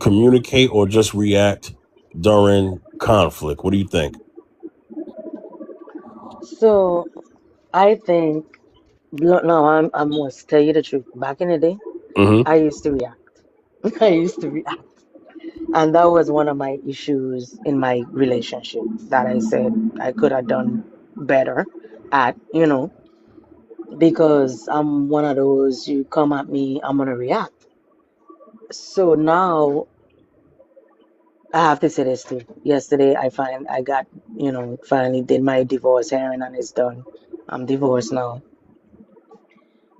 communicate or just react during conflict? What do you think? So I think no, I must tell you the truth. Back in the day, Hmm. I used to react. I used to react. And that was one of my issues in my relationship that I said I could have done better at, because I'm one of those, you come at me, I'm gonna react. So now I have to say this too. Yesterday I got, finally did my divorce hearing and it's done. I'm divorced now.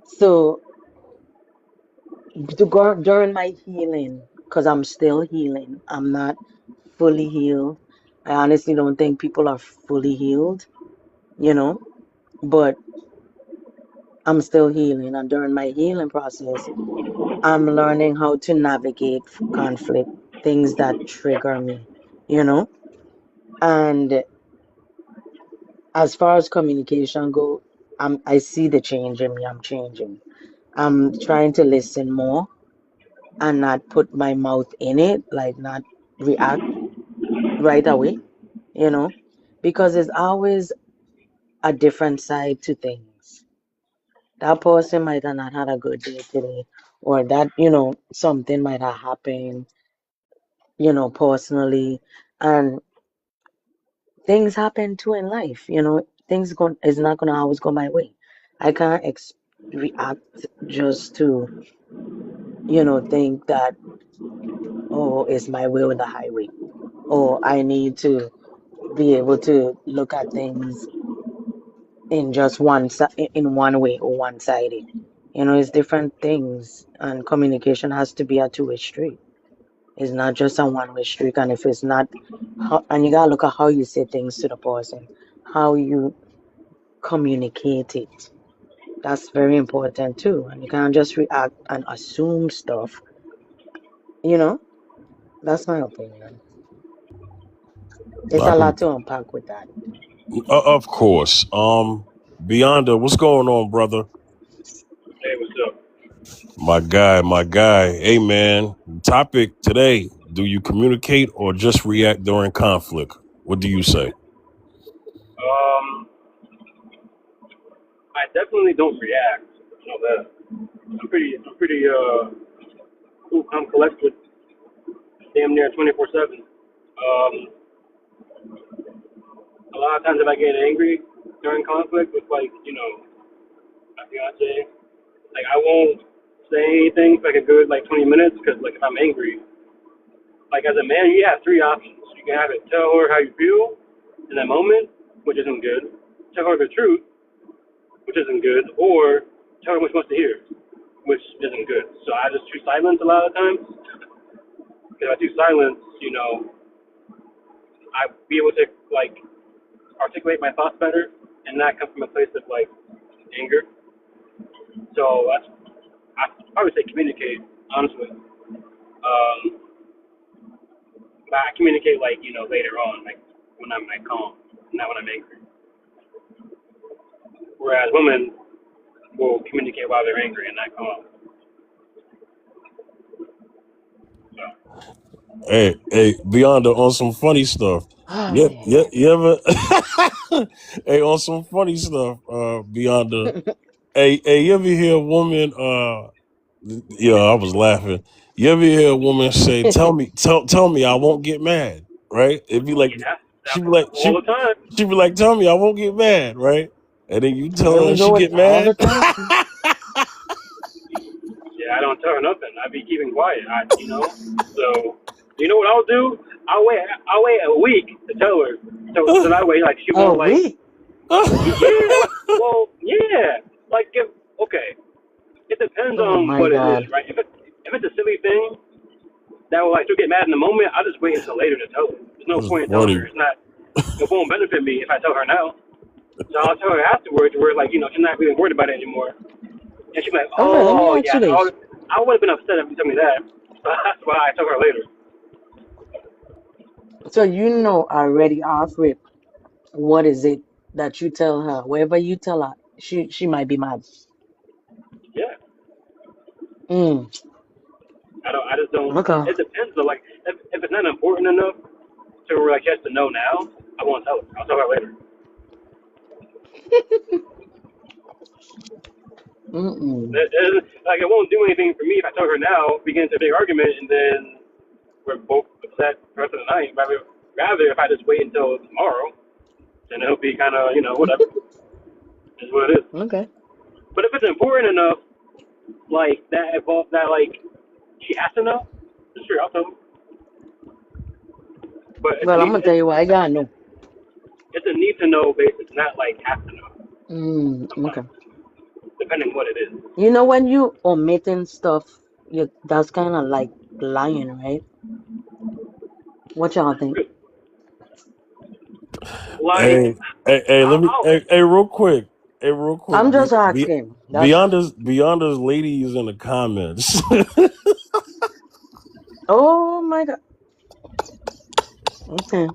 So to go during my healing, because I'm still healing. I'm not fully healed. I honestly don't think people are fully healed, you know, but I'm still healing. And during my healing process, I'm learning how to navigate conflict, things that trigger me, you know. And as far as communication go, I see the change in me. I'm changing. I'm trying to listen more and not put my mouth in it, like not react right away, you know, because there's always a different side to things. That person might have not had a good day today, or that, something might have happened, personally, and things happen too in life, things is not gonna always go my way. I can't react just to, think that, oh, it's my way or the highway, or I need to be able to look at things in just in one way or one-sided. It's different things, and communication has to be a two-way street. It's not just a one-way street, and if it's not, and you gotta look at how you say things to the person, how you communicate it. That's very important too, and you can't just react and assume stuff. You know, that's my opinion. There's I a lot can, to unpack with that. of course. Beyonda, what's going on, brother? Hey, what's up? My guy. Hey, man. Topic today: do you communicate or just react during conflict? What do you say? Um, I definitely don't react. You know that. I'm pretty cool, calm, collected, damn near 24/7. A lot of times if I get angry during conflict with my fiance, like I won't say anything for like a good like 20 minutes because like if I'm angry, like as a man you have three options. You can have it tell her how you feel in that moment, which isn't good. Tell her the truth, which isn't good, or tell her what she wants to hear, which isn't good. So I just choose silence a lot of times. If I choose silence, I be able to like articulate my thoughts better and not come from a place of like anger. So that's I probably say communicate honestly. But I communicate like later on, like when I'm like calm, not when I'm angry. Whereas women will communicate while they're angry and not calm. So Hey, Beyonda, on some funny stuff. Oh Yeah, man. yeah, you ever? Hey, on some funny stuff, Beyonda. Hey, you ever hear a woman? Yeah, I was laughing. You ever hear a woman say, tell me, I won't get mad." Right? It'd be like, yeah, she that be like, all the time. she be like, "Tell me, I won't get mad." Right? And then you tell Here her, we and she go with get all mad. the time too. Yeah, I don't tell her nothing. I be keeping quiet. So you know what I'll do? I'll wait a week to tell her. So that way, like she Oh, won't like. we. Yeah. Well, yeah. Like if okay, it depends Oh on my what it is, God. right? If it's a silly thing that will like she'll get mad in the moment, I'll just wait until later to tell her. There's no That's point in telling her. funny. It's not. It won't benefit me if I tell her now. So I'll tell her afterwards, where like she's not really worried about it anymore, and she's like, All right, let me oh ask yeah, you this. I would have been upset if you told me that. So that's why I tell her later. So already off rip, what is it that you tell her? Wherever you tell her, she might be mad. Yeah. Mm. I just don't. Okay. It depends though. Like if it's not important enough to where like she has to know now, I won't tell her. I'll tell her later. Mm-mm. Like it won't do anything for me if I tell her now, we get into a big argument, and then we're both upset the rest of the night. But rather if I just wait until tomorrow, then it'll be kind of whatever. Is what it is. Okay. But if it's important enough, like that like she has to know, sure I'll tell her. But Well, I'm gonna tell you what I gotta know. it's a need to know basis, not like have to know. Okay. Sometimes, depending what it is. You know when you omitting stuff, that's kind of like lying, right? What y'all think? Like Hey, let me, I'll real quick. Hey, real quick. I'm just asking. That's Beyonda's ladies in the comments. oh my God. Okay.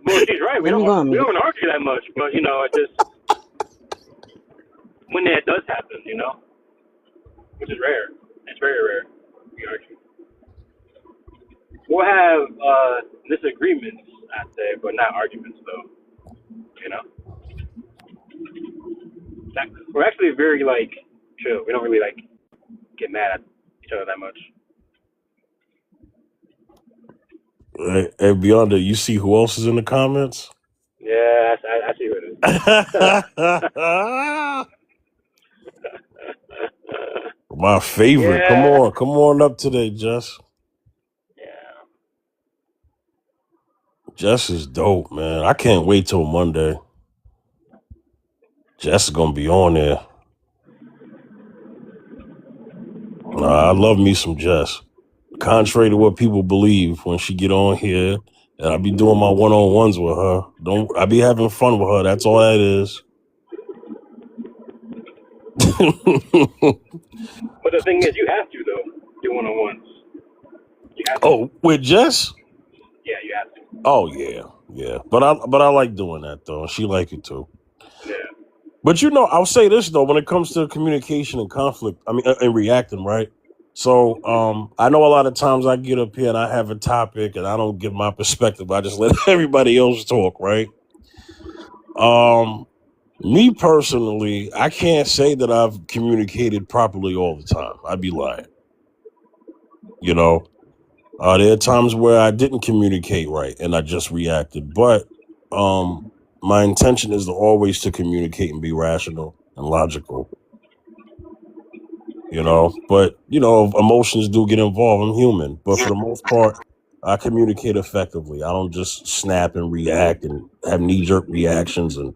well, she's right. We Let me go on mute. don't argue that much, but it just when that does happen, which is rare. It's very rare. We argue. We'll have disagreements, I'd say, but not arguments, though. We're actually very like chill. We don't really like get mad at each other that much. Hey, Beyonda, you see who else is in the comments? Yeah, I see who it is. My favorite. Yeah. Come on up today, Jess. Yeah. Jess is dope, man. I can't wait till Monday. Jess is gonna be on there. I love me some Jess. Contrary to what people believe, when she get on here, and I be doing my one-on-ones with her. I be having fun with her. That's all that is. But the thing is, you have to though do one-on-ones. You have to. Oh, with Jess? Yeah, you have to. Oh yeah. But I like doing that though. She like it too. Yeah. But I'll say this though, when it comes to communication and conflict, I mean, and reacting, right? So I know a lot of times I get up here and I have a topic and I don't give my perspective. I just let everybody else talk, right? Me personally, I can't say that I've communicated properly all the time. I'd be lying. There are times where I didn't communicate right and I just reacted. But my intention is always to communicate and be rational and logical. But emotions do get involved. I'm human, but for the most part, I communicate effectively. I don't just snap and react and have knee-jerk reactions. And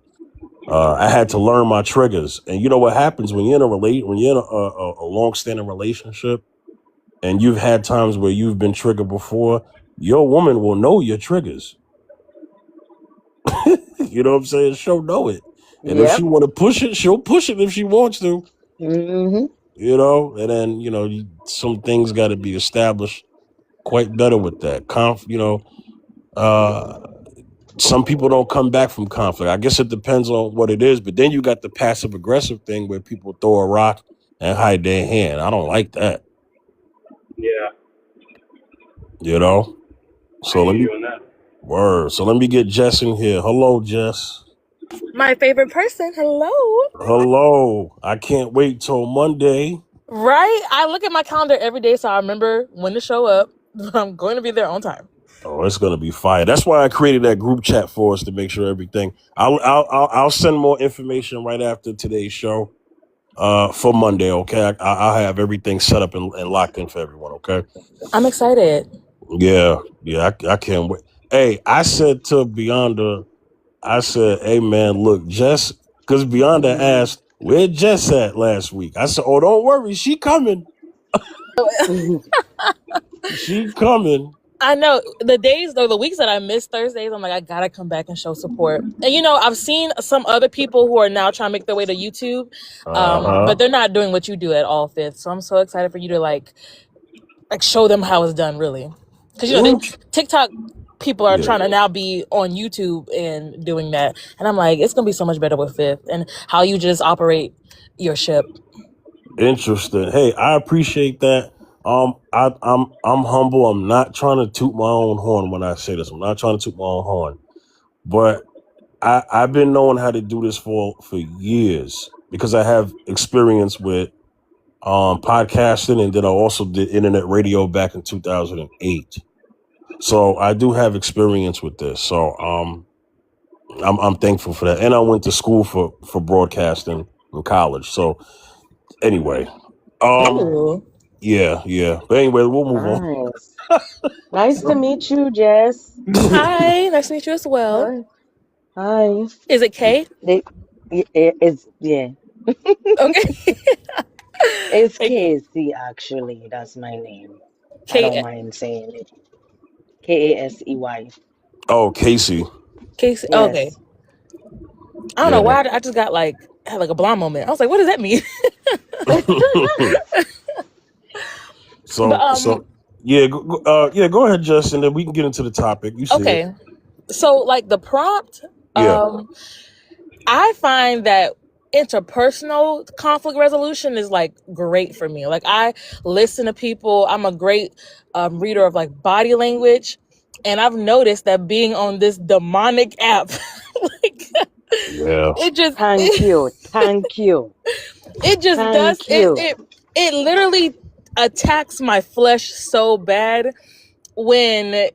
I had to learn my triggers. And you know what happens when you're in a long-standing relationship, and you've had times where you've been triggered before. Your woman will know your triggers. You know what I'm saying? She'll know it, and if she want to push it, she'll push it if she wants to. Mm-hmm. And then some things got to be established quite better with that. Some people don't come back from conflict. I guess it depends on what it is, but then you got the passive aggressive thing where people throw a rock and hide their hand. I don't like that. Yeah. So let me get Jess in here. Hello, Jess. My favorite person. Hello. I can't wait till Monday. Right? I look at my calendar every day so I remember when to show up. I'm going to be there on time. Oh, it's gonna be fire. That's why I created that group chat for us to make sure everything. I'll send more information right after today's show. For Monday, okay? I'll have everything set up and locked in for everyone, okay? I'm excited. Yeah, I can't wait. Hey, I said to Beyonda, hey man, look, Jess, because Beyonda asked, where Jess at last week? I said, oh, don't worry, she coming. She coming. I know the days or the weeks that I miss Thursdays, I'm like, I gotta come back and show support. And I've seen some other people who are now trying to make their way to YouTube, but they're not doing what you do at All Fifth. So I'm so excited for you to like show them how it's done, really, because TikTok people are trying to now be on YouTube and doing that, and I'm like, it's gonna be so much better with Fifth and how you just operate your ship. Interesting. Hey, I appreciate that. I'm humble. I'm not trying to toot my own horn when I say this. I'm not trying to toot my own horn, but I've been knowing how to do this for years because I have experience with podcasting, and then I also did internet radio back in 2008. So I do have experience with this. So I'm thankful for that, and I went to school for broadcasting in college. So anyway, Ooh. yeah. But anyway, we'll move on. Nice. Nice to meet you, Jess. Hi, nice to meet you as well. Hi. Hi. Is it Kay? Yeah. Okay. It's Like, Casey, actually. That's my name. I don't K mind saying it. Kasey. Oh, Casey. Casey. Okay. Yes. I don't know Yeah. why I just got like had like a blonde moment. I was like, what does that mean? So yeah, go ahead, Justin. Then we can get into the topic. You see okay. it. So like the prompt, Yeah. I find that interpersonal conflict resolution is like great for me. Like I listen to people. I'm a great reader of like body language, and I've noticed that being on this demonic app, like Yeah. it just Thank you. it just does Thank you. it literally attacks my flesh so bad when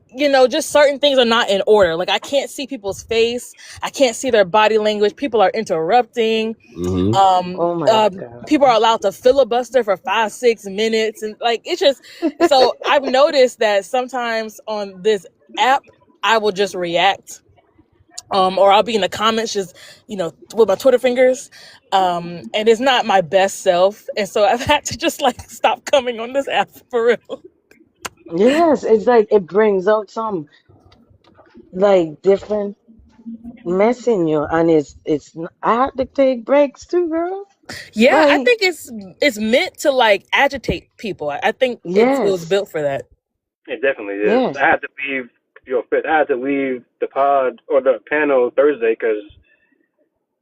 just certain things are not in order. Like I can't see people's face, I can't see their body language, people are interrupting. Mm-hmm. Oh my God. People are allowed to filibuster for 5-6 minutes, and like it's just so I've noticed that sometimes on this app I will just react, or I'll be in the comments just with my Twitter fingers, and it's not my best self, and so I've had to just like stop coming on this app for real. Yes, it's like it brings out some like different mess in you, and I had to take breaks too, girl. Yeah, I Like, think it's meant to like agitate people. I think it was yes, built for that. It definitely is. yes. I had to leave Fifth. I had to leave the pod or the panel Thursday because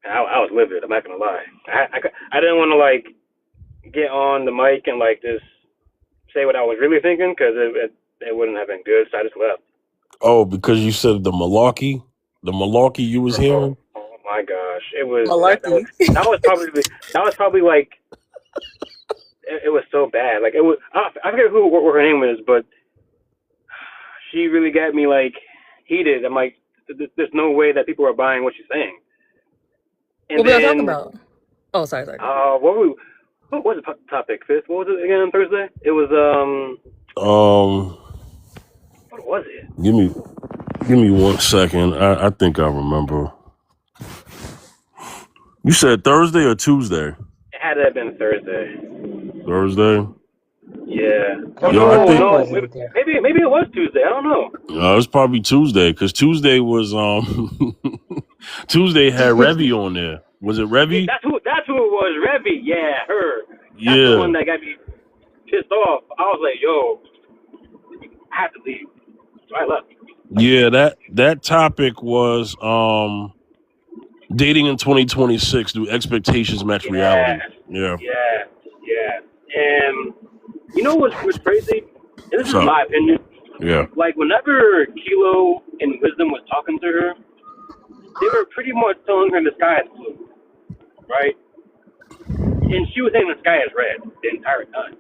I was livid. I'm not gonna lie. I didn't want to like get on the mic and like just say what I was really thinking because it wouldn't have been good. So I just left. Oh, because you said the malarkey you was hearing. Oh my gosh, it was Malarkey. that was probably like it was so bad. Like it was I forget what her name is, but she really got me like heated. I'm like, there's no way that people are buying what she's saying. And What were y'all then, talking about? Oh, sorry. what was the topic, Fifth? What was it again on Thursday? It was what was it? Give me 1 second. I think I remember. You said Thursday or Tuesday? It had to have been Thursday. Thursday. Yeah. Yo, I think Maybe it was Tuesday. I don't know. it was probably Tuesday because Tuesday was Tuesday had Revy on there. Was it Revy? That's who it was. Revy. Yeah, her. That's Yeah. the one that got me pissed off. I was like, yo, I have to leave. So I left. Yeah, that topic was dating in 2026. Do expectations match reality? Yeah. Yeah. And you know what's crazy? And this is my opinion. Yeah. Like whenever Kilo and Wisdom was talking to her, they were pretty much telling her the sky is blue, right? And she was saying the sky is red the entire time.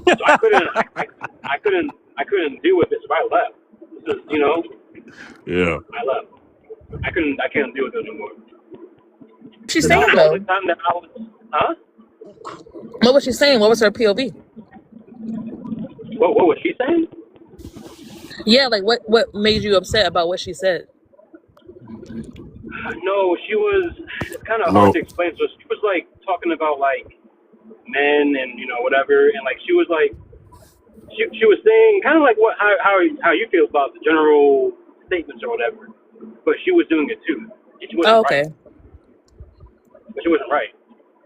So I couldn't deal with this. So I left. Yeah. I left. I couldn't deal with it anymore. She's saying though. The time that I was, huh? What was she saying? What was her POV? What was she saying? Yeah, like what made you upset about what she said? No, she was. It's kind of hard to explain. So she was like talking about like men and whatever, and like she was like she was saying kind of like how you feel about the general statements or whatever, but she was doing it too. And she wasn't right. But she wasn't right.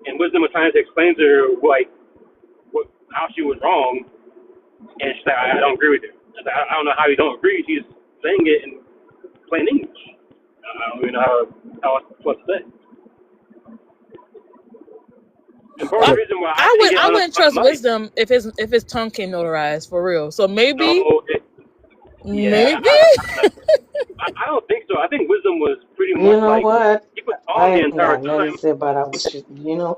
And Wisdom was trying to explain to her like how she was wrong, and she's like, I don't agree with you. Like, I don't know how you don't agree. She's saying it in plain English. I don't even know how else what to say. And part of the reason why I didn't get I on wouldn't the trust mic, Wisdom if his tongue came notarized for real. So maybe, no, yeah, maybe. I don't think so. I think Wisdom was pretty You much know like, what? he was calm the I ain't entire got nothing to time. say about that. What you know?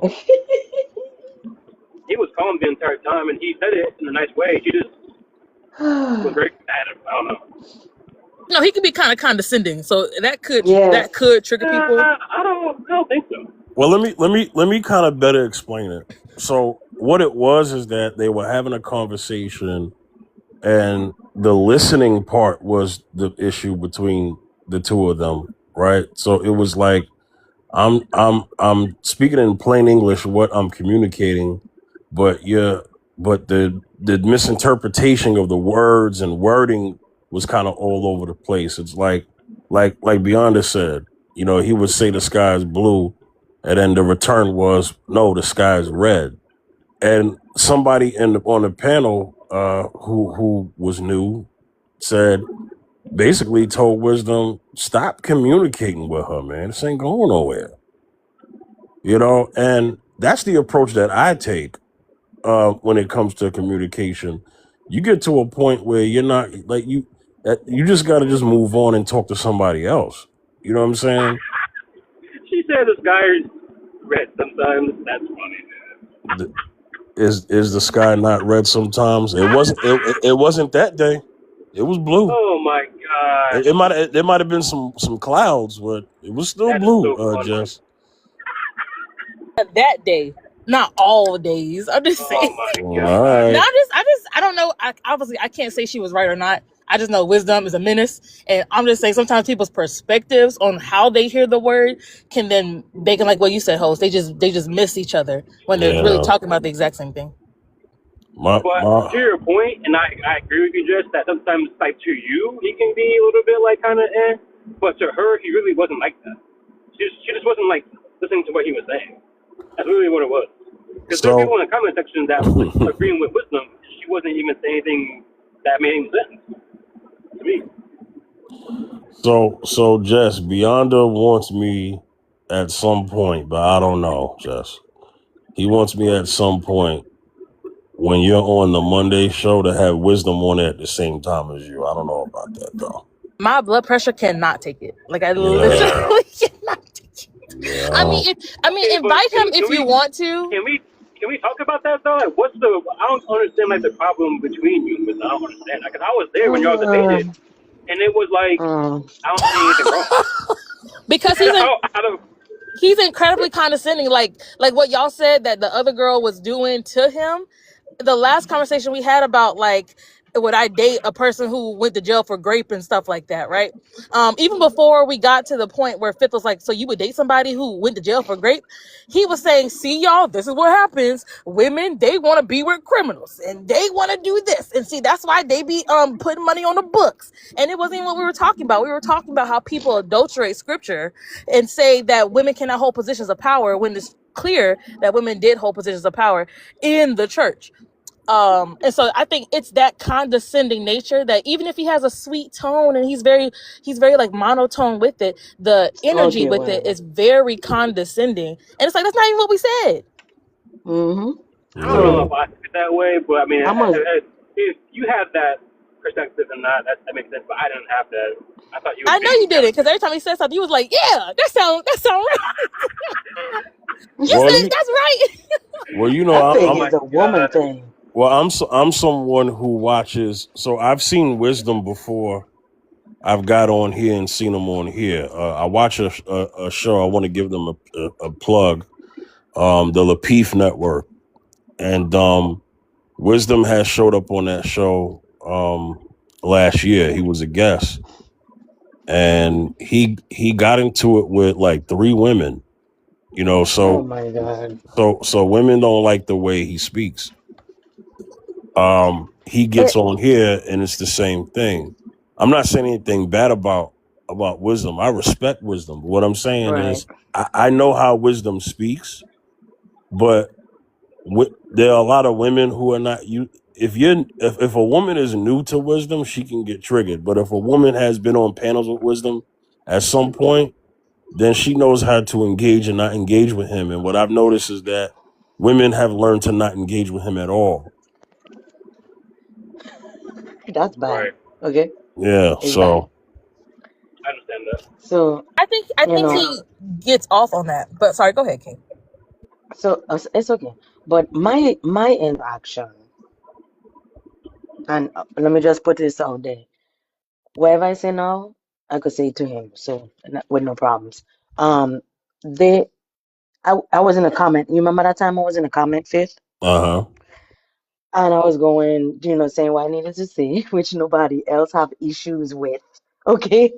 He was calm the entire time, and he said it in a nice way. He just was very combative. I don't know. No, he could be kind of condescending. So that could Yes. trigger people. I don't think so. Well, let me kind of better explain it. So what it was is that they were having a conversation, and the listening part was the issue between the two of them, right? So it was like I'm speaking in plain English what I'm communicating, but the misinterpretation of the words and wording was kind of all over the place. It's like Beyonce said, you know, he would say the sky is blue, and then the return was no, the sky is red. And somebody on the panel who was new said, basically told Wisdom, stop communicating with her, man. This ain't going nowhere. You know, and that's the approach that I take when it comes to communication. You get to a point where you're not like you just got to just move on and talk to somebody else. You know what I'm saying? She said the sky is red sometimes. That's funny. Is the sky not red sometimes? It wasn't that day. It was blue. Oh my god. There might have been some clouds, but it was still That is blue. so funny. Jess. That day, not all days. I'm just saying. Oh my All god. right. No, I don't know. Obviously, I can't say she was right or not. I just know Wisdom is a menace, and I'm just saying sometimes people's perspectives on how they hear the word they can like what you said, host. They just miss each other when they're really talking about the exact same thing. But to your point, and I agree with you, Jess, that sometimes like to you he can be a little bit like kind of but to her he really wasn't like that. She just wasn't like listening to what he was saying. That's really what it was. Because there are people in the comment section that were agreeing with Wisdom. She wasn't even saying anything that made any sense to me. So Jess, Beyonda wants me at some point, but I don't know, Jess. He wants me at some point when you're on the Monday show to have Wisdom on it at the same time as you. I don't know about that though. My blood pressure cannot take it. Like I literally cannot take it. Yeah. I mean, invite him if you want to. Can we talk about that though? Like, I don't understand like the problem between you, because I don't understand. Because I was there when y'all debated, and it was like I don't see anything wrong. Because he's incredibly condescending, like what y'all said that the other girl was doing to him. The last conversation we had about like, would I date a person who went to jail for grape and stuff like that, right? Even before we got to the point where Fifth was like, so you would date somebody who went to jail for grape? He was saying, see y'all, this is what happens. Women, they want to be with criminals and they want to do this. And see, that's why they be putting money on the books. And it wasn't even what we were talking about. We were talking about how people adulterate scripture and say that women cannot hold positions of power when it's clear that women did hold positions of power in the church. And so I think it's that condescending nature that even if he has a sweet tone and he's very like monotone with it, the energy with it is very condescending. And it's like, that's not even what we said. I don't know if I see it that way, but I mean, if you have that perspective and that makes sense, but I didn't have that. I know you did it, because every time he said something, you was like, yeah, that sound right. You said that's right. Well, you know, I think it's a woman thing. Well, I'm someone who watches. So I've seen Wisdom before. I've got on here and seen them on here. I watch a show. I want to give them a plug. The Lapeef Network, and Wisdom has showed up on that show last year. He was a guest, and he got into it with like 3 women. You know, so oh my God. So women don't like the way he speaks. He gets on here and it's the same thing. I'm not saying anything bad about Wisdom. I respect Wisdom. What I'm saying is I know how Wisdom speaks, but there are a lot of women who are not you. If a woman is new to Wisdom, she can get triggered. But if a woman has been on panels with Wisdom at some point, then she knows how to engage and not engage with him. And what I've noticed is that women have learned to not engage with him at all. That's bad. Right. Okay, Yeah, it's bad. so I understand that. So I you think know, he gets off on that. But sorry, go ahead, King. so it's okay. But my interaction, and let me just put this out there. Whatever I say now, I could say to him, so with no problems. Um, they, I was in a comment. You remember that time I was in a comment fifth, uh-huh. and I was going, saying what I needed to say, which nobody else have issues with. Okay,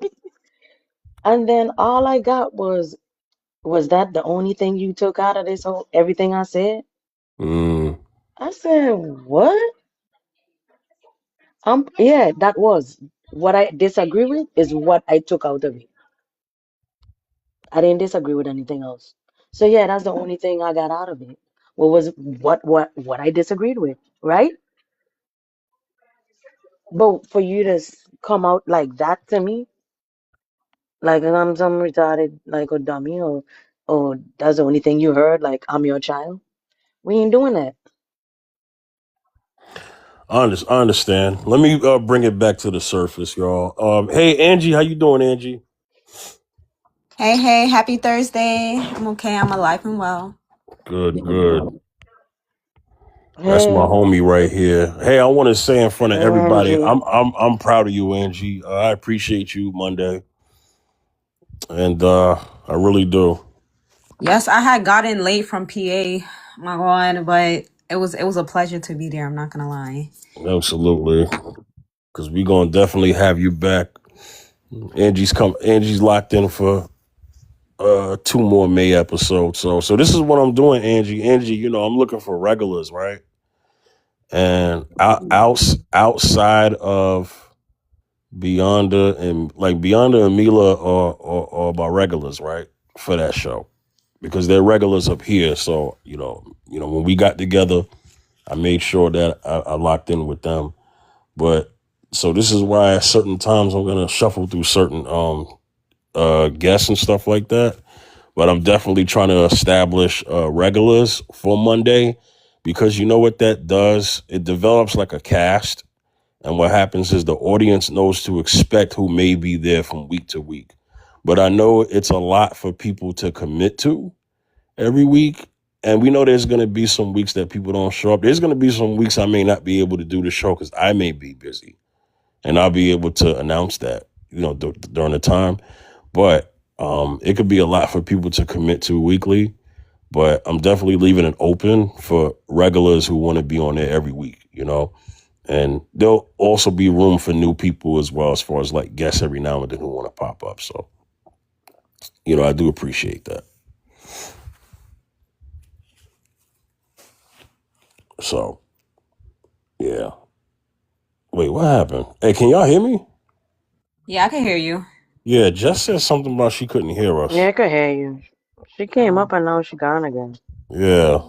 and then all I got was that the only thing you took out of this whole everything I said? Mm. I said, what? Yeah, that was what I disagree with is what I took out of it. I didn't disagree with anything else. So yeah, that's the only thing I got out of it. What was what I disagreed with, right? But for you to come out like that to me, like I'm some retarded, like a dummy, or that's the only thing you heard, like I'm your child. We ain't doing that. I understand. Let me bring it back to the surface, y'all. Hey, Angie, how you doing, Angie? Hey, hey, happy Thursday. I'm okay. I'm alive and well. Good, good. That's my Hey, homie right here. Hey, I want to say in front of everybody, Angie. I'm proud of you, Angie. I appreciate you, Monday, and I really do. Yes, I had gotten late from PA, my God, but it was a pleasure to be there. I'm not gonna lie. Absolutely, because we gonna definitely have you back. Angie's locked in for 2 more May episodes. So this is what I'm doing, Angie. Angie, I'm looking for regulars, right? And outside of Beyonda and Mila are my regulars, right? For that show. Because they're regulars up here. So, when we got together, I made sure that I locked in with them. But so this is why at certain times I'm gonna shuffle through certain guests and stuff like that. But I'm definitely trying to establish regulars for Monday, because you know what that does? It develops like a cast. And what happens is the audience knows to expect who may be there from week to week. But I know it's a lot for people to commit to every week. And we know there's going to be some weeks that people don't show up. There's going to be some weeks I may not be able to do the show because I may be busy. And I'll be able to announce that, during the time. But it could be a lot for people to commit to weekly. But I'm definitely leaving it open for regulars who want to be on there every week. And there'll also be room for new people as well, as far as like guests every now and then who want to pop up. So, I do appreciate that. So, yeah. Wait, what happened? Hey, can y'all hear me? Yeah, I can hear you. Yeah, Jess said something about she couldn't hear Yeah, us. I could hear you. She came Oh, up and now she gone again. Yeah.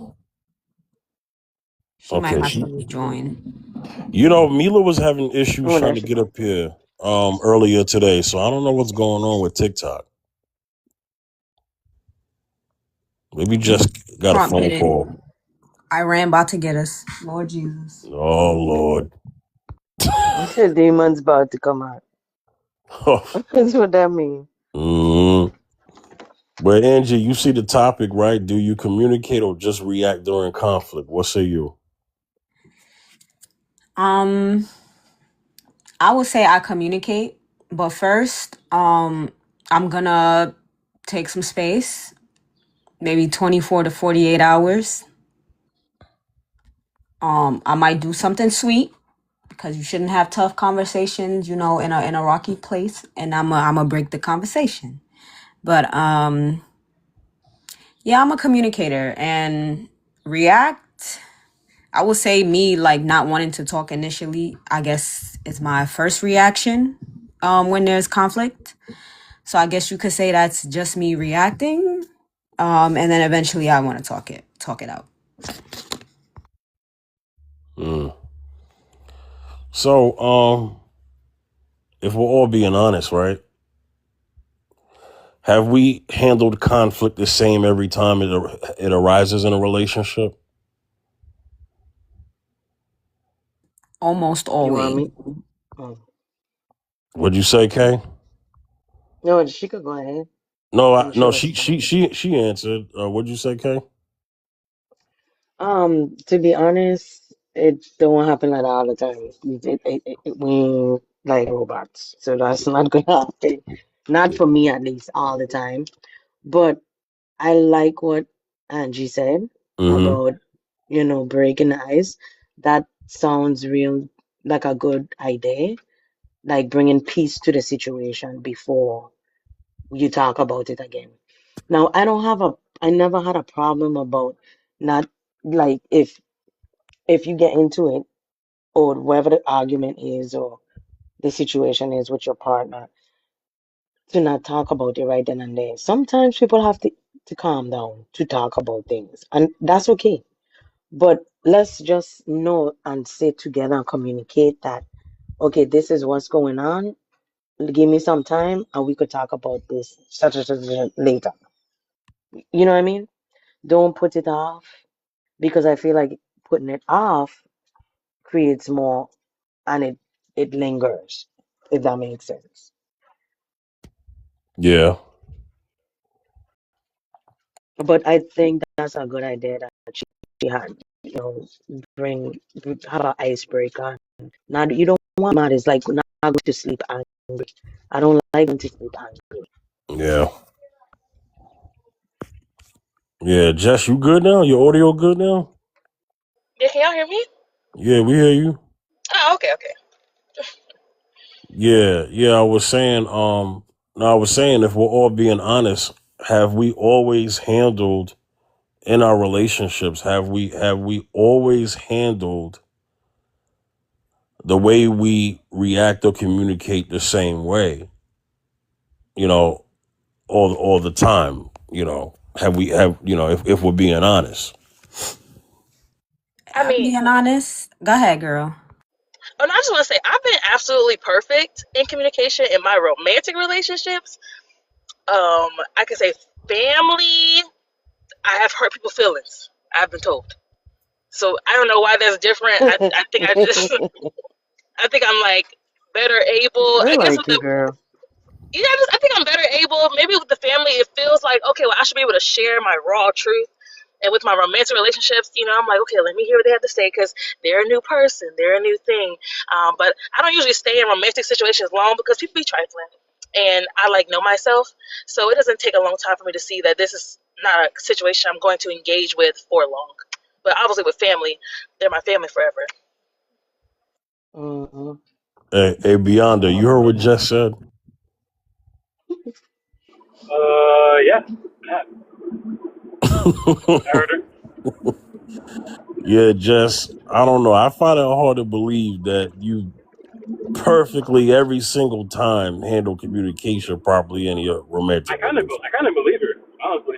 she might Okay. have to rejoin. Mila was having issues Oh, trying there to she get go. up here earlier today. So I don't know what's going on with TikTok. Maybe just got a Trump phone did it. call. Iran about to get us. Lord Jesus. Oh Lord. The demon's about to come out. That's what that means. Mm. But Angie, you see the topic, right? Do you communicate or just react during conflict? What say you? Um, I would say I communicate, but first, I'm gonna take some space, maybe 24 to 48 hours. I might do something sweet because you shouldn't have tough conversations, in a rocky place, and I'm a break the conversation. But yeah, I'm a communicator and react. I would say me like not wanting to talk initially, I guess is my first reaction when there's conflict. So I guess you could say that's just me reacting. And then eventually I want to talk it out. Mm. So, if we're all being honest, right? Have we handled conflict the same every time it arises in a relationship? almost You want always. me? Oh. What'd you say, Kay? No, she could go ahead. No, Finish no. your response. She answered. What'd you say, Kay? To be honest, it don't happen like that all the time. We ain't like robots, so that's not gonna happen. Not for me, at least, all the time. But I like what Angie said Mm-hmm. about, breaking the ice. That sounds real like a good idea, like bringing peace to the situation before you talk about it again. Now, I never had a problem about not like if you get into it or whatever the argument is or the situation is with your partner to not talk about it right then and there. Sometimes people have to calm down to talk about things, and that's okay. But let's just know and sit together and communicate that, okay, this is what's going on. Give me some time and we could talk about this such and such later. You know what I mean? Don't put it off because I feel like putting it off creates more and it lingers, if that makes sense. Yeah. But I think that's a good idea that she had, bring have an icebreaker. Now you don't want mad. It's like not going to sleep angry. I don't like going to sleep angry. Yeah. Yeah. Jess, you good now? Your audio good now? Yeah, can y'all hear me? Yeah, we hear you. Oh, okay, okay. Yeah. Yeah. I was saying. No, I was saying, if we're all being honest, have we always handled in our relationships? Have we always handled the way we react or communicate the same way? You know, all the time. If we're being honest. I I'm mean, being honest. Go ahead, girl. and I just want to say I've been absolutely perfect in communication in my romantic relationships. I can say family. I have hurt people's feelings. I've been told. So I don't know why that's different. I think I just I think I'm like better able. I I guess with like you, the girl. yeah, I think I'm better able. Maybe with the family, it feels like okay, well, I should be able to share my raw truth. And with my romantic relationships, I'm like, okay, let me hear what they have to say because they're a new person, they're a new thing. But I don't usually stay in romantic situations long because people be trifling, and I like know myself, so it doesn't take a long time for me to see that this is not a situation I'm going to engage with for long. But obviously, with family, they're my family forever. Mm-hmm. Hey, Beyonda, you heard what Jess said? Yeah. Yeah. I heard her. Yeah, Jess, I don't know. I find it hard to believe that you perfectly every single time handle communication properly in your romantic I relationship. kind of believe her, honestly.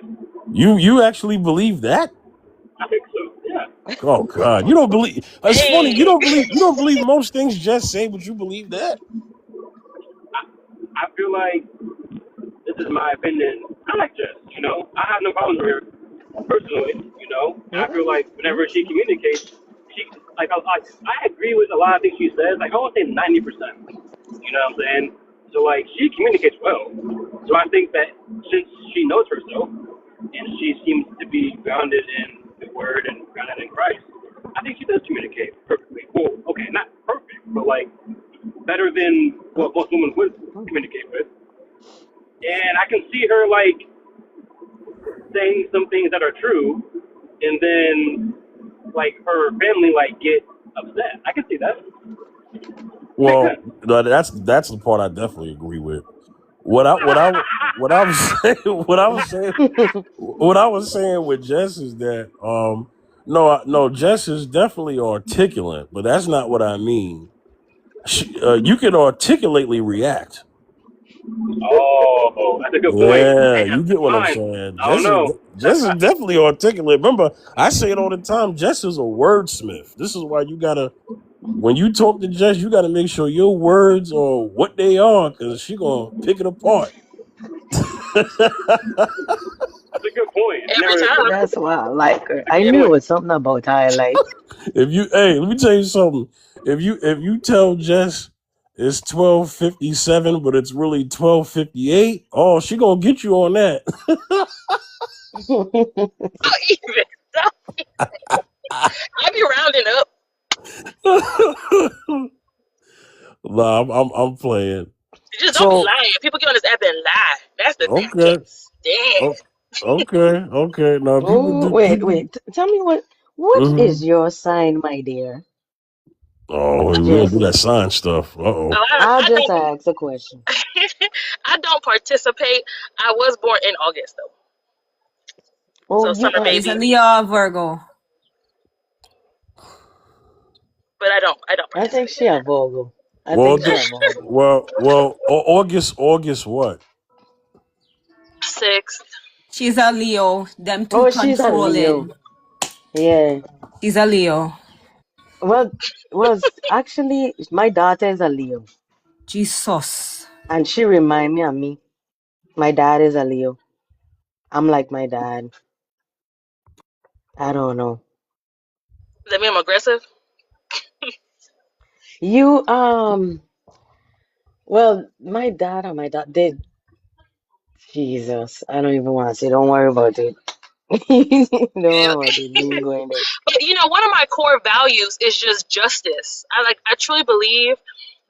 You actually believe that? I think so. Yeah. Oh God, you don't believe. It's funny. Hey, You don't believe most things Jess say, but you believe that. I feel like this is my opinion. I like Jess. I have no problems with her personally. And I feel like whenever she communicates, she I agree with a lot of things she says. Like I would say 90%. You know what I'm saying? So like she communicates well. So I think that since she knows herself and she seems to be grounded in the Word and grounded in Christ, I think she does communicate perfectly. Well, okay, not perfect, but like better than what most women would communicate with. And I can see her like saying some things that are true, and then like her family like get upset. I can see that. Makes Well, sense. no, that's the part I definitely agree with. What I was saying, what I was saying with Jess is that no, Jess is definitely articulate, but that's not what I mean. You can articulately react. Oh, that's a good point. Yeah, Damn, you get what I'm fine. saying. I don't know. Jess is definitely articulate. Remember, I say it all the time. Jess is a wordsmith. This is why you gotta, when you talk to Jess, you gotta make sure your words are what they are, because she gonna pick it apart. That's a good point. I every never. time. That's why I like her. That's a I good knew it point. was something about highlights. If you, hey, let me tell you something. If you tell Jess it's 12:57, but it's really 12:58, oh, she gonna get you on that. Oh, even. I be rounding up. Nah, I'm playing. You just don't be So lying. People get on this app and lie. That's the thing I okay, can't stand. o- okay. Now people Oh, do wait, people. wait. Tell me what Hmm. is your sign, my dear? Oh, we don't do that Jessie. sign stuff. Oh. Oh, I'll I just don't. ask a question. I don't participate. I was born in August though, Oh, so you summer are. She's a baby. Leo Virgo. But I don't I think she participate. a Virgo. I Well, think she a Virgo. August what? 6th. She's a Leo. Them two Oh, she's a Leo. controlling. Yeah. She's a Leo. Well, actually my daughter is a Leo, Jesus. and she remind me of me. My dad is a Leo. I'm like my dad. I don't know. Does that mean I'm aggressive? You well, my dad they Jesus. I don't even want to say. Don't worry about it. Don't worry about it. We ain't going there. But one of my core values is just justice. I truly believe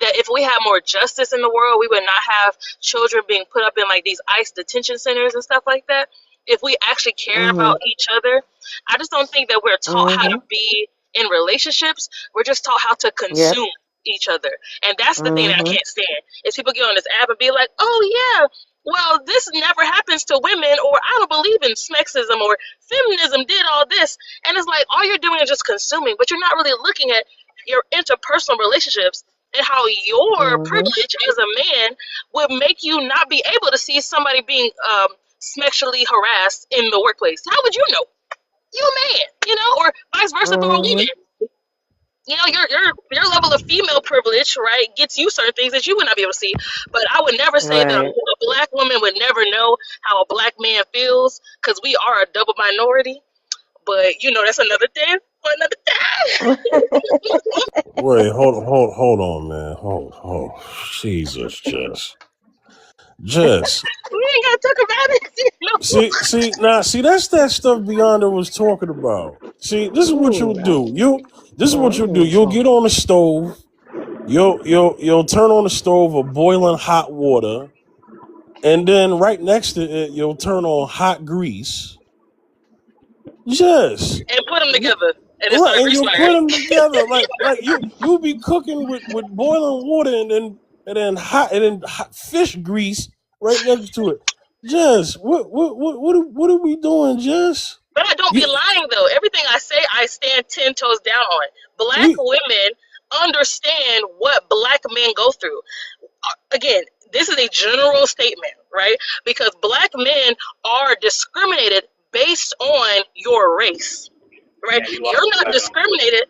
that if we had more justice in the world, we would not have children being put up in like these ICE detention centers and stuff like that. If we actually cared about Mhm. each other, I just don't think that we're taught how to Mhm. be in relationships. We're just taught how to Yep. consume each other. And that's the thing that I Mhm. can't stand. Is people get on this app and be like, "Oh yeah, well, this never happens to women," or "I don't believe in sexism," or "feminism did all this." And it's like all you're doing is just consuming, but you're not really looking at your interpersonal relationships and how your Mhm. privilege as a man would make you not be able to see somebody being sexually harassed in the workplace. How would you know? You a man, or vice versa for a Mhm. woman. Your level of female privilege, right, gets you certain things that you would not be able to see. But I would never say that Right. a black woman would never know how a black man feels because we are a double minority. But that's another day for another time. Wait, hold on, man. Hold. Jesus, Jess. We ain't gotta talk about it. See, that's that stuff Beyonce was talking about. See, this is what you'll Ooh, do. This is what I'm you'll do. in You'll get trouble. on the stove. You'll turn on the stove of boiling hot water, and then right next to it, you'll turn on hot grease. Jess. And put them together, and it's Right, our and grease you'll put fire. them together like you'll be cooking with boiling water and then hot fish grease right next to it. Jess, what are we doing, Jess? But I don't be You lying though. Everything I say, I stand 10 toes down on. Black we women understand what black men go through. Again, this is a general statement, right? Because black men are discriminated based on your race, right? Yeah, you lost You're the not battle. discriminated.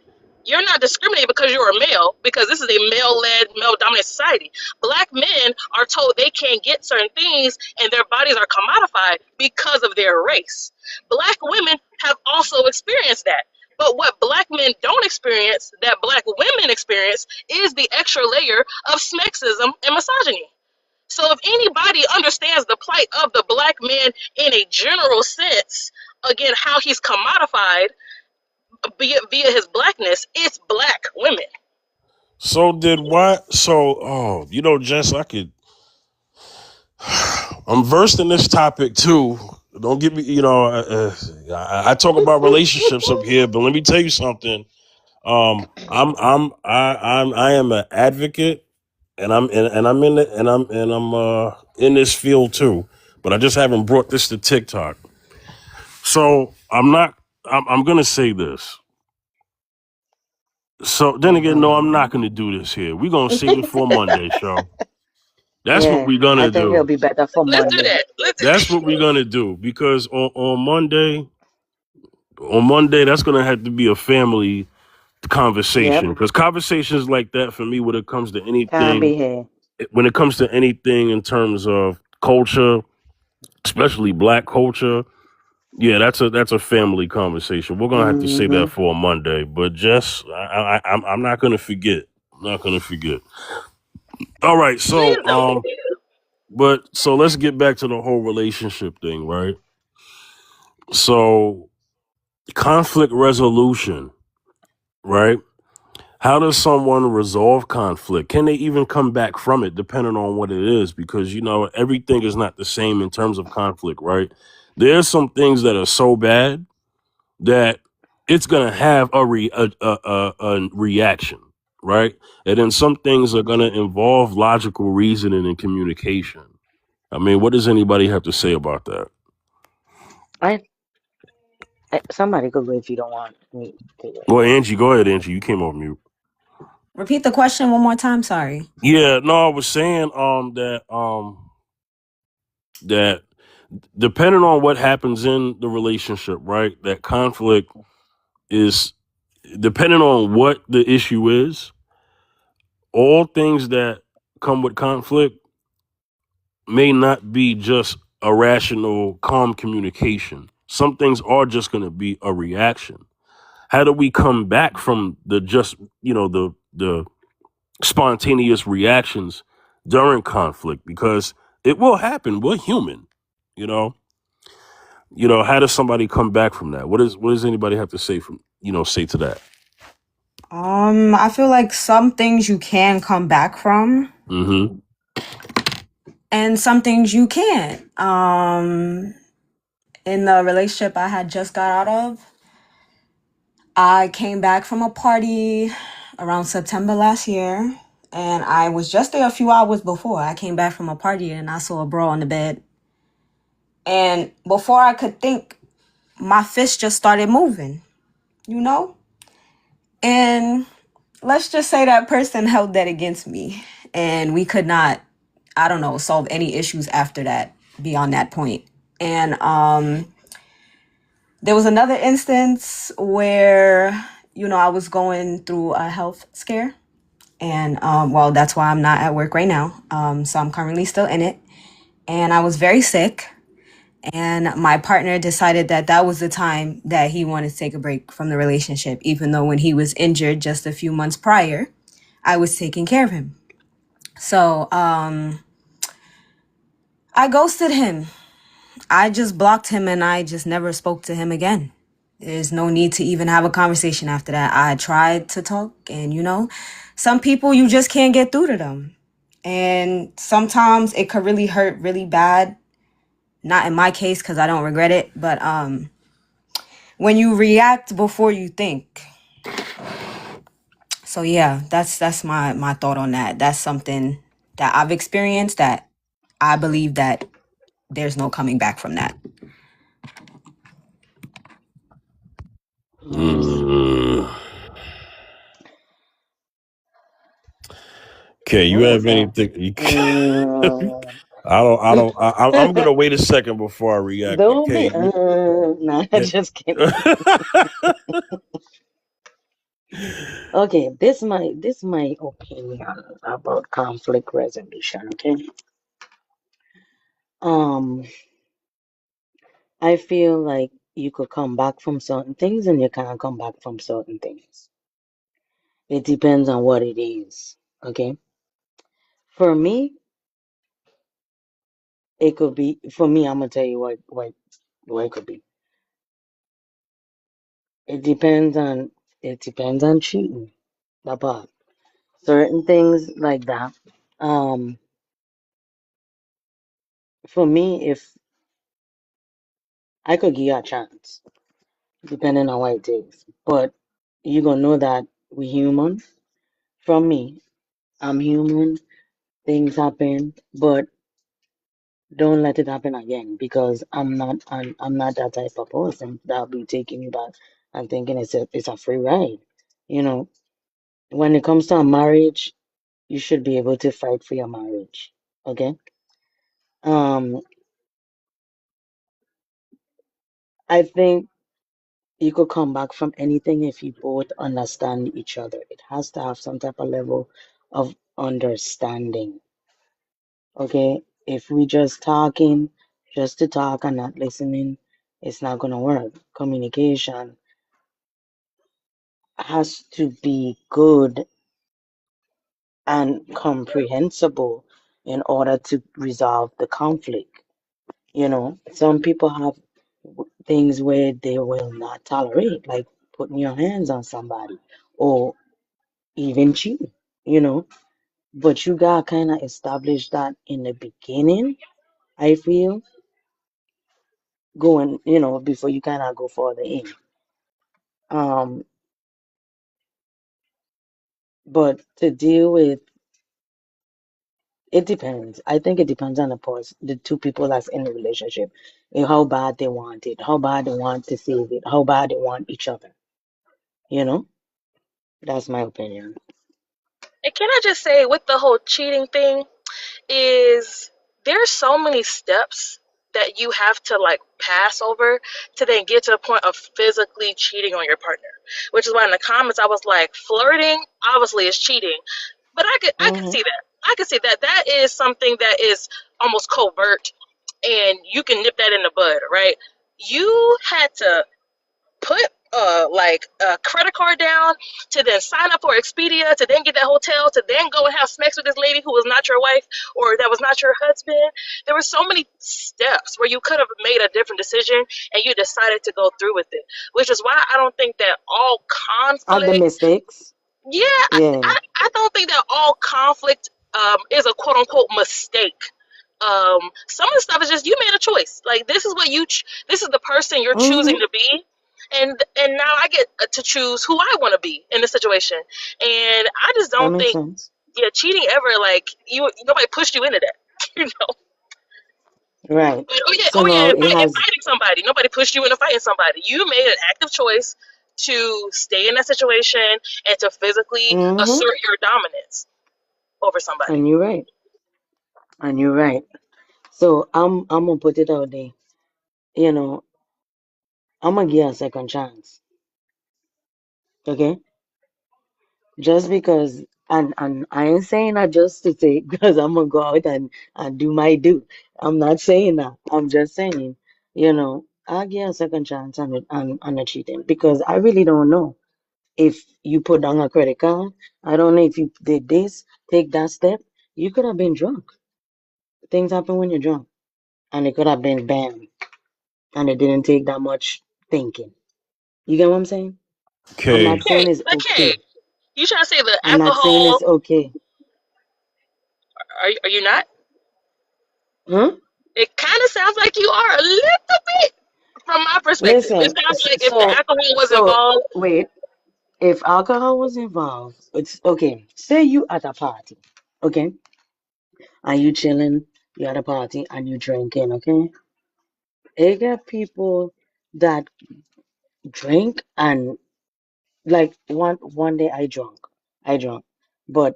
You're not discriminated because you're a male, because this is a male-led, male-dominant society. Black men are told they can't get certain things, and their bodies are commodified because of their race. Black women have also experienced that. But what black men don't experience, that black women experience, is the extra layer of sexism and misogyny. So if anybody understands the plight of the black man in a general sense, again, how he's commodified via his blackness, it's black women. so did what? So Jess, I'm versed in this topic too. Don't get me, I talk about relationships up here, but let me tell you something. I am an advocate, and I'm in this field too, but I just haven't brought this to TikTok. So I'm not. I'm gonna say this. So then again, no, I'm not gonna do this here. We're gonna save it for Monday show. That's what Yeah, we're I gonna think it'll do. be better for Let's do Monday. that. That's what we're gonna do because on Monday, that's gonna have to be a family Yep. conversation because conversations like that for me Can't be here. when it comes to anything in terms of culture, especially black culture. Yeah, that's a family conversation. We're gonna have to say that Mm-hmm. for a Monday. But Jess, I'm not gonna forget. I'm not gonna forget. All right, so but so let's get back to the whole relationship thing, right? So conflict resolution, right? How does someone resolve conflict? Can they even come back from it, depending on what it is? Because everything is not the same in terms of conflict, right? There's some things that are so bad that it's gonna have a reaction, right? And then some things are gonna involve logical reasoning and communication. I mean, what does anybody have to say about that? I, somebody could go if you don't want me to go. Well, Angie, go ahead, Angie. You came off mute. Repeat the question one more time. Sorry. Yeah, no, I was saying that depending on what happens in the relationship, right? That conflict is depending on what the issue is. All things that come with conflict may not be just a rational, calm communication. Some things are just going to be a reaction. How do we come back from the spontaneous reactions during conflict? Because it will happen. We're human, you know. How does somebody come back from that? What does anybody have to say to that? I feel like some things you can come back from, Mm-hmm. and some things you can't. In the relationship I had just got out of, I came back from a party around September last year, and I was just there a few hours before. I came back from a party and I saw a bro on the bed. And before I could think, my fist just started moving, you know? And let's just say that person held that against me. And we could not, I don't know, solve any issues after that, beyond that point. And there was another instance where, I was going through a health scare. And well, that's why I'm not at work right now. So I'm currently still in it. And I was very sick. And my partner decided that that was the time that he wanted to take a break from the relationship, even though when he was injured just a few months prior, I was taking care of him. So I ghosted him. I just blocked him and I just never spoke to him again. There's no need to even have a conversation after that. I tried to talk, and some people, you just can't get through to them. And sometimes it could really hurt really bad. Not in my case, because I don't regret it, but when you react before you think. So yeah, that's my thought on that. That's something that I've experienced that I believe that there's no coming back from that. Mm. Okay, you What is have that? anything? Mm, I'm gonna wait a second before I react. don't Okay. be. Nah, Yeah. just kidding. Okay, this my opinion about conflict resolution. Okay, um, I feel like you could come back from certain things and you can't come back from certain things. It depends on what it is. Okay, for me, it could be. For me, I'm gonna tell you what it could be. It depends on cheating. That part. Certain things like that. Um, for me, if I could give you a chance, depending on what it is, but you gonna know that we human. From me, I'm human. Things happen, but don't let it happen again because I'm not that type of person that'll be taking you back and thinking it's a free ride. You know, when it comes to a marriage, you should be able to fight for your marriage. Okay. Um, I think you could come back from anything if you both understand each other. It has to have some type of level of understanding. Okay. If we just talking just to talk and not listening, it's not gonna work. Communication has to be good and comprehensible in order to resolve the conflict. You know, some people have things where they will not tolerate, like putting your hands on somebody or even cheating, you know. But you gotta kind of establish that in the beginning, I feel, going, you know, before you kind of go further in. Um, but to deal with it depends. I think it depends on the two people that's in the relationship, and how bad they want it, how bad they want to save it, how bad they want each other. You know, that's my opinion. And can I just say, with the whole cheating thing, is there's so many steps that you have to like pass over to then get to the point of physically cheating on your partner. Which is why in the comments I was like, flirting obviously is cheating, but I could Hmm. see that. I could see that that is something that is almost covert, and you can nip that in the bud, right? You had to put like a credit card down to then sign up for Expedia to then get that hotel to then go and have sex with this lady who was not your wife or that was not your husband. There were so many steps where you could have made a different decision and you decided to go through with it, which is why I don't think that all At the conflict, mistakes, yeah, yeah. I don't think that all conflict is a quote unquote mistake. Some of the stuff is just you made a choice. Like this is what this is the person you're choosing Hmm. to be, and now I get to choose who I want to be in this situation. And I just That don't makes think, sense. yeah, cheating ever like nobody pushed you into that. You know, Right. but, So oh yeah, now and, it and has. fighting somebody, nobody pushed you into fighting somebody. You made an active choice to stay in that situation and to physically Hmm. assert your dominance over somebody. And you're right. And you're right. So I'm gonna put it out there. You know, I'm gonna give a second chance. Okay. Just because, and I ain't saying that just to say because I'm gonna go out and do my do. I'm not saying that. I'm just saying, you know, I'll give a second chance on the cheating because I really don't know if you put down a credit card. I don't know if you did this, take that step. You could have been drunk. Things happen when you're drunk, and it could have been bam, and it didn't take that much thinking. You get what I'm saying? I'm not Okay. saying Okay, it's okay. okay. You trying to say the I'm not saying alcohol? it's okay. Are you not? Huh? It kind of sounds like you are a little bit, from my perspective. It Listen, sounds like if the so alcohol was so involved, wait. If alcohol was involved, it's okay. Say you at a party, okay, and you chilling, you at a party and you drinking, okay. They get people that drink and like one day I drunk, but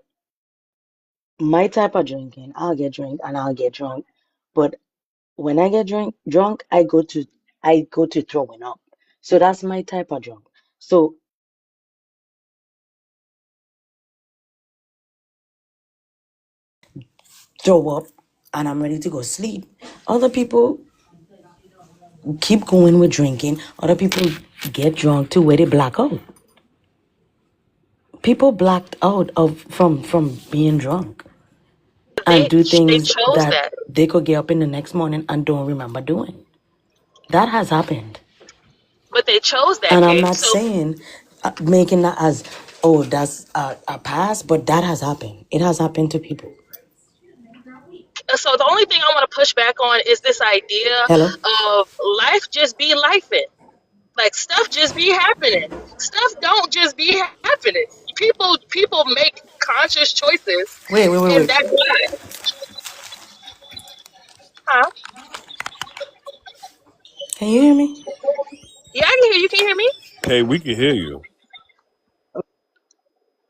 my type of drinking, I'll get drunk and I'll get drunk, but when I get drunk, I go to throwing up. So that's my type of drunk. So throw up and I'm ready to go sleep. Other people keep going with drinking. Other people get drunk to where they black out. People blacked out of from being drunk and they do they things chose that that, they could get up in the next morning and don't remember doing. That has happened. but they chose that And I'm case. not So saying making that as, oh, that's a pass, but that has happened. It has happened to people. so the only thing I want to push back on is this idea Hello? of life just be lifing. Like stuff just be happening. Stuff don't just be happening. People make conscious choices, and Wait. that's why. Huh? Can you hear me? Yeah, I can hear you. Can you hear me? Hey, we can hear you.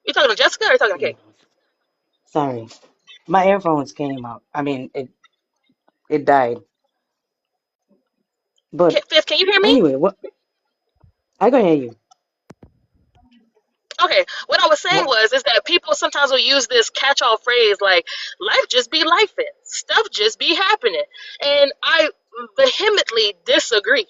You talking to Jessica or you talking to Yeah. Kate? Sorry. My earphones came out. I mean, it died. But Fifth, can you hear me? anyway, what I can hear you. Okay, what I was saying What? was is that people sometimes will use this catch-all phrase like "life just be lifing," stuff just be happening, and I vehemently disagree.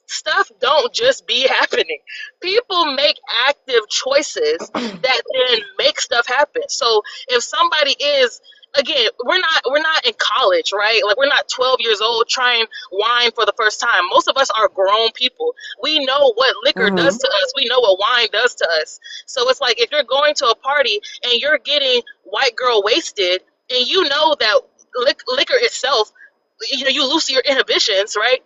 stuff don't just be happening. People make active choices that then make stuff happen. So if somebody is, again, we're not in college, right? Like, we're not 12 years old trying wine for the first time. Most of us are grown people. We know what liquor Mm-hmm. does to us. We know what wine does to us. So it's like, if you're going to a party and you're getting white girl wasted, and you know that liquor itself, you lose your inhibitions, right?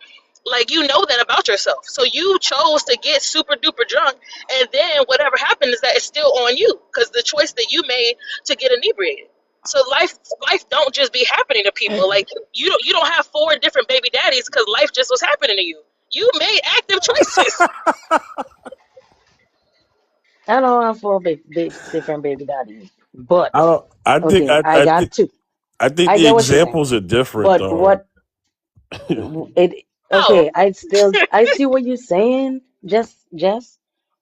Like, you know that about yourself. So you chose to get super duper drunk, and then whatever happened is that it's still on you because the choice that you made to get inebriated. So life don't just be happening to people. Like, you don't have four different baby daddies because life just was happening to you. You made active choices. I don't have four different baby daddies, but I don't. I think. okay, I I got think. two. I think I the get what you're saying, examples are different, but though. what it Oh, okay, I see what you're saying, just,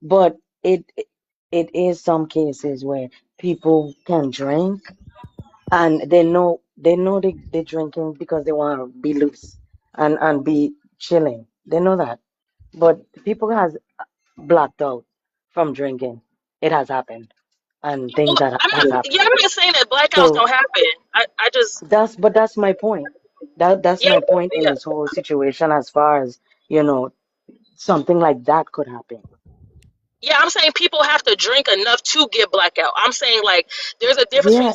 but it is some cases where people can drink and they drinking because they want to be loose and be chilling. They know that, but people has blacked out from drinking. It has happened, and things well, that I'm has not. Yeah, happened. I'm not saying that blackouts So don't happen. I just, that's my point. That's yeah, my point in yeah. this whole situation, as far as you know, something like that could happen. Yeah, I'm saying people have to drink enough to get blackout. I'm saying, like, there's a difference between Yeah.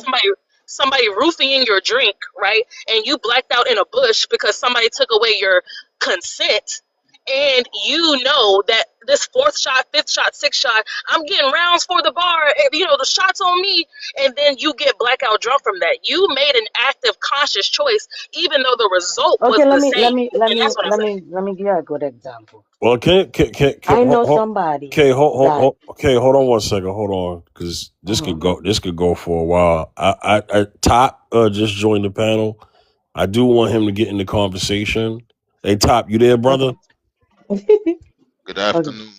somebody roofing your drink, right? And you blacked out in a bush because somebody took away your consent, and you know that this fourth shot, fifth shot, sixth shot, I'm getting rounds for the bar, and, the shots on me, and then you get blackout drunk from that. You made an active, conscious choice, even though the result was Okay, the same, and that's what I'm saying. let me give you a good example. Well, I know somebody that okay, hold on one second, hold on, because mhm, this could go for a while. Top just joined the panel. I do want him to get in the conversation. Hey, Top, you there, brother? okay. Good Okay. afternoon,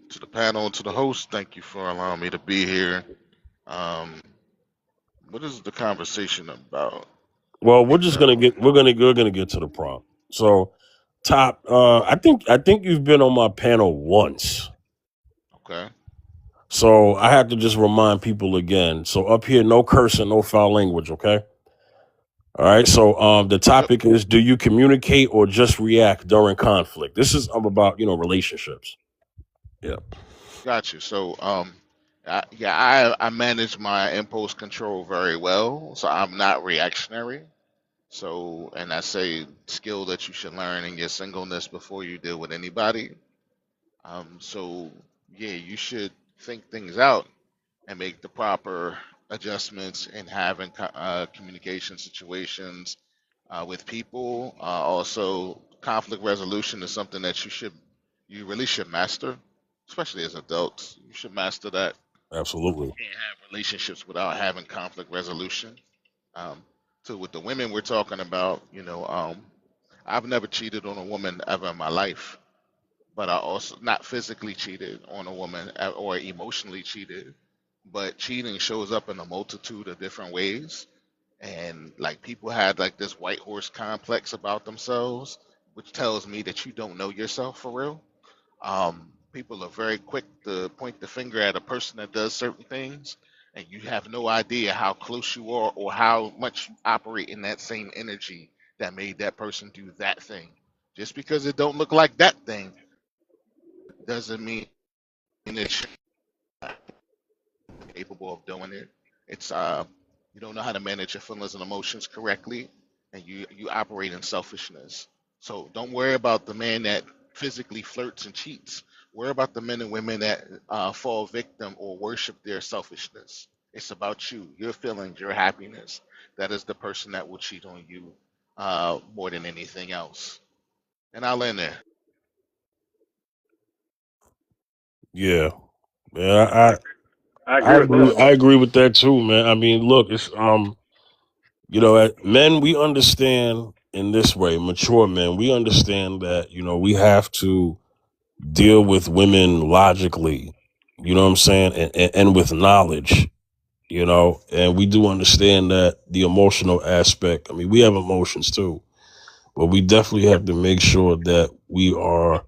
to the panel, to the host. Thank you for allowing me to be here. Um, what is the conversation about? Well, If we're gonna get to the prompt. So, Top, I think you've been on my panel once. okay, So I have to just remind people again. So up here, no cursing, no foul language, okay? All right. So the yep, topic is: do you communicate or just react during conflict? This is about relationships. Yeah. got you. So, I manage my impulse control very well, so I'm not reactionary. So, and that's a skill that you should learn in your singleness before you deal with anybody. So yeah, you should think things out and make the proper adjustments in having communication situations with people. Also, conflict resolution is something that you really should master, especially as adults. You should master that. Absolutely. Can't have relationships without having conflict resolution. Um, so with the women we're talking about, I've never cheated on a woman ever in my life, but I also not physically cheated on a woman or emotionally cheated. But cheating shows up in a multitude of different ways, and like people had like this white horse complex about themselves, which tells me that you don't know yourself for real. People are very quick to point the finger at a person that does certain things, and you have no idea how close you are or how much you operate in that same energy that made that person do that thing. Just because it don't look like that thing doesn't mean that you're capable of doing it. It's you don't know how to manage your feelings and emotions correctly, and you operate in selfishness. So don't worry about the man that physically flirts and cheats. Worry about the men and women that fall victim or worship their selfishness. It's about you, your feelings, your happiness. That is the person that will cheat on you more than anything else. And I'll end there. Yeah. Yeah. I agree with that. I agree with that too, man. I mean, look, it's men, we understand in this way, mature men, we understand that we have to deal with women logically. You know what I'm saying, and with knowledge. And we do understand that the emotional aspect. I mean, we have emotions too, but we definitely have to make sure that we are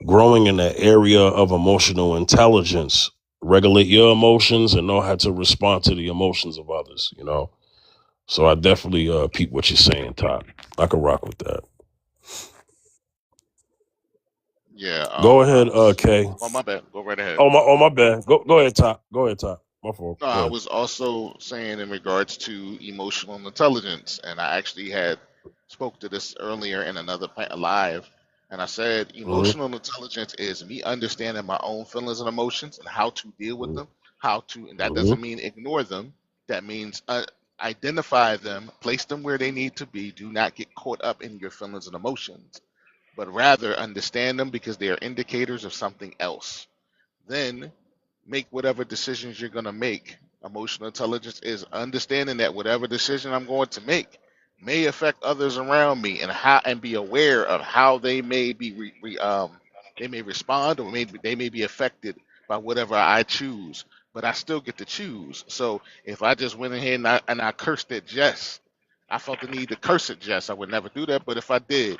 growing in that area of emotional intelligence. Regulate your emotions and know how to respond to the emotions of others, you know? So I definitely peep what you're saying, Todd. I can rock with that. Yeah. Go I ahead, was. Kay. Oh, my bad. Go right ahead. Oh my bad. Go ahead, Todd. Go ahead, Todd. My fault. No, Go I ahead. was also saying in regards to emotional intelligence, and I actually had spoke to this earlier in another live, and I said Mm-hmm. emotional intelligence is me understanding my own feelings and emotions and how to deal with them, how to, and that Mm-hmm. doesn't mean ignore them. That means identify them, place them where they need to be. Do not get caught up in your feelings and emotions, but rather understand them because they are indicators of something else. Then make whatever decisions you're going to make. Emotional intelligence is understanding that whatever decision I'm going to make may affect others around me, and how, and be aware of how they may be they may respond, or they may be affected by whatever I choose. But I still get to choose. So if I just went ahead and I cursed at Jess, I felt the need to curse at Jess. I would never do that, but if I did,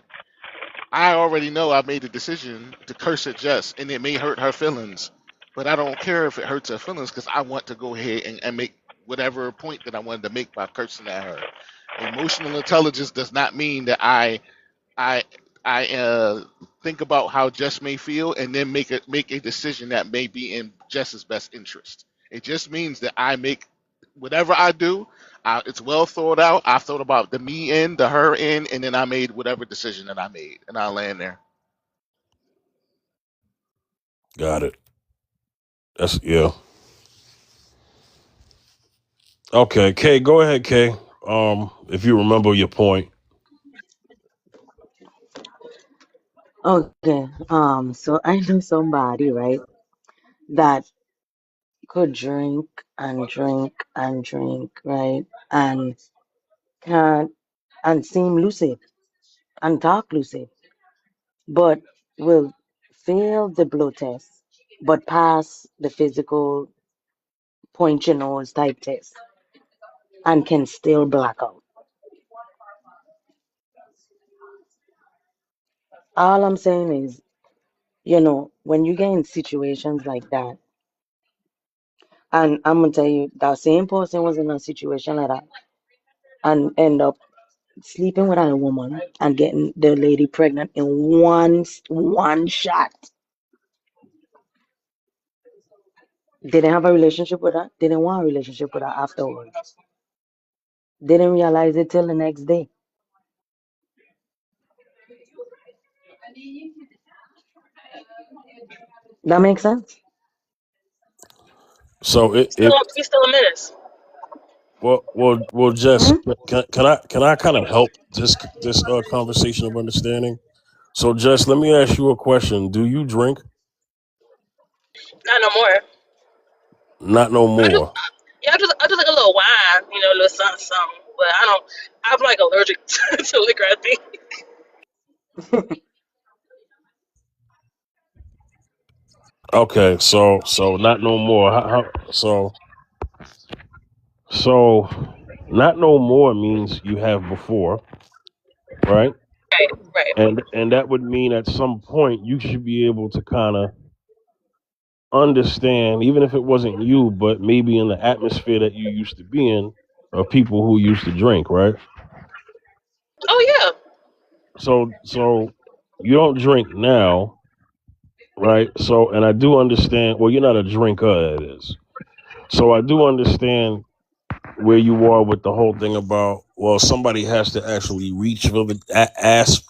I already know I made a decision to curse at Jess, and it may hurt her feelings, but I don't care if it hurts her feelings because I want to go ahead and make whatever point that I wanted to make by cursing at her. Emotional intelligence does not mean that I think about how Jess may feel and then make a decision that may be in Jess's best interest. It just means that I make whatever I do. It's well thought out. I thought about the me end, the her end, and then I made whatever decision that I made, and I land there. Got it. That's yeah. Okay, Kay, go ahead, Kay. If you remember your point. Okay. So I know somebody, right, that could drink and drink and drink, right, and can and seem lucid and talk lucid, but will fail the blood test, but pass the physical point your nose type test, and can still black out. All I'm saying is, when you get in situations like that, and I'm gonna tell you, that same person was in a situation like that and end up sleeping with a woman and getting the lady pregnant in one shot. Didn't have a relationship with her, didn't want a relationship with her afterwards. Didn't realize it till the next day. That makes sense? So it He's still a menace. well, just Hmm? can I kind of help this conversation of understanding? So, Jess, let me ask you a question. Do you drink? Not no more. Not no I just, more. yeah, I just like a little wine, a little something, something. But I don't. I'm like allergic to liquor. I think. Okay, so not no more. So not no more means you have before, right? Right, right. And that would mean at some point you should be able to kind of understand, even if it wasn't you, but maybe in the atmosphere that you used to be in, of people who used to drink, right? Oh yeah. So you don't drink now, right? So, and I do understand. Well, you're not a drinker, it is. So I do understand where you are with the whole thing about, well, somebody has to actually reach for the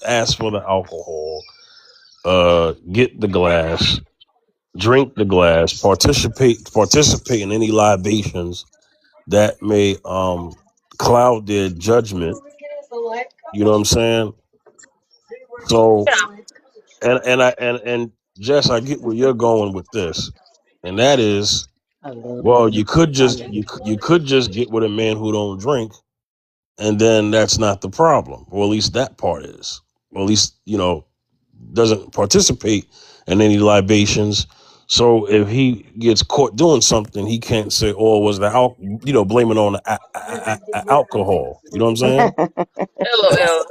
ask for the alcohol, get the glass, drink the glass, participate in any libations that may cloud their judgment. You know what I'm saying? So, Yeah. and Jess, I get where you're going with this, and that is, A little well, bit. you could A just little. you could just get with a man who don't drink, and then that's not the problem. Or at least that part is. Or at least, doesn't participate in any libations. So if he gets caught doing something, he can't say, "Oh, was the blame it on the alcohol." You know what I'm saying? LOL.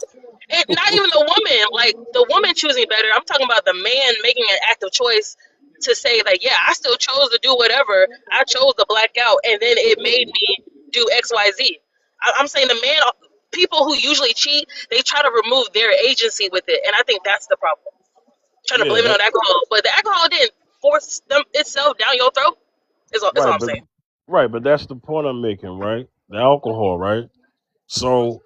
And not even the woman, like the woman choosing better. I'm talking about the man making an active choice to say like, yeah, I still chose to do whatever. I chose to black out, and then it made me do X, Y, Z. I'm saying the man, people who usually cheat, they try to remove their agency with it, and I think that's the problem. Trying to Yeah, blame it that on alcohol, but the alcohol didn't force them itself down your throat. Is all right, I'm but saying. that's the point I'm making, right? The alcohol, right? So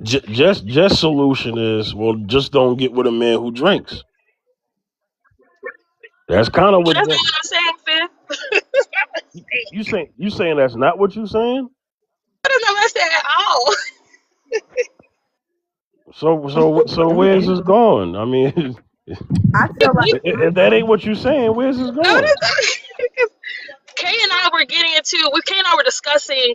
just solution is, well, just don't get with a man who drinks. That's kind of But what that's not what I'm saying, Fifth. That's not what I'm saying. you saying. That's not what you saying. That's not what I said at all. So where's Okay. this going? I mean, I feel like if that ain't what you saying, where's this No, going? that's not. Kay and I were getting into, Kay and I were discussing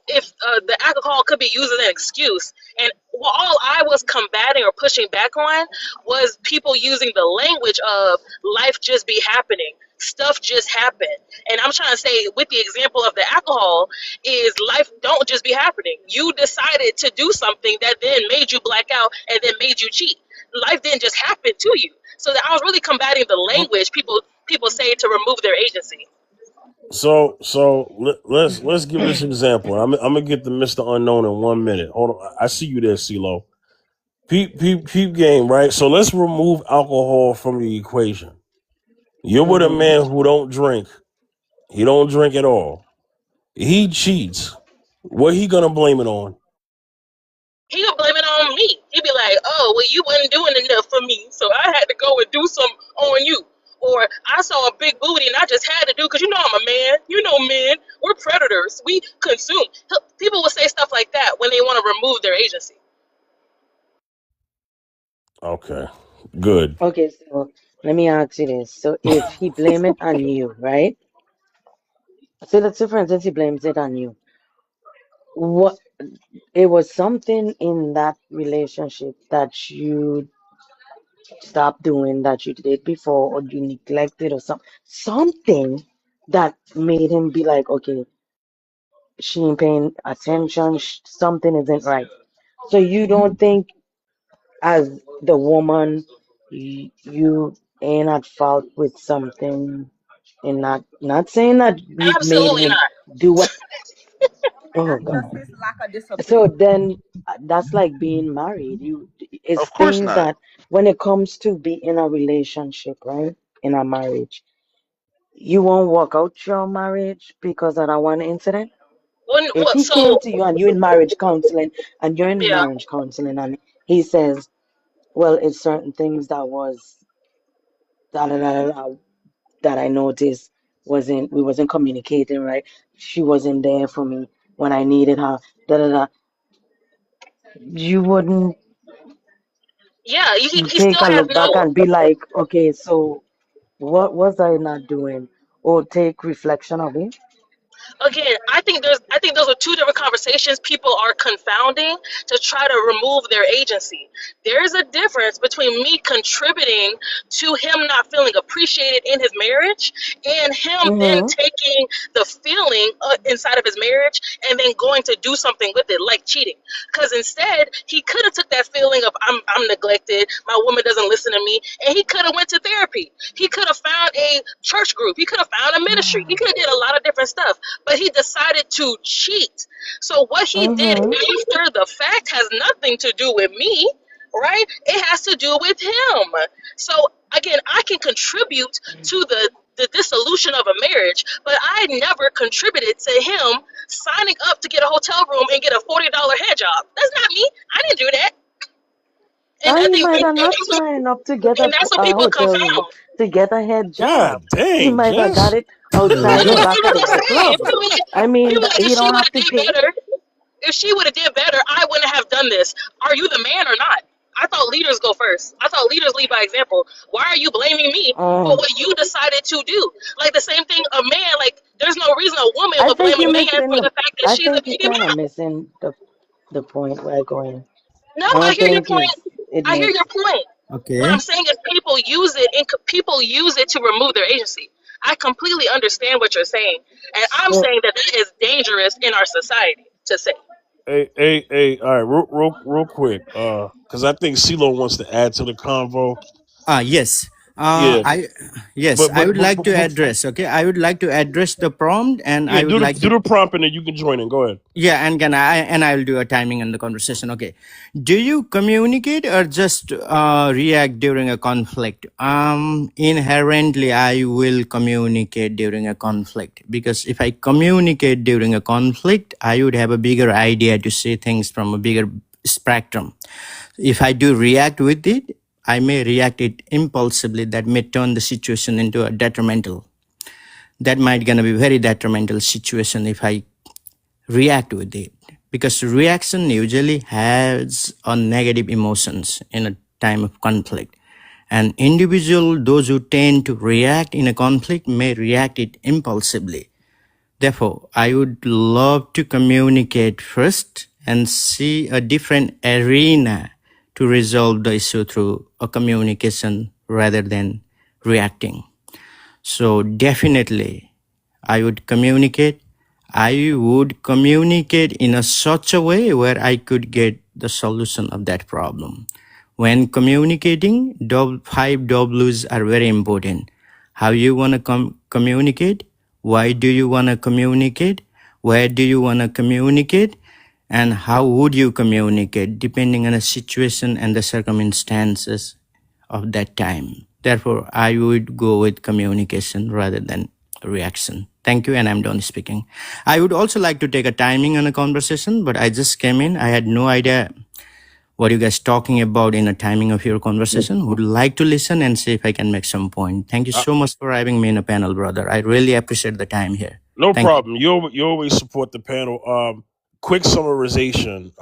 if the alcohol could be used as an excuse. And all I was combating or pushing back on was people using the language of life just be happening. Stuff just happen. And I'm trying to say, with the example of the alcohol, is life don't just be happening. You decided to do something that then made you black out and then made you cheat. Life didn't just happen to you. So that I was really combating the language people say to remove their agency. Let's give this example. I'm gonna get to Mr. Unknown in 1 minute. Hold on, I see you there, CeeLo. Peep game, right? So let's remove alcohol from the equation. You're with a Mm-hmm. man who don't drink. He don't drink at all. He cheats. What he gonna blame it on? He would blame it on me. He'd be like, "Oh, well, you wasn't doing enough for me, so I had to go and do some on you." Or I saw a big booty and I just had to do because you know I'm a man. You know, men, we're predators. We consume. People will say stuff like that when they want to remove their agency. Okay, good. Okay, so let me ask you this. So if he blame it on you, right? So let's say for instance he blames it on you. What it was something in that relationship that you stopped doing that you did before or you neglected or something that made him be like, okay, she ain't paying attention, something isn't right. So you don't think as the woman you ain't at fault with something and not saying that you made Absolutely him not. do what, oh that's just God. his lack of So discipline. then that's like being married. You it's Of course things not. that when it comes to be in a relationship, right? In a marriage, you won't walk out your marriage because of that one incident. If he came So to you and you're in marriage counseling and you're in yeah, marriage counseling and he says, well, it's certain things that was da da da da, da, that I noticed wasn't we wasn't communicating right. She wasn't there for me when I needed her. Da da da. You wouldn't yeah, he take still a has look back no. and be like, okay, so what was I not doing? Or take reflection of it. Again, I think those are two different conversations people are confounding to try to remove their agency. There's a difference between me contributing to him not feeling appreciated in his marriage and him then Mm-hmm. taking the feeling inside of his marriage and then going to do something with it like cheating. Because instead he could have took that feeling of I'm neglected, my woman doesn't listen to me, and he could have went to therapy. He could have found a church group. He could have found a ministry. He could have did a lot of different stuff, but he decided to cheat. So what he did Mm-hmm. after the fact has nothing to do with me, right? It has to do with him. So again, I can contribute to the dissolution of a marriage, but I never contributed to him signing up to get a hotel room and get a $40 hair job. That's not me. I didn't do that. And And I he think might and have not signed up to get that's what a people hotel room confound. to get a head job. God He dang, might have got Jess. it Yeah, outside the Jess. back of the That's what I'm saying. club. I mean, If he she don't would have have to did pay. better, if she would have did better, I wouldn't have done this. Are you the man or not? I thought leaders go first. I thought leaders lead by example. Why are you blaming me for Um, what you decided to do? Like the same thing, a man, like there's no reason a woman I would blame think a you're man missing for the fact that I she's a think you're baby kind of mom. missing the point we're going. No, I I don't hear your think point. it I hear makes. your point. What Okay. I'm saying is people use it to remove their agency. I completely understand what you're saying, and I'm So saying that that is dangerous in our society to say. All right, real quick. Because I think CeeLo wants to add to the convo. Yes. Yeah, I Yes, but I would like to but address. Okay, I would like to address the prompt, and yeah, I would like do to. the prompt and then you can join in. Go ahead. Yeah, and I will do a timing on the conversation. Okay, do you communicate or just react during a conflict? Inherently, I will communicate during a conflict, because if I communicate during a conflict, I would have a bigger idea to see things from a bigger spectrum. If I do react with it, I may react it impulsively. That may turn the situation into a detrimental. That might gonna be very detrimental situation if I react with it, because reaction usually has a negative emotions in a time of conflict. And individual, those who tend to react in a conflict, may react it impulsively. Therefore, I would love to communicate first and see a different arena to resolve the issue through a communication rather than reacting. So definitely, I would communicate. I would communicate in a such a way where I could get the solution of that problem. When communicating, five W's are very important. How you want to communicate? Why do you want to communicate? Where do you want to communicate? And how would you communicate, depending on the situation and the circumstances of that time. Therefore, I would go with communication rather than reaction. Thank you, and I'm done speaking. I would also like to take a timing on a conversation, but I just came in. I had no idea what you guys talking about in a timing of your conversation. Would like to listen and see if I can make some point. Thank you Uh, so much for having me in a panel, brother. I really appreciate the time here. no Thank you. problem. You always support the panel. Quick summarization.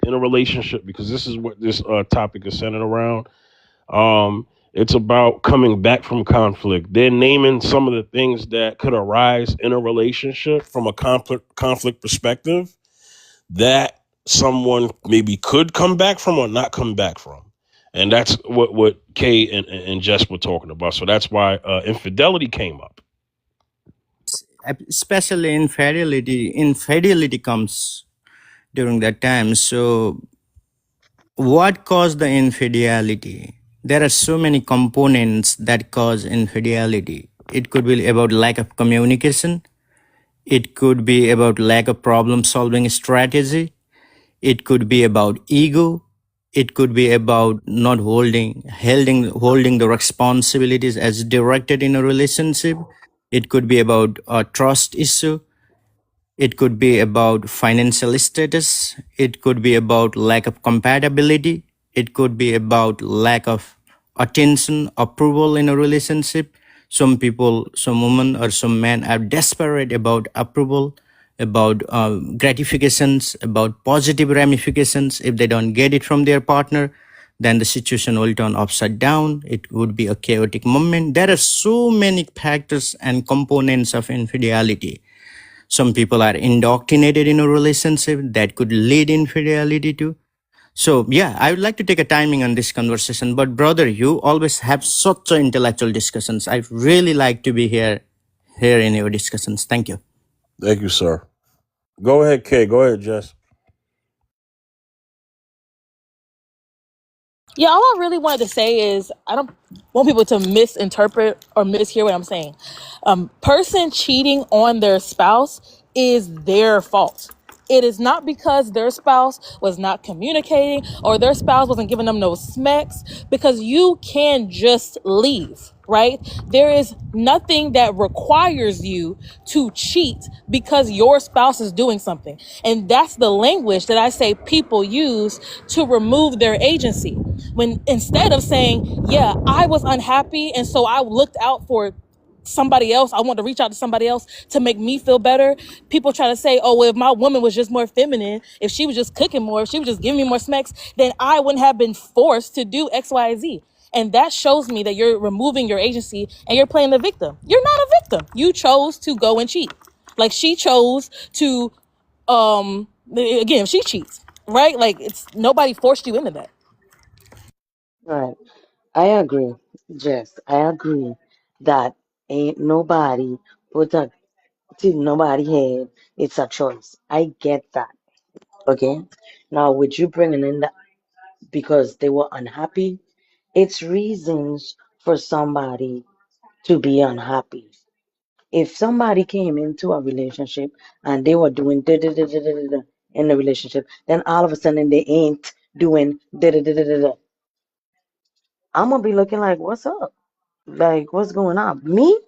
In a relationship, because this is what this topic is centered around. It's about coming back from conflict. They're naming some of the things that could arise in a relationship from a conflict perspective that someone maybe could come back from or not come back from. And that's what Kay and Jess were talking about. So that's why infidelity came up. Especially infidelity comes during that time. So what caused the infidelity? There are so many components that cause infidelity. It could be about lack of communication. It could be about lack of problem solving strategy. It could be about ego. It could be about not holding the responsibilities as directed in a relationship. It could be about a trust issue. It could be about financial status. It could be about lack of compatibility. It could be about lack of attention, approval in a relationship. Some people, some women or some men are desperate about approval, about gratifications, about positive ramifications. If they don't get it from their partner, then the situation will turn upside down. It would be a chaotic moment. There are so many factors and components of infidelity. Some people are indoctrinated in a relationship that could lead infidelity to. So yeah, I would like to take a timing on this conversation. But brother, you always have such intellectual discussions. I really like to be here in your discussions. Thank you. Thank you, sir. Go ahead, Kay. Go ahead, Jess. Yeah, all I really wanted to say is I don't want people to misinterpret or mishear what I'm saying. Person cheating on their spouse is their fault. It is not because their spouse was not communicating or their spouse wasn't giving them no smacks, because you can just leave, right? There is nothing that requires you to cheat because your spouse is doing something. And that's the language that I say people use to remove their agency. When instead of saying, yeah, I was unhappy and so I looked out for somebody else, I want to reach out to somebody else to make me feel better. People try to say, oh, well, if my woman was just more feminine, if she was just cooking more, if she was just giving me more smacks, then I wouldn't have been forced to do X, Y, Z. And that shows me that you're removing your agency and you're playing the victim. You're not a victim. You chose to go and cheat. Like she chose to, again, she cheats, right? Like it's nobody forced you into that. Right. I agree, Jess. I agree that ain't nobody put a till nobody had. It's a choice. I get that. Okay. Now, with you bringing in that because they were unhappy, it's reasons for somebody to be unhappy. If somebody came into a relationship and they were doing da da da da da da da in the relationship, then all of a sudden they ain't doing da da da da da da. I'm gonna be looking like, what's up? Like, what's going on? Me,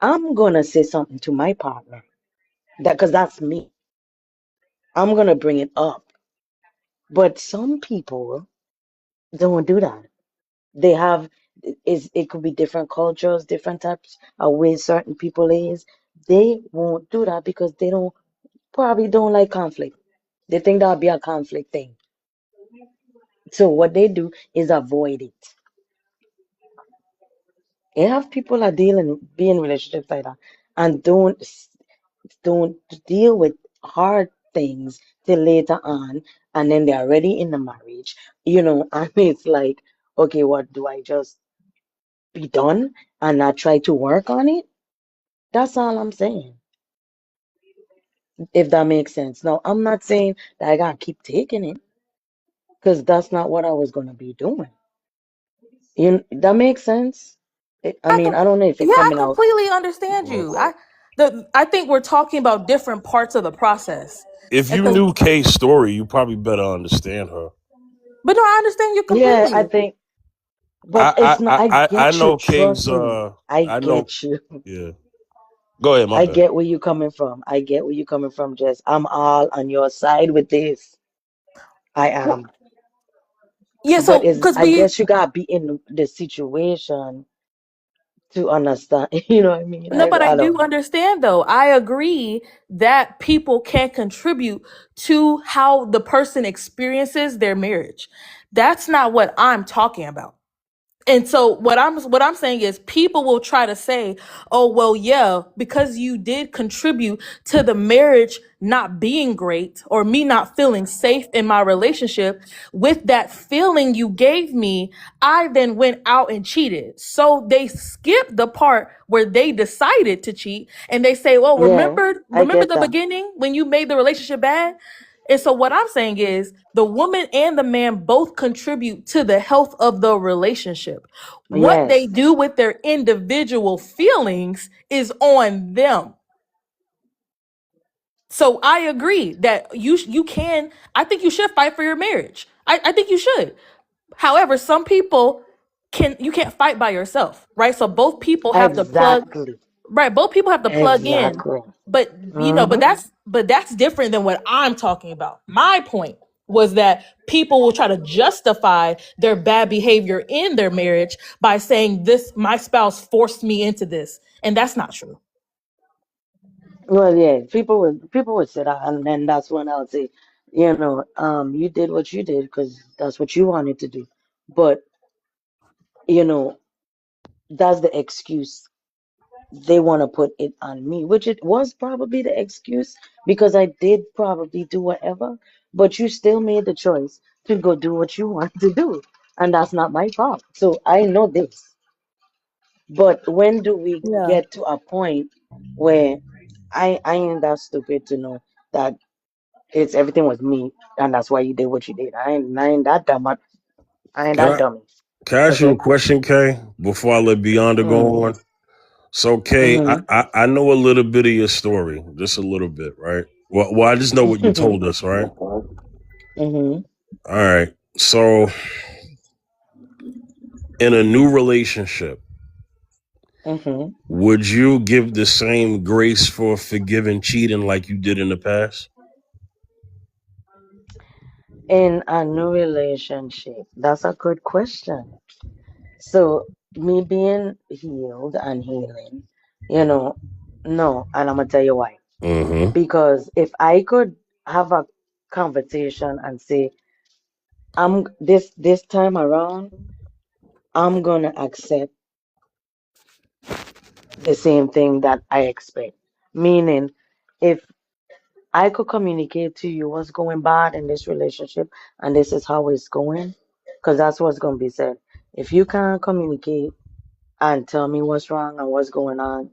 I'm gonna say something to my partner that because that's me. I'm gonna bring it up. But some people don't do that. They have is it could be different cultures, different types of ways certain people is. They won't do that because they don't probably don't like conflict. They think that'll be a conflict thing. So what they do is avoid it. You have people are dealing be in relationships like that and don't deal with hard things till later on, and then they're already in the marriage, and it's like, okay, what do I just be done and not try to work on it? That's all I'm saying, if that makes sense. Now, I'm not saying that I gotta keep taking it because that's not what I was gonna be doing. That makes sense. I I mean, com- I don't know if it yeah, I coming out. completely understand you. I think we're talking about different parts of the process. If And you so, knew Kay's story, you probably better understand her. but no, I understand you Yeah, I completely. think, but it's not. I I get you. know Kay's Trust me. I I know get you. yeah. Go ahead, my I bad. get where you're coming from. I get where you're coming from, Jess. I'm all on your side with this. I Well, am. yeah, But so is because I we guess you gotta be in the situation to understand. You know what I mean? no, but I I do don't know. understand though. I agree that people can contribute to how the person experiences their marriage. That's not what I'm talking about. And so what I'm saying is people will try to say, "Oh, well, yeah, because you did contribute to the marriage not being great or me not feeling safe in my relationship, with that feeling you gave me, I then went out and cheated." So they skip the part where they decided to cheat and they say, "Well, Yeah, I remember get the that. beginning when you made the relationship bad?" And so what I'm saying is the woman and the man both contribute to the health of the relationship. What they Yes, do with their individual feelings is on them. So I agree that you can. I think you should fight for your marriage. I think you should. However, some people you can't fight by yourself, right? So both people have to plug. exactly, Right, both people have to plug in, exactly. but Mm-hmm. that's different than what I'm talking about. My point was that people will try to justify their bad behavior in their marriage by saying this my spouse forced me into this, and that's not true. Well, yeah, people would say that, and then that's when I'll say, you did what you did because that's what you wanted to do. But you know, that's the excuse they want to put it on me, which it was probably the excuse because I did probably do whatever, but you still made the choice to go do what you want to do, and that's not my fault. So I know this. But when do we Yeah. get to a point where I ain't that stupid to know that it's everything was me and that's why you did what you did. I ain't that dumb. I ain't Can that I dummy. can I ask you a Okay. question, Kay, before I let Beyonda Mm, go on? So, Kay, mm-hmm. I know a little bit of your story, just a little bit, right? Well, I just know what you told us, right? Mm-hmm. All right. So, in a new relationship, Mm-hmm. would you give the same grace for forgiving cheating like you did in the past? In a new relationship, that's a good question. So me being healed and healing, you know, no, and I'm gonna tell you why. Mm-hmm. Because if I could have a conversation and say, I'm this time around, I'm gonna accept the same thing that I expect. Meaning, if I could communicate to you what's going bad in this relationship and this is how it's going, because that's what's gonna be said. If you can't communicate and tell me what's wrong and what's going on,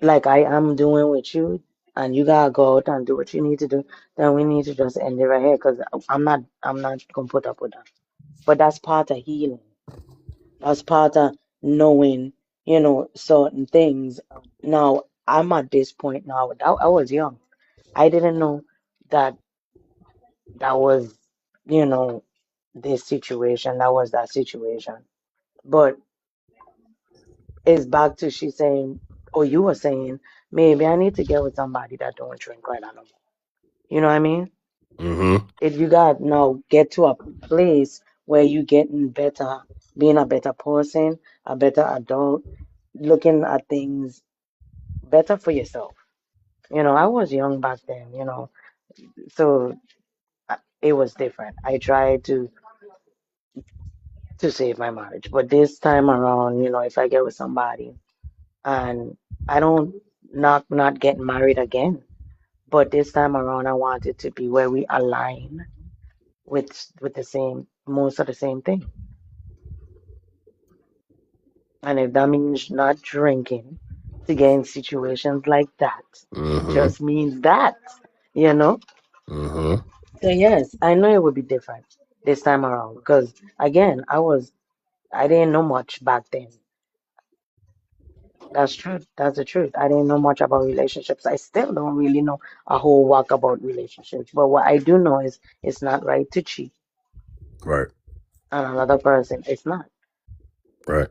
like I am doing with you. and you gotta go out and do what you need to do, then we need to just end it right here because I'm not gonna put up with that. But that's part of healing. That's part of knowing, certain things. Now I'm at this point now. I was young. I didn't know that that was, you know, this situation. That was that situation. But it's back to she saying, or you were saying, maybe I need to get with somebody that don't drink like that no more. You know what I mean? Mm-hmm. If you got now get to a place where you getting better, being a better person, a better adult, looking at things better for yourself. I was young back then, so it was different. I tried to save my marriage, but this time around, if I get with somebody and I don't not get married again, but this time around I want it to be where we align with the same most of the same thing. And if that means not drinking to get in situations like that, Mm-hmm. just means that, you know? Mm-hmm. So yes, I know it would be different this time around because again, I didn't know much back then. That's true. That's the truth. I didn't know much about relationships. I still don't really know a whole whack about relationships. But what I do know is it's not right to cheat Right. on another person. It's not. Right.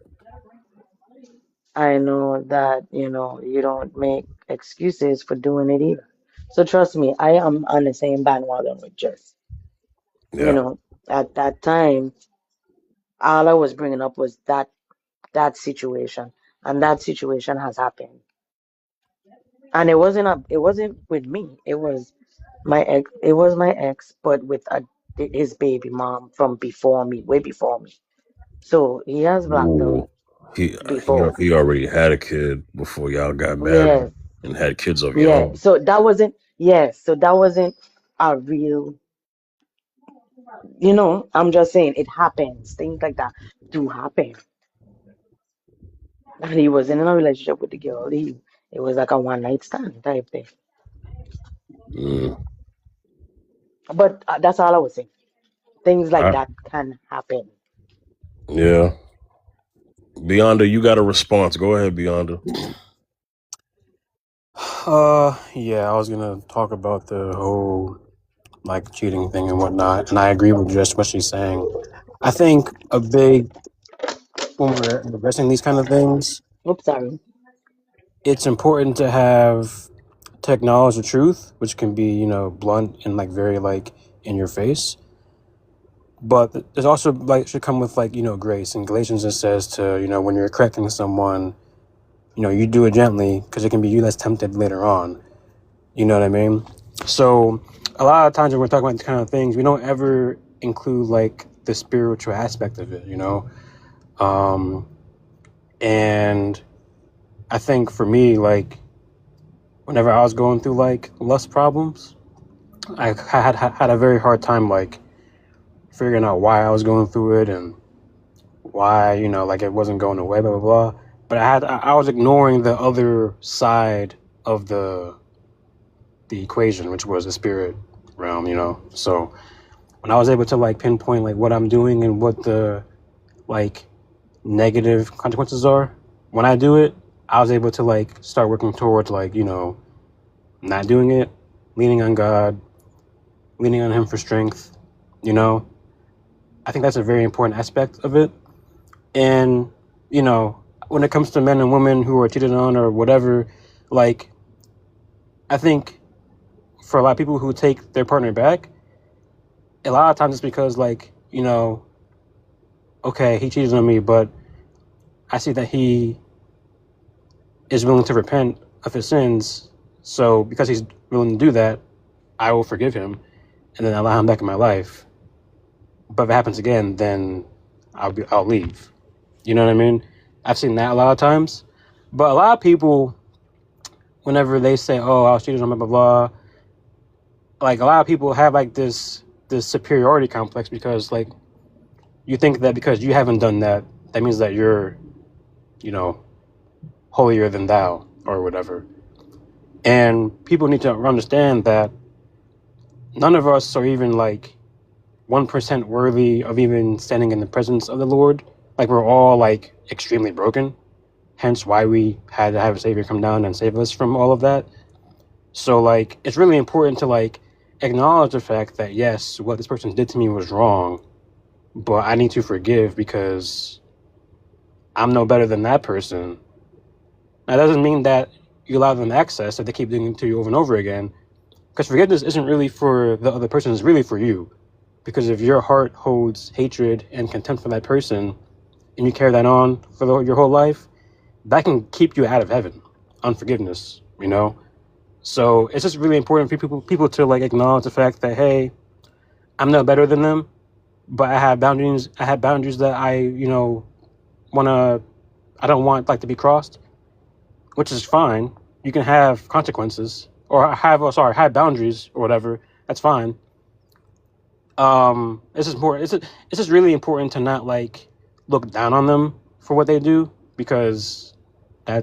I know that, you don't make excuses for doing it either. So trust me, I am on the same bandwagon with Jess. You Yeah. know, at that time, all I was bringing up was that situation, and that situation has happened. And it wasn't with me. It was my ex, but with his baby mom from before me, way before me. So he has blacked out Ooh. He he before. he already had a kid before y'all got married Yes, and had kids of your yeah. own. So that wasn't a real, I'm just saying it happens. Things like that do happen. And he wasn't in a relationship with the girl. It was like a one night stand type thing. Mm. But that's all I was saying. Things like I, that can happen. yeah. Beyonda, you got a response. Go ahead, Beyonda. Yeah, I was gonna talk about the whole like cheating thing and whatnot, and I agree with just what she's saying. I think a big when we're addressing these kind of things, Oops, sorry. it's important to have to acknowledge the truth, which can be blunt and like very like in your face. But there's also like should come with like grace. In Galatians it says to when you're correcting someone, you do it gently because it can be you that's tempted later on. You know what I mean? So a lot of times when we're talking about these kind of things, we don't ever include like the spiritual aspect of it, and I think for me, like whenever I was going through like lust problems, I had a very hard time like figuring out why I was going through it and why like it wasn't going away, blah blah blah. But I was ignoring the other side of the equation, which was the spirit realm. So when I was able to like pinpoint like what I'm doing and what the like negative consequences are when I do it, I was able to like start working towards like not doing it, leaning on God, leaning on Him for strength. I think that's a very important aspect of it. And when it comes to men and women who are cheated on or whatever, like I think for a lot of people who take their partner back, a lot of times it's because like okay, he cheated on me, but I see that he is willing to repent of his sins. So because he's willing to do that, I will forgive him and then allow him back in my life. But if it happens again, then I'll leave. You know what I mean? I've seen that a lot of times. But a lot of people, whenever they say, "Oh, I was cheated on," blah blah blah, like a lot of people have like this superiority complex because like you think that because you haven't done that, that means that you're, holier than thou or whatever. And people need to understand that none of us are even like 1% worthy of even standing in the presence of the Lord. Like, we're all like extremely broken. Hence why we had to have a Savior come down and save us from all of that. So like, it's really important to like acknowledge the fact that yes, what this person did to me was wrong, but I need to forgive because I'm no better than that person. That doesn't mean that you allow them access if they keep doing it to you over and over again. Because forgiveness isn't really for the other person, it's really for you. Because if your heart holds hatred and contempt for that person, and you carry that on for your whole life, that can keep you out of heaven. Unforgiveness, you know? So it's just really important for people to like acknowledge the fact that, hey, I'm no better than them, but I have boundaries. I have boundaries that I don't want like to be crossed, which is fine. You can have consequences or have boundaries or whatever. That's fine. It's just important. It's just really important to not like look down on them for what they do, because you're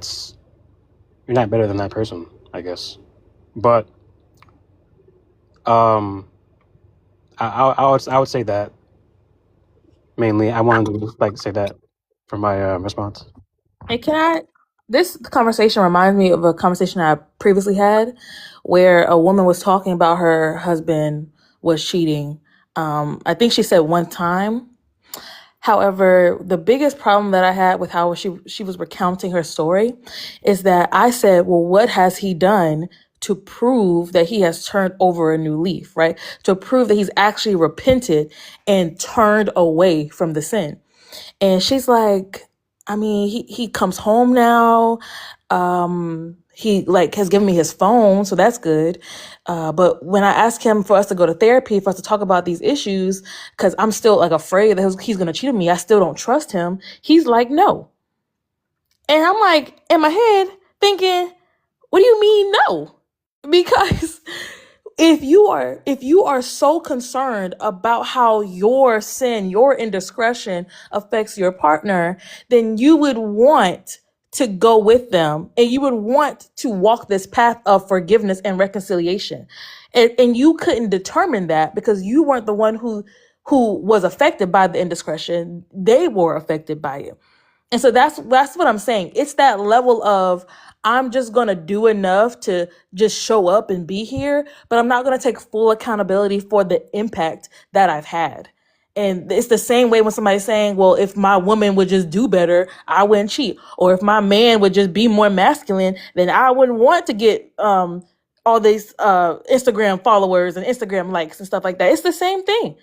not better than that person, I guess. But I would say that mainly. I wanted to like say that for my response. Hey, this conversation reminds me of a conversation I previously had where a woman was talking about her husband was cheating. I think she said one time. However, the biggest problem that I had with how she was recounting her story is that I said, well, what has he done to prove that he has turned over a new leaf, right? To prove that he's actually repented and turned away from the sin. And she's like, I mean, he comes home now. He like has given me his phone, so that's good. But when I ask him for us to go to therapy, for us to talk about these issues, because I'm still like afraid that he's going to cheat on me, I still don't trust him. He's like, no. And I'm like, in my head thinking, what do you mean no? Because if you are so concerned about how your sin, your indiscretion affects your partner, then you would want to go with them and you would want to walk this path of forgiveness and reconciliation. And you couldn't determine that because you weren't the one who was affected by the indiscretion. They were affected by it. And so that's what I'm saying. It's that level of I'm just going to do enough to just show up and be here, but I'm not going to take full accountability for the impact that I've had. And it's the same way when somebody's saying, well, if my woman would just do better, I wouldn't cheat. Or if my man would just be more masculine, then I wouldn't want to get all these Instagram followers and Instagram likes and stuff like that. It's the same thing.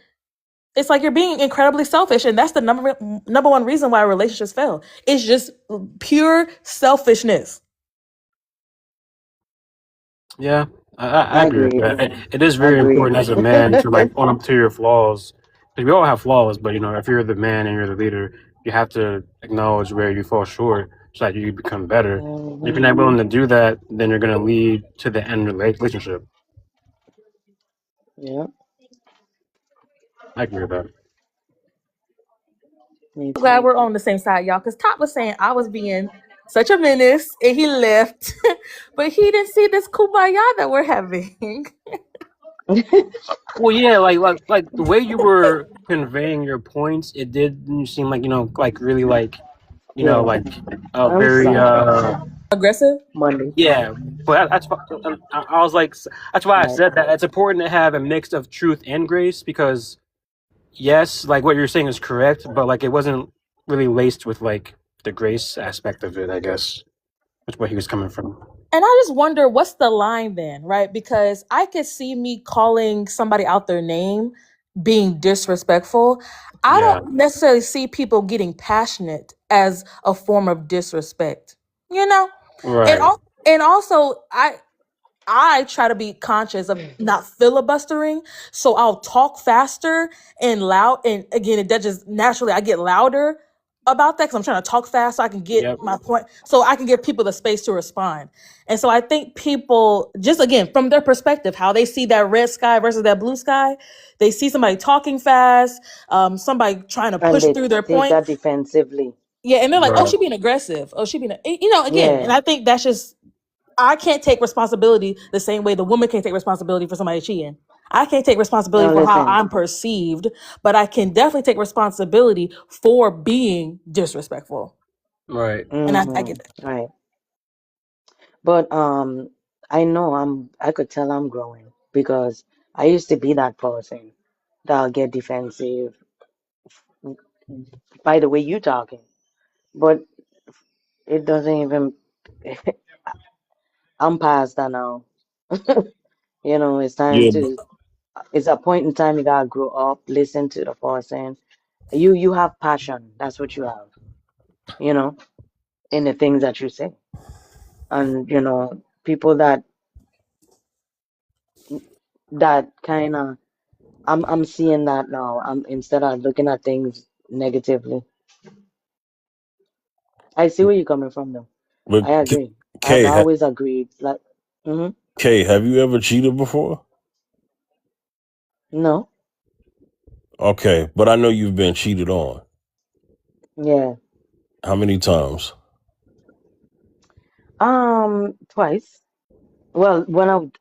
It's like you're being incredibly selfish, and that's the number one reason why relationships fail. It's just pure selfishness. Yeah, I agree with that. It is very important as a man to like own up to your flaws. Because we all have flaws, but if you're the man and you're the leader, you have to acknowledge where you fall short so that you become better. If you're not willing to do that, then you're going to lead to the end relationship. Yeah, I agree with that. me I'm glad too. we're on the same side, y'all. Because Top was saying I was being such a menace, and he left, but he didn't see this kumbaya that we're having. Well, yeah, like the way you were conveying your points, it didn't seem like like really like Yeah, like a I'm very sorry. Aggressive. Monday, yeah. But that's I was like, that's why I right? said that it's important to have a mix of truth and grace, because yes, like what you're saying is correct, but like it wasn't really laced with like the grace aspect of it, I guess. That's where he was coming from. And I just wonder what's the line then, right? Because I could see me calling somebody out their name being disrespectful. I Yeah. don't necessarily see people getting passionate as a form of disrespect, you know? Right. And also I try to be conscious of not filibustering, so I'll talk faster and loud. And again, that just naturally I get louder about that because I'm trying to talk fast so I can get my point, so I can give people the space to respond. And so I think people, just again from their perspective, how they see that red sky versus that blue sky, they see somebody talking fast, somebody trying to And push they through their take point. that defensively. Yeah, and they're like, "Oh, Right. she being aggressive. Oh, she being," again. Yeah, And I think that's just I can't take responsibility the same way the woman can't take responsibility for somebody cheating. I can't take responsibility Now for how listen. I'm perceived, but I can definitely take responsibility for being disrespectful. Right. And I get that. Right. But I know I could tell I'm growing because I used to be that person that'll get defensive by the way you talking. But it doesn't even I'm past that now. You know, it's time Yeah, to it's a point in time you gotta grow up, listen to the person. You have passion. That's what you have, you know, in the things that you say. And you know, people that kind of I'm seeing that now. I'm instead of looking at things negatively. I see where you're coming from though. but I agree. I've Kay, always agreed. Like, Kay, have you ever cheated before? no, Okay, but I know you've been cheated on. yeah. How many times? Twice. Well, one of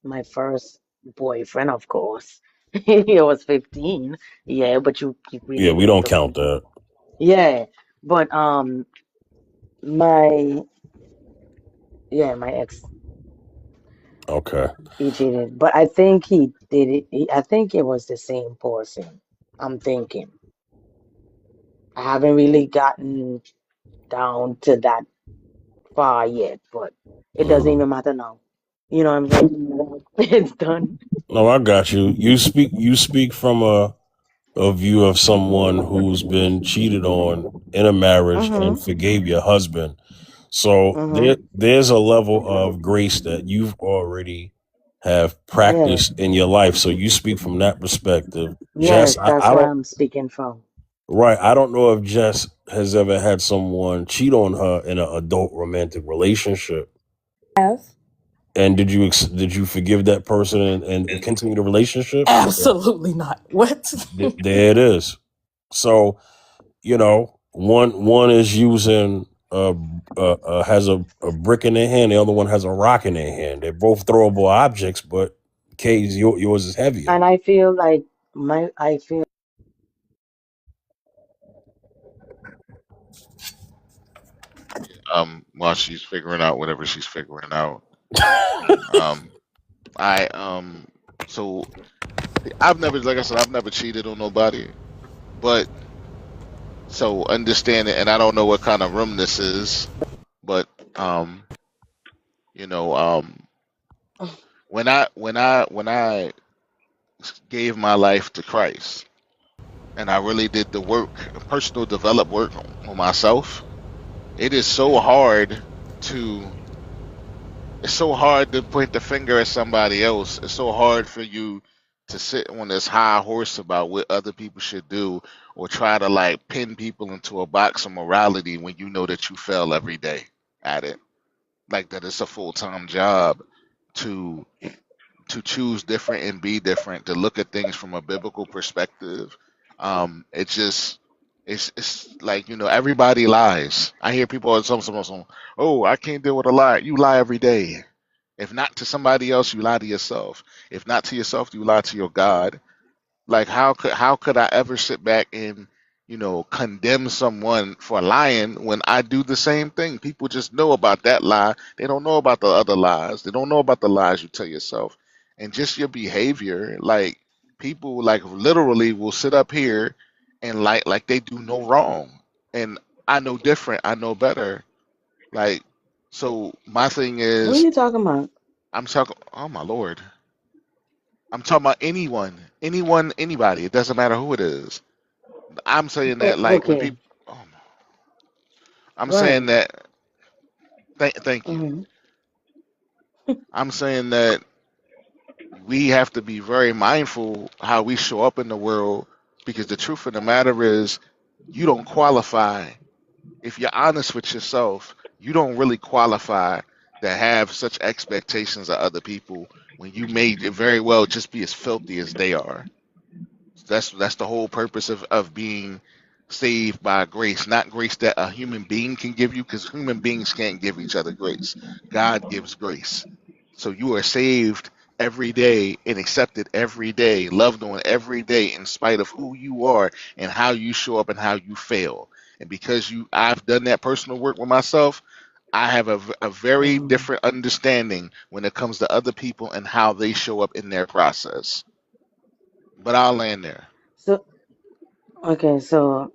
my first boyfriend, of course. He was 15. Yeah, but you Yeah, really we wouldn't don't believe count it. that. Yeah, but my yeah, my ex, Okay. he cheated, but I think he did it. I think it was the same person. I'm thinking. I haven't really gotten down to that far yet, but it doesn't Mm. even matter now. You know what I'm saying? It's done. No, I got you. You speak from a view of someone who's been cheated on in a marriage and Mm-hmm. forgave your husband. So Mm-hmm. there's a level of grace that you've already have Yeah. practiced in your life. So you speak from that perspective. Jess, Yes, that's I where don't I'm speaking from. right. I don't know if Jess has ever had someone cheat on her in an adult romantic relationship. Have. And did you forgive that person and continue the relationship? Absolutely not. What? There it is. So one is using has a brick in their hand, the other one has a rock in their hand. They're both throwable objects, but yours is heavier. And I feel like I feel While she's figuring out whatever she's figuring out. Um, I so I've never, like I said, I've never cheated on nobody, but so understand it, and I don't know what kind of room this is, but um, you know, when I gave my life to Christ, and I really did the work, personal develop work on myself, it is so hard to it's so hard to point the finger at somebody else. It's so hard for you to sit on this high horse about what other people should do or try to like pin people into a box of morality when you know that you fail every day at it. Like that it's a full-time job to choose different and be different, to look at things from a biblical perspective. It's just it's like everybody lies. I hear people all some, oh, I can't deal with a lie. You lie every day. If not to somebody else, you lie to yourself. If not to yourself, you lie to your God. Like how could I ever sit back and condemn someone for lying when I do the same thing? People just know about that lie. They don't know about the other lies. They don't know about the lies you tell yourself. And just your behavior, like people like literally will sit up here and like they do no wrong. And I know different. I know better. Like so my thing what are is you talking about? I'm talking oh my lord. I'm talking about anyone, anybody. It doesn't matter who it is. I'm saying that like when Okay. people, oh, I'm Go saying ahead. that. Thank you. Mm-hmm. I'm saying that we have to be very mindful how we show up in the world because the truth of the matter is, you don't qualify. If you're honest with yourself, you don't really qualify to have such expectations of other people when you may very well just be as filthy as they are. That's the whole purpose of being saved by grace, not grace that a human being can give you, because human beings can't give each other grace. God gives grace. So you are saved every day and accepted every day, loved on every day in spite of who you are and how you show up and how you fail. And because I've done that personal work with myself, I have a very Mm. different understanding when it comes to other people and how they show up in their process. But I'll land there. So okay, so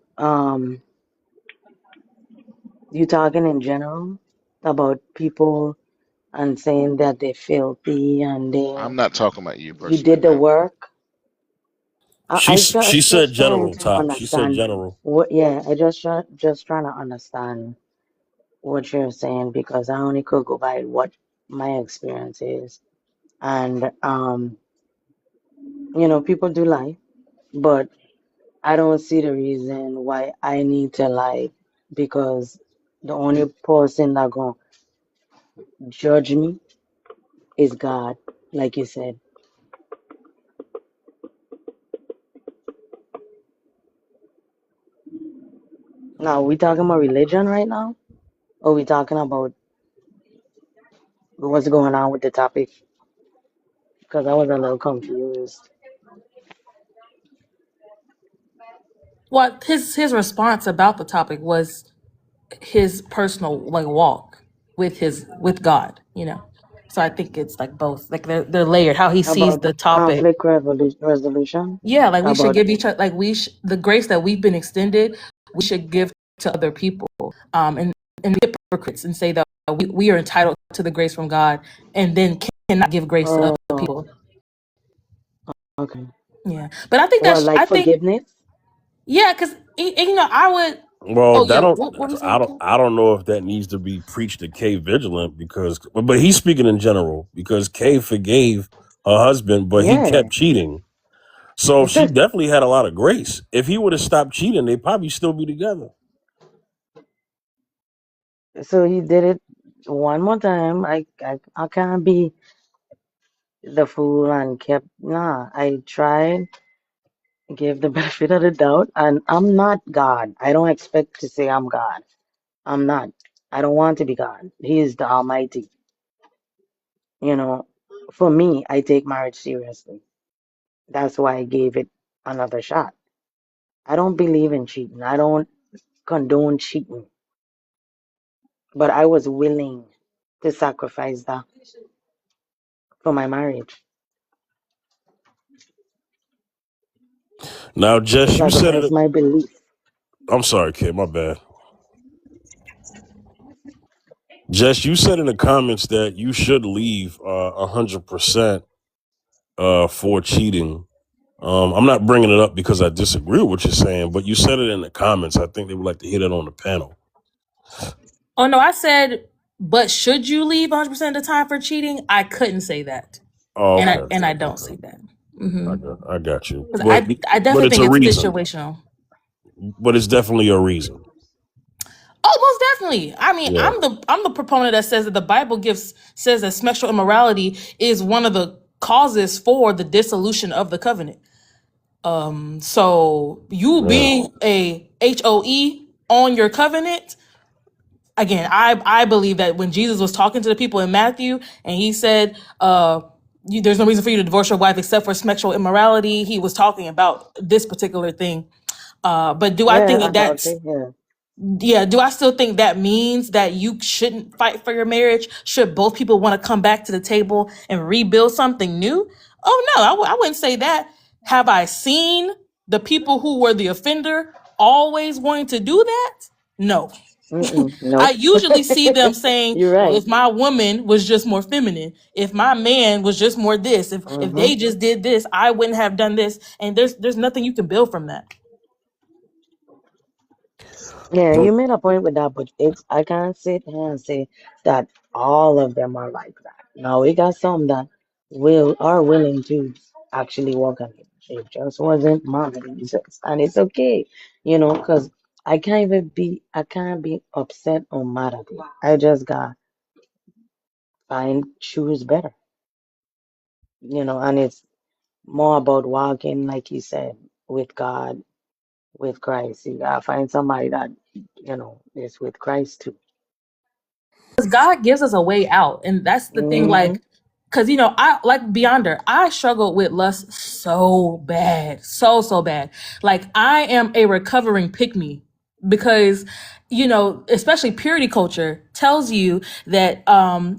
you talking in general about people and saying that they're filthy and I'm not talking about you you personally, did the ma'am. work. She she said Just trying general to top. She said understand general. what. Yeah, I just trying to understand what you're saying because I only could go by what my experience is, and people do lie, but I don't see the reason why I need to lie because the only person that gonna judge me is God, like you said. Now, we talking about religion right now, or we talking about what's going on with the topic? Because I was a little confused. Well, his response about the topic was his personal like walk with God, you know. So I think it's like both, like they're layered. How he sees About the topic. conflict resolution, Yeah, like we should about give each other, like the grace that we've been extended, we should give to other people. And hypocrites and say that we are entitled to the grace from God, and then cannot give grace to oh, other people. okay, Yeah, but I think well, that's like I think forgiveness. yeah, because I would. Well, Oh that yeah, don't. what was I that? don't. I don't know if that needs to be preached to Kay Vigilant because, but he's speaking in general because Kay forgave her husband, but he Yeah, kept cheating. So she definitely had a lot of grace. If he would have stopped cheating, they'd probably still be together. so he did it one more time. I can't be the fool and kept. Nah, I tried, gave the benefit of the doubt, and I'm not God. I don't expect to say I'm God. I'm not. I don't want to be God. He is the Almighty. You know, for me, I take marriage seriously. That's why I gave it another shot. I don't believe in cheating. I don't condone cheating, but I was willing to sacrifice that for my marriage, Now, Jess, you said sacrifice it. my belief. I'm sorry, Kay. My bad. Jess, you said in the comments that you should leave 100% for cheating. I'm not bringing it up because I disagree with what you're saying, but you said it in the comments. I think they would like to hear that on the panel. Oh no, I said, but should you leave 100% of the time for cheating? I couldn't say that, Oh, and okay. I don't Okay. say that. Mm-hmm. I got you. 'Cause I But definitely it's think a it's reason. situational. But it's definitely a reason. Oh, most definitely. I mean, Yeah. I'm the proponent that says that the Bible says that sexual immorality is one of the causes for the dissolution of the covenant. So you Yeah. being a HOE on your covenant, again, I believe that when Jesus was talking to the people in Matthew and he said, there's no reason for you to divorce your wife except for sexual immorality, he was talking about this particular thing. But do I think Yeah, that that's adultery. Yeah. yeah, do I still think that means that you shouldn't fight for your marriage? Should both people want to come back to the table and rebuild something new? Oh no, I wouldn't say that. Have I seen the people who were the offender always wanting to do that? No. I Nope. usually see them saying, You're well, right. if my woman was just more feminine, if my man was just more this, if Mm-hmm. they just did this, I wouldn't have done this. And there's nothing you can build from that. Yeah, But you made a point with that, but I can't sit here and say that all of them are like that. No, we got some that are willing to actually work on it. It just wasn't mine, and it's okay, because I can't be upset or mad at it. I just got find choose better, and it's more about walking, like you said, with God with Christ. You gotta find somebody that, is with Christ too. Because God gives us a way out, and that's the thing. Hmm. Like, because I like Beyonder. I struggled with lust so bad, so bad. Like, I am a recovering pick me because especially purity culture tells you that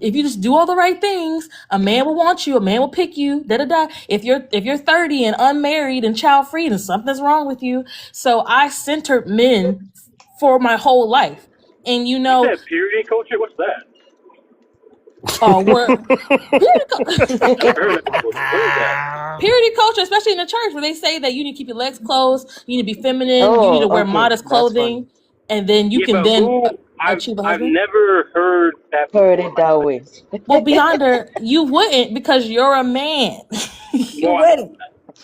if you just do all the right things, a man will want you, a man will pick you. Da da da. If you're 30 and unmarried and child free, then something's wrong with you. So I centered men for my whole life, and You said purity culture? What's that? we're Never heard of that before. What is that? purity culture, especially in the church, where they say that you need to keep your legs closed, you need to be feminine, you need to Oh, wear okay. modest That's funny. clothing, and then you Yeah, can but then who? achieve a I've husband. never heard that Heard before in it my that life. way. Well, Beyonder, you wouldn't because you're a man. You Well, wouldn't.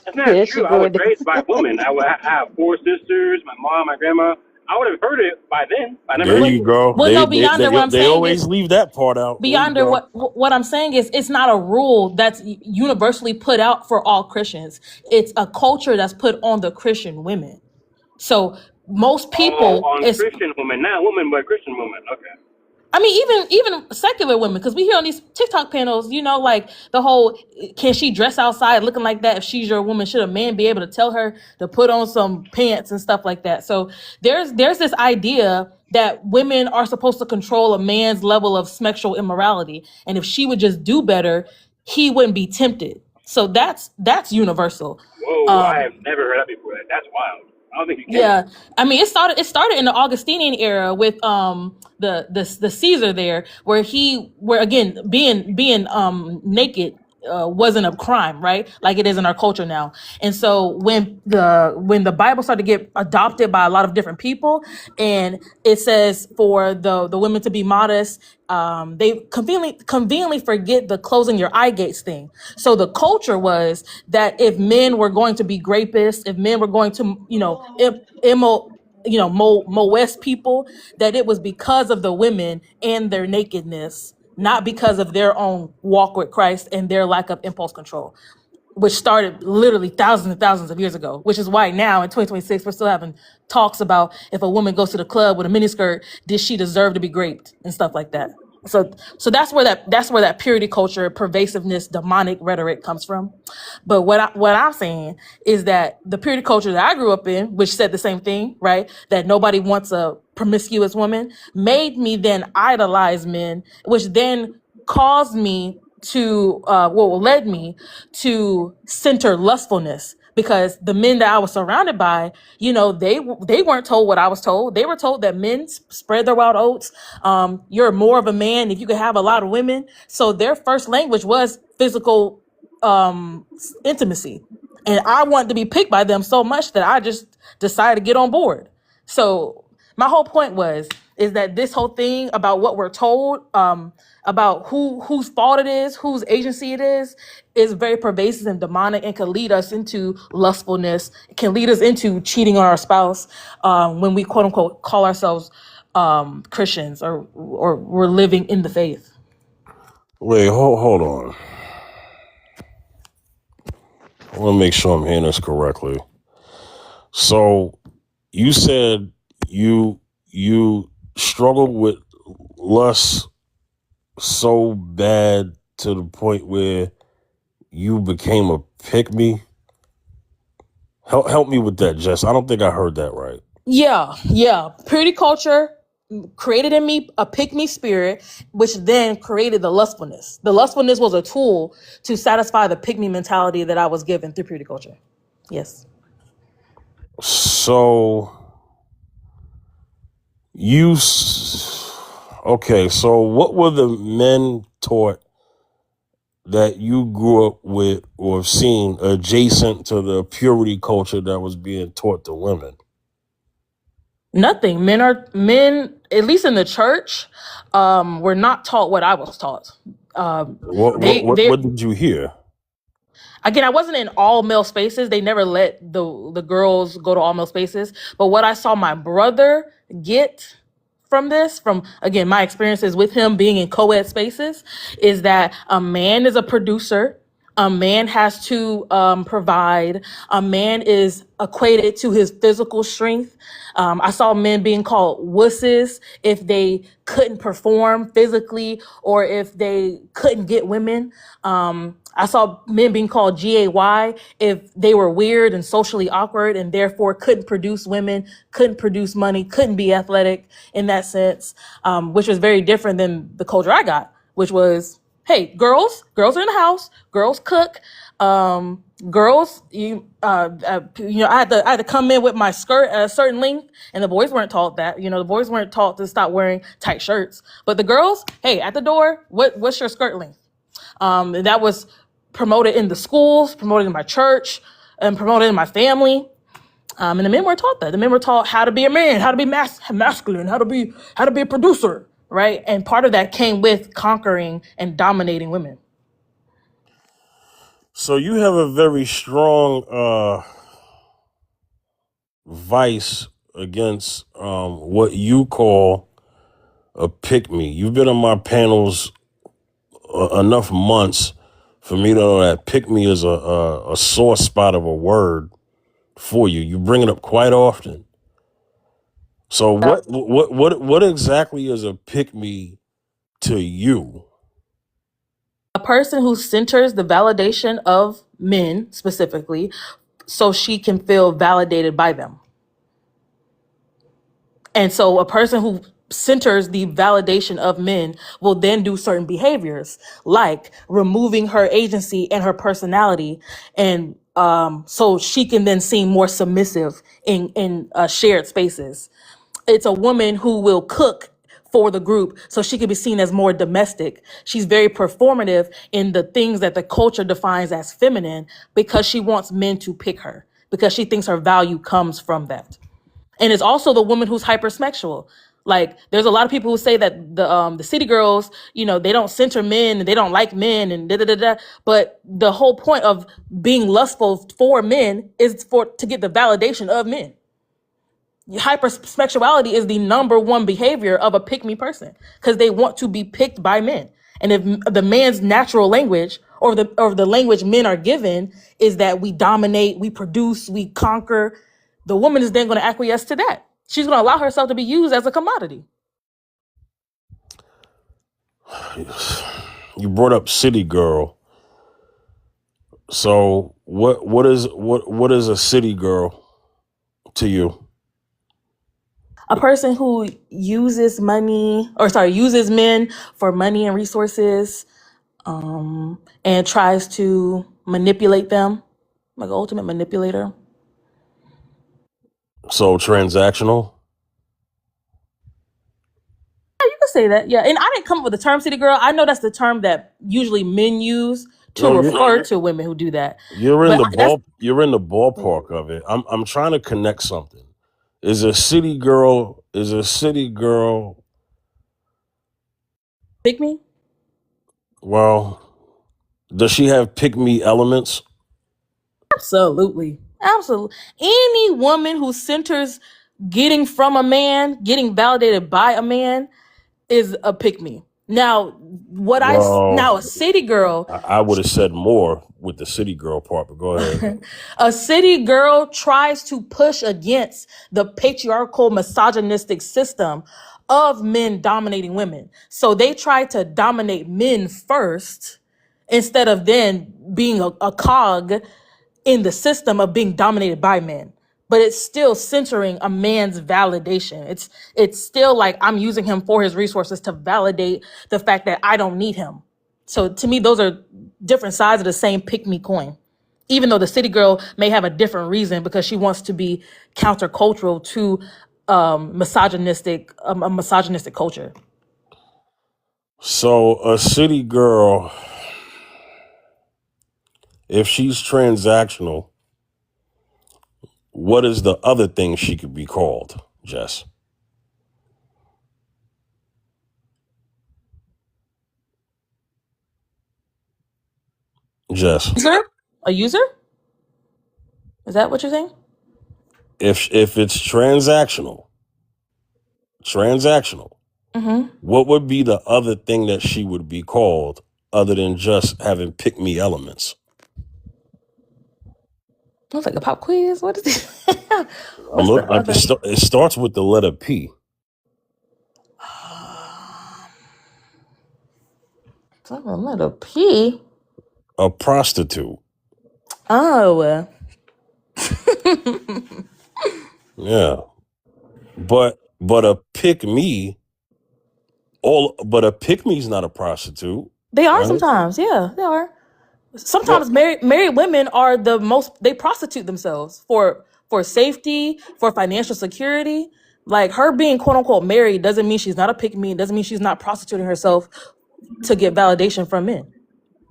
that's not Yeah, she true. I was good. raised by a woman. I have four sisters, my mom, my grandma. I would have heard it by then. I never There heard it Well, you before. go. well, They no, they they, Beyonder. What I'm they saying is, always leave that part out. There you Beyonder, go. what I'm saying is, it's not a rule that's universally put out for all Christians. It's a culture that's put on the Christian women. So most Oh, people, on Christian women, not women, but Christian women. Okay. I mean, even secular women, because we hear on these TikTok panels, like the whole, can she dress outside looking like that if she's your woman? Should a man be able to tell her to put on some pants and stuff like that? So there's this idea that women are supposed to control a man's level of sexual immorality, and if she would just do better, he wouldn't be tempted. So that's universal. Whoa, I have never heard that before. That's wild. I don't think you can. Yeah, I mean, it started in the Augustinian era with the Caesar there, where again being naked wasn't a crime, right? Like it is in our culture now. And so when the Bible started to get adopted by a lot of different people, and it says for the women to be modest, they conveniently forget the closing your eye gates thing. So the culture was that if men were going to be rapists, if men were going to, molest people, that it was because of the women and their nakedness, not because of their own walk with Christ and their lack of impulse control, which started literally thousands and thousands of years ago, which is why now in 2026, we're still having talks about if a woman goes to the club with a miniskirt, did she deserve to be raped and stuff like that. So that's where that purity culture, pervasiveness, demonic rhetoric comes from. But what I'm saying is that the purity culture that I grew up in, which said the same thing, right? That nobody wants a promiscuous woman, made me then idolize men, which then caused me to led me to center lustfulness, because the men that I was surrounded by, they weren't told what I was told. They were told that men spread their wild oats. You're more of a man if you could have a lot of women. So their first language was physical intimacy, and I wanted to be picked by them so much that I just decided to get on board. So my whole point is that this whole thing about what we're told, about whose fault it is, whose agency it is very pervasive and demonic, and can lead us into lustfulness, can lead us into cheating on our spouse, when we quote unquote call ourselves Christians, or we're living in the faith. Wait, hold on. I want to make sure I'm hearing this correctly. So you said you struggled with lust so bad to the point where you became a pick me. Help me with that, Jess. I don't think I heard that right. Yeah. Purity culture created in me a pick me spirit, which then created the lustfulness. The lustfulness was a tool to satisfy the pick me mentality that I was given through purity culture. Yes. So okay, so what were the men taught that you grew up with or have seen adjacent to the purity culture that was being taught to women? Nothing. Men, at least in the church, were not taught what I was taught. What did you hear? Again, I wasn't in all male spaces. They never let the girls go to all male spaces. But what I saw my brother get from again, my experiences with him being in co-ed spaces, is that a man is a producer, A man has to provide. A man is equated to his physical strength. I saw men being called wusses if they couldn't perform physically or if they couldn't get women. I saw men being called GAY if they were weird and socially awkward and therefore couldn't produce women, couldn't produce money, couldn't be athletic in that sense, which was very different than the culture I got, which was, hey, girls are in the house, girls cook, girls, I had to come in with my skirt at a certain length, and the boys weren't taught that. The boys weren't taught to stop wearing tight shirts, but the girls, hey, at the door, what's your skirt length? And that was promoted in the schools, promoted in my church, and promoted in my family. And the men weren't taught that. The men were taught how to be a man, how to be masculine, how to be a producer, right? And part of that came with conquering and dominating women. So you have a very strong vice against what you call a pick-me. You've been on my panels enough months for me to know that pick-me is a sore spot of a word for you. You bring it up quite often. So what exactly is a pick-me to you? A person who centers the validation of men specifically so she can feel validated by them. And so a person who centers the validation of men will then do certain behaviors like removing her agency and her personality, and so she can then seem more submissive in shared spaces. It's a woman who will cook for the group so she can be seen as more domestic. She's very performative in the things that the culture defines as feminine because she wants men to pick her, because she thinks her value comes from that. And it's also the woman who's hypersexual. Like, there's a lot of people who say that the city girls, they don't center men and they don't like men and da da da da. But the whole point of being lustful for men is to get the validation of men. Hypersexuality is the number one behavior of a pick-me person because they want to be picked by men. And if the man's natural language or the language men are given is that we dominate, we produce, we conquer, the woman is then going to acquiesce to that. She's going to allow herself to be used as a commodity. You brought up city girl. So what is a city girl to you? A person who uses men for money and resources, and tries to manipulate them, like an ultimate manipulator. So transactional? You could say that, yeah. And I didn't come up with the term city girl. I know that's the term that usually men use to refer to women who do that. You're in the ballpark of it. I'm trying to connect something. Is a city girl pick me? Well, does she have pick me elements? Absolutely. Any woman who centers getting from a man, getting validated by a man is a pick me. Now, a city girl. I would have said more with the city girl part, but go ahead. A city girl tries to push against the patriarchal, misogynistic system of men dominating women. So they try to dominate men first instead of then being a cog in the system of being dominated by men. But it's still centering a man's validation. It's still like I'm using him for his resources to validate the fact that I don't need him. So to me, those are different sides of the same pick-me coin. Even though the city girl may have a different reason because she wants to be countercultural to a misogynistic culture. So a city girl, if she's transactional, what is the other thing she could be called, Jess? Jess. A user? Is that what you're saying? If it's transactional, what would be the other thing that she would be called other than just having pick me elements? was like a pop quiz. What is it? I'm What's the other? it starts with the letter P. Something letter P. A prostitute. Oh. Yeah. But a pick me, but a pick me's not a prostitute. They are right? sometimes. Yeah, they are. Sometimes Well, married women are the most. They prostitute themselves for safety, for financial security. Like her being quote unquote married doesn't mean she's not a pick me. Doesn't mean she's not prostituting herself to get validation from men.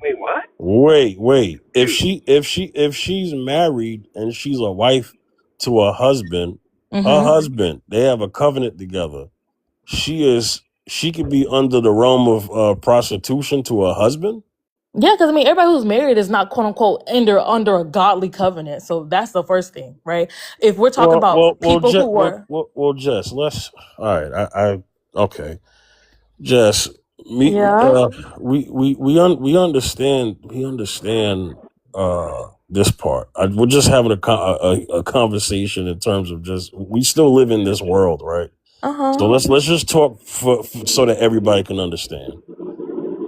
Wait, what? wait. If she's married and she's a wife to a husband, her husband, they have a covenant together. She could be under the realm of prostitution to her husband. Yeah, because I mean, everybody who's married is not quote unquote under a godly covenant. So that's the first thing, right? If we're talking about people who were Jess, let's. All right, okay, Jess. We understand this part. We're just having a conversation in terms of just we still live in this world, right? So let's just talk so that everybody can understand.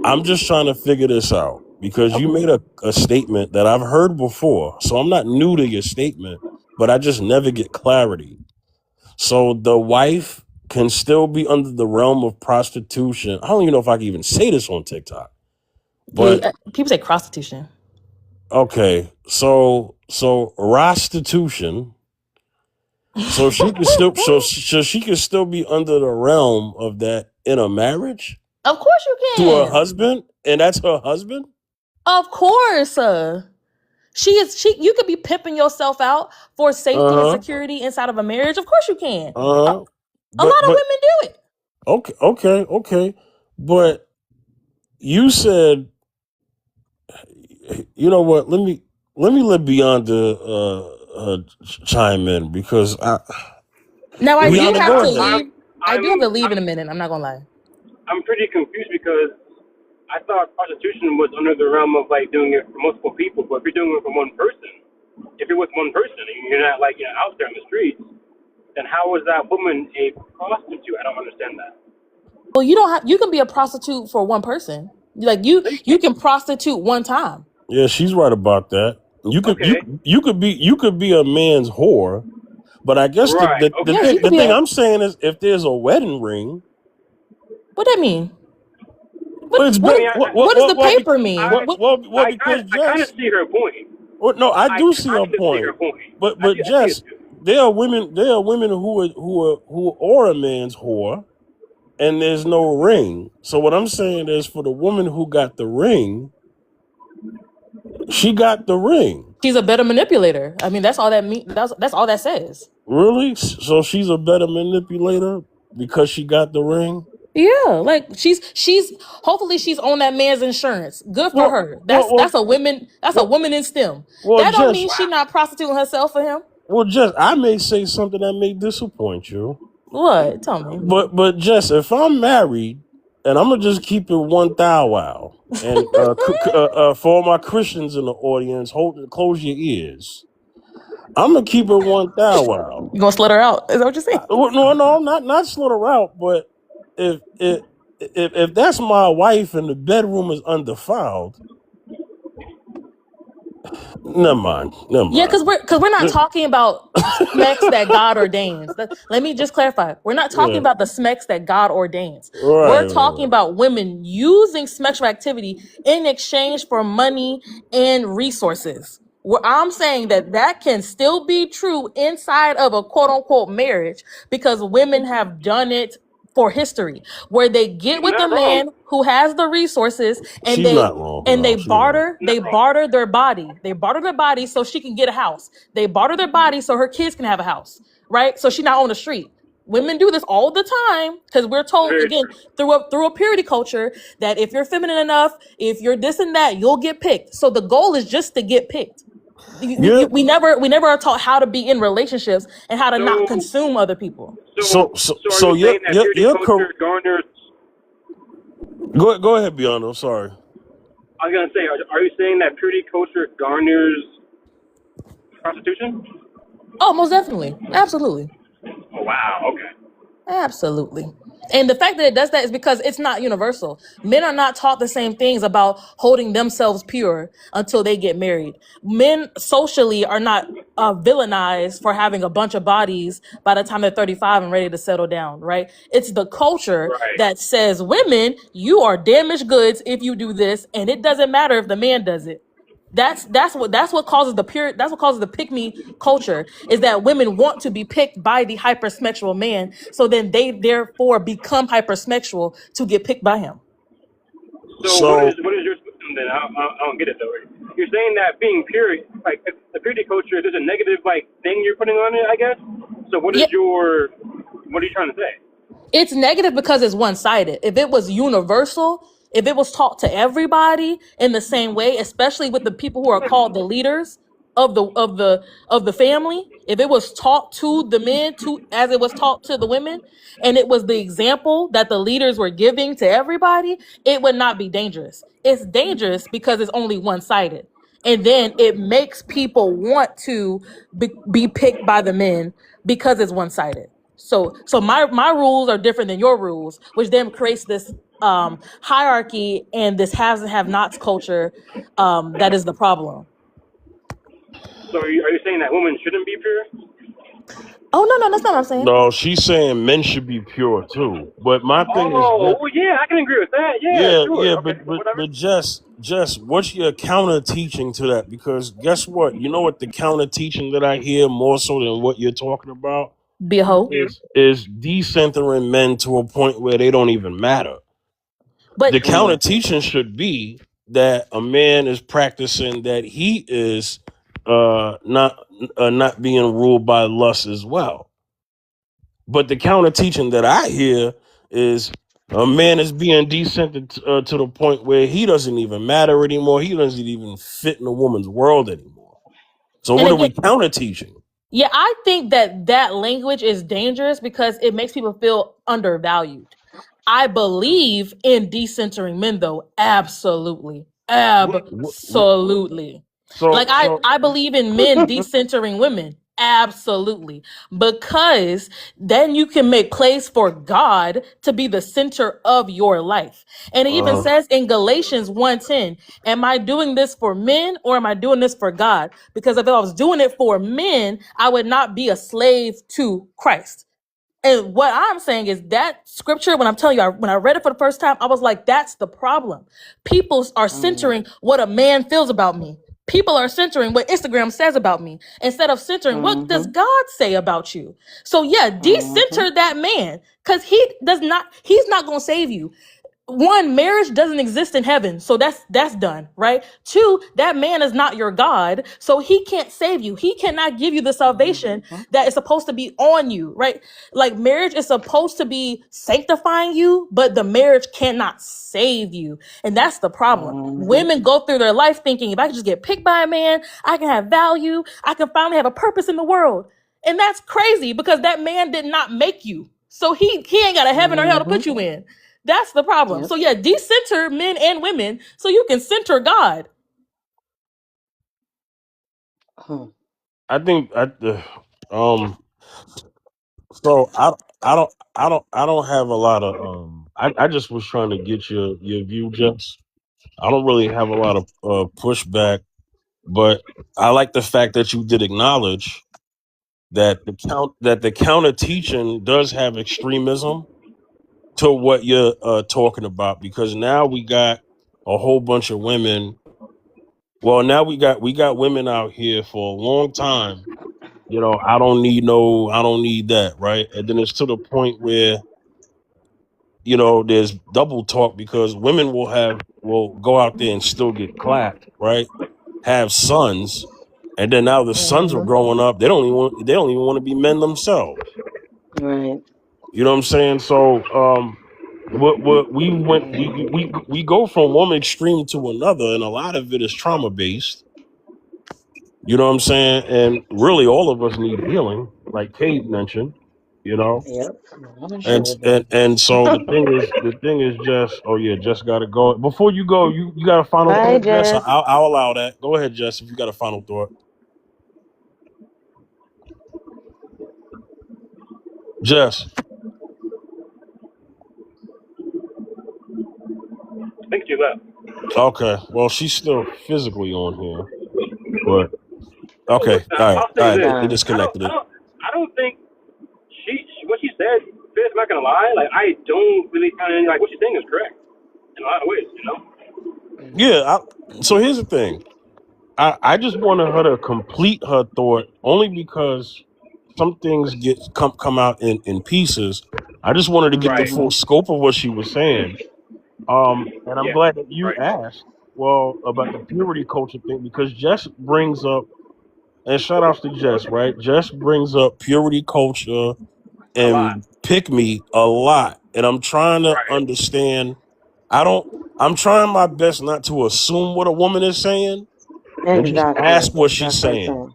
I'm just trying to figure this out because you made a statement that I've heard before. So I'm not new to your statement, but I just never get clarity. So the wife can still be under the realm of prostitution. I don't even know if I can even say this on TikTok. But people say prostitution. Okay, so prostitution. So she can still she can still be under the realm of that in a marriage. Of course you can. To her husband, and that's her husband. Of course, you could be pimping yourself out for safety and security inside of a marriage. Of course you can. A lot of women do it. Okay. But you said, you know what? Let me let Beyonce chime in because I do have to leave. I do have to leave in a minute. I'm not gonna lie. I'm pretty confused because I thought prostitution was under the realm of like doing it for multiple people, but if you're doing it for one person, if you're with one person and you're not like out there in the streets, then how is that woman a prostitute? I don't understand that. Well, you can be a prostitute for one person. Like you can prostitute one time. Yeah, she's right about that. You could you could be a man's whore, but I guess the thing I'm saying is if there's a wedding ring. What that mean? What does the paper mean? Because I kind of see her point. Well, no, I do see her point. But Jess, there are women who are a man's whore, and there's no ring. So what I'm saying is, for the woman who got the ring, she got the ring. She's a better manipulator. I mean, that's all that means. That's all that says. Really? So she's a better manipulator because she got the ring? Yeah, like she's hopefully she's on that man's insurance. Good for her. That's a woman. That's a woman in STEM. That don't mean she's not prostituting herself for him. Well, Jess, I may say something that may disappoint you. What? Tell me. But Jess, if I'm married, and I'm gonna just keep it 1,000, and for all my Christians in the audience, close your ears. I'm gonna keep it 1,000. You gonna slut her out? Is that what you're saying? No, not slut her out, but if that's my wife and the bedroom is undefiled, never mind. Yeah, because we're not talking about smecks that God ordains. Let me just clarify. We're not talking about the smecks that God ordains. We're talking about women using sexual activity in exchange for money and resources. I'm saying that can still be true inside of a quote unquote marriage because women have done it for history, where they get with a man who has the resources and they barter their body. They barter their body so she can get a house. They barter their body so her kids can have a house, right? So she's not on the street. Women do this all the time because we're told again through a purity culture that if you're feminine enough, if you're this and that, you'll get picked. So the goal is just to get picked. We never are taught how to be in relationships and how to not consume other people. So you're correct. Go ahead, Beyond. I'm sorry. I was gonna say, are you saying that purity culture garners prostitution? Oh, most definitely. Absolutely. Oh wow. Okay. Absolutely. And the fact that it does that is because it's not universal. Men are not taught the same things about holding themselves pure until they get married. Men socially are not villainized for having a bunch of bodies by the time they're 35 and ready to settle down, right? It's the culture Right. that says, women, you are damaged goods if you do this, and it doesn't matter if the man does it. That's what causes the pick me culture, is that women want to be picked by the hypersexual man, so then they therefore become hypersexual to get picked by him. So what So is your system then? I don't get it though. You're saying that being pure, like the purity culture, there's a negative like thing you're putting on it, I guess. So what Yeah, are you trying to say? it's negative because it's one-sided. If it was universal, if it was taught to everybody in the same way, especially with the people who are called the leaders of the family, if it was taught to the men to as it was taught to the women, and it was the example that the leaders were giving to everybody, it would not be dangerous. It's dangerous because it's only one-sided, and then it makes people want to be picked by the men because it's one-sided. So my rules are different than your rules, which then creates this hierarchy and this haves and have nots culture, that is the problem. So are you saying that women shouldn't be pure? Oh, no, that's not what I'm saying. no, she's saying men should be pure too. But my thing is, Oh, well, yeah, I can agree with that. Yeah, yeah, sure. yeah, Okay, whatever. but just what's your counter teaching to that? Because guess what? You know what the counter teaching that I hear more so than what you're talking about Be a hoe. is decentering men to a point where they don't even matter. The But counter teaching should be that a man is practicing that he is not being ruled by lust as well. But the counter teaching that I hear is a man is being decent to the point where he doesn't even matter anymore. He doesn't even fit in a woman's world anymore. So and what are again, we counter teaching? yeah, I think that language is dangerous because it makes people feel undervalued. I believe in decentering men, though. Absolutely. Absolutely. So Like, I believe in men decentering women. Absolutely. Because then you can make place for God to be the center of your life. And it even says in Galatians 1:10, am I doing this for men or am I doing this for God? Because if I was doing it for men, I would not be a slave to Christ. And what I'm saying is that scripture, when I'm telling you, when I read it for the first time, I was like, that's the problem. People are centering what a man feels about me. People are centering what Instagram says about me instead of centering what does God say about you. So yeah, decenter that man, because he's not going to save you. One, marriage doesn't exist in heaven, so that's done, right? Two, that man is not your God, so he can't save you. He cannot give you the salvation that is supposed to be on you, right? Like, marriage is supposed to be sanctifying you, but the marriage cannot save you, and that's the problem. Women go through their life thinking, if I can just get picked by a man, I can have value, I can finally have a purpose in the world, and that's crazy because that man did not make you, so he ain't got a heaven or hell to put you in. That's the problem. Yep. So yeah, decenter men and women so you can center God. I think so I don't have a lot of I just was trying to get your view, Jess. I don't really have a lot of pushback, but I like the fact that you did acknowledge that the counter teaching does have extremism to what you're talking about, because now we got a whole bunch of women. Well, now we got women out here for a long time. I don't need that, right? And then it's to the point where there's double talk, because women will go out there and still get clapped, right? Have sons, and then now the sons are growing up. They don't even want to be men themselves. Right. You know what I'm saying? So what we go from one extreme to another, and a lot of it is trauma based. You know what I'm saying? And really, all of us need healing, like Kate mentioned. You know, Yep. I'm and sure and do. and so the thing is just, oh yeah, Jess got to go. Before you go, you got a final Bye, thought, Jess? Jess. I'll allow that. Go ahead, Jess, if you got a final thought. Jess. I think she left. Okay. Well, she's still physically on here, but okay. All I'll say right. this. They Yeah. disconnected it. I don't think she what she said. I'm not gonna lie. Like I don't really kind of like what she's saying is correct in a lot of ways. You know. Yeah. So here's the thing. I just wanted her to complete her thought only because some things come out in pieces. I just wanted to get the Right. full Mm-hmm. scope of what she was saying. And I'm Yeah. glad that you Right. asked, well, about the purity culture thing, because Jess brings up, and shout outs to Jess, right? Jess brings up purity culture A lot. and pick me a lot. And I'm trying to Right. understand. I'm trying my best not to assume what a woman is saying and just ask Exactly. what she's That's what I'm saying. saying.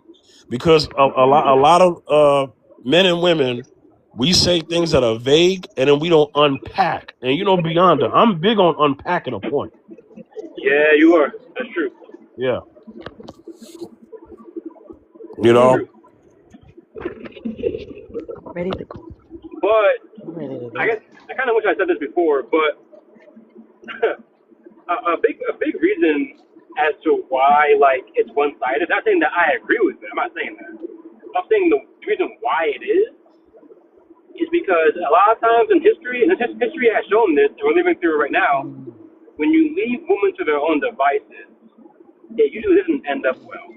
Because a lot of men and women, we say things that are vague and then we don't unpack. And Beyonda, I'm big on unpacking a point. Yeah, you are. That's true. Yeah. That's Hmm. true. Ready to go. But I'm ready to I go. guess I kind of wish I said this before, but a big reason as to why like it's one sided. Not saying that I agree with it. I'm not saying that. I'm saying the reason why it is because a lot of times in history, and history has shown this, and we're living through it right now. Mm. When you leave women to their own devices, it usually doesn't end up well.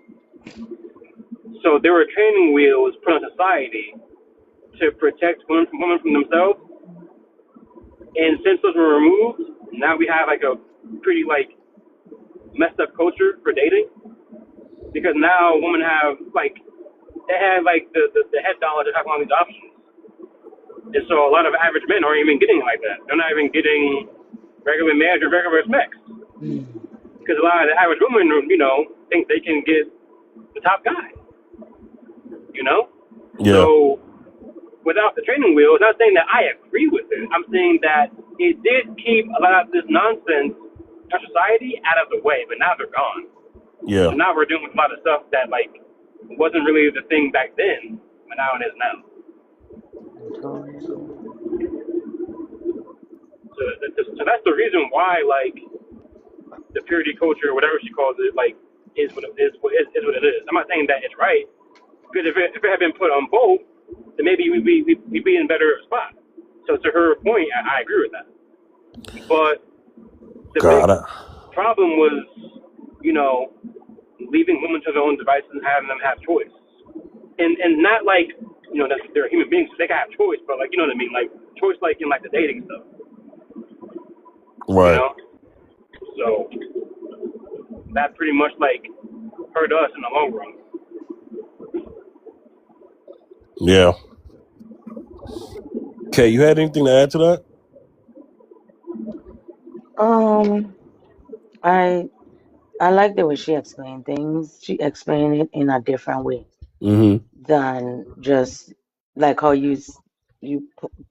So there were training wheels put on society to protect women from themselves. And since those were removed, now we have like a pretty like messed up culture for dating because now women have like they have like the head dollar to have all these options. And so a lot of average men aren't even getting like that. They're not even getting regular marriage or regular sex Mm. because a lot of the average women, think they can get the top guy. Yeah. So without the training wheels, not saying that I agree with it. I'm saying that it did keep a lot of this nonsense in our society out of the way, but now they're gone. Yeah. So now we're dealing with a lot of stuff that like wasn't really the thing back then, but now it is now. So that's the reason why like the purity culture, or whatever she calls it, like is what it is. Is what it is. I'm not saying that it's right because if it had been put on both, then maybe we'd be in a better spot. So to her point, I agree with that. But the big problem was, leaving women to their own devices and having them have choice. And not like, that they're human beings, so they can have choice, but like, you know what I mean? Like, choice like in like the dating stuff. Right. So that pretty much like hurt us in the long run. Yeah. Okay, you had anything to add to that? I like the way she explained things. She explained it in a different way than just like how you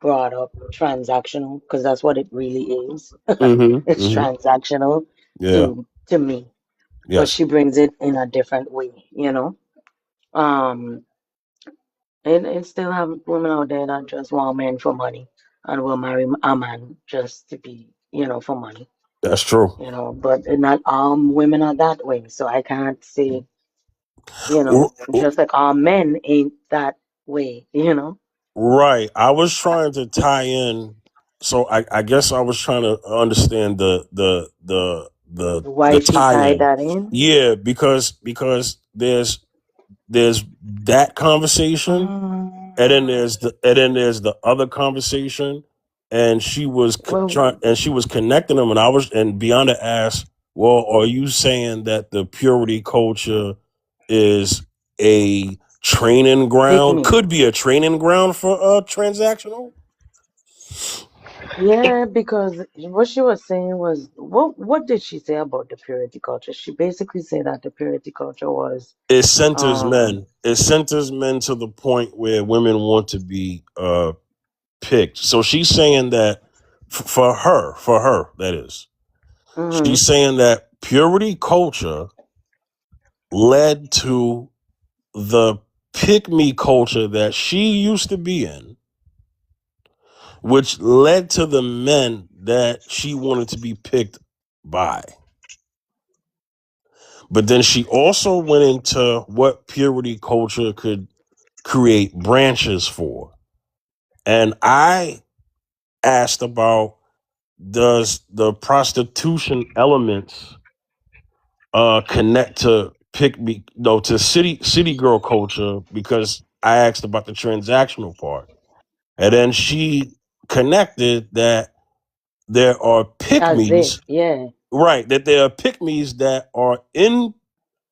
brought up transactional, because that's what it really is. It's transactional Yeah. to me, but Yes. she brings it in a different way, and still have women out there that just want men for money and will marry a man just to be, for money, That's true. but not all women are that way. So I can't say, just like all men ain't that way. Right. I was trying to tie in. So I guess I was trying to understand the Why she tie tied in. that in? Yeah, because there's that conversation, and then there's the other conversation, and she was Well, connecting them, and Beyonda asked, well, are you saying that the purity culture is a training pick ground, me. could be a training ground for transactional? Yeah, because what she was saying was, what did she say about the purity culture? She basically said that the purity culture was, It centers um, men. It centers men to the point where women want to be picked. So she's saying that for her, that is. mhm. She's saying that purity culture led to the pick me culture that she used to be in, which led to the men that she wanted to be picked by. But then she also went into what purity culture could create branches for. And I asked about, does the prostitution elements connect to to city girl culture, because I asked about the transactional part. And then she connected that there are As if, pick-me's, yeah, right, that there are pick-me's that are in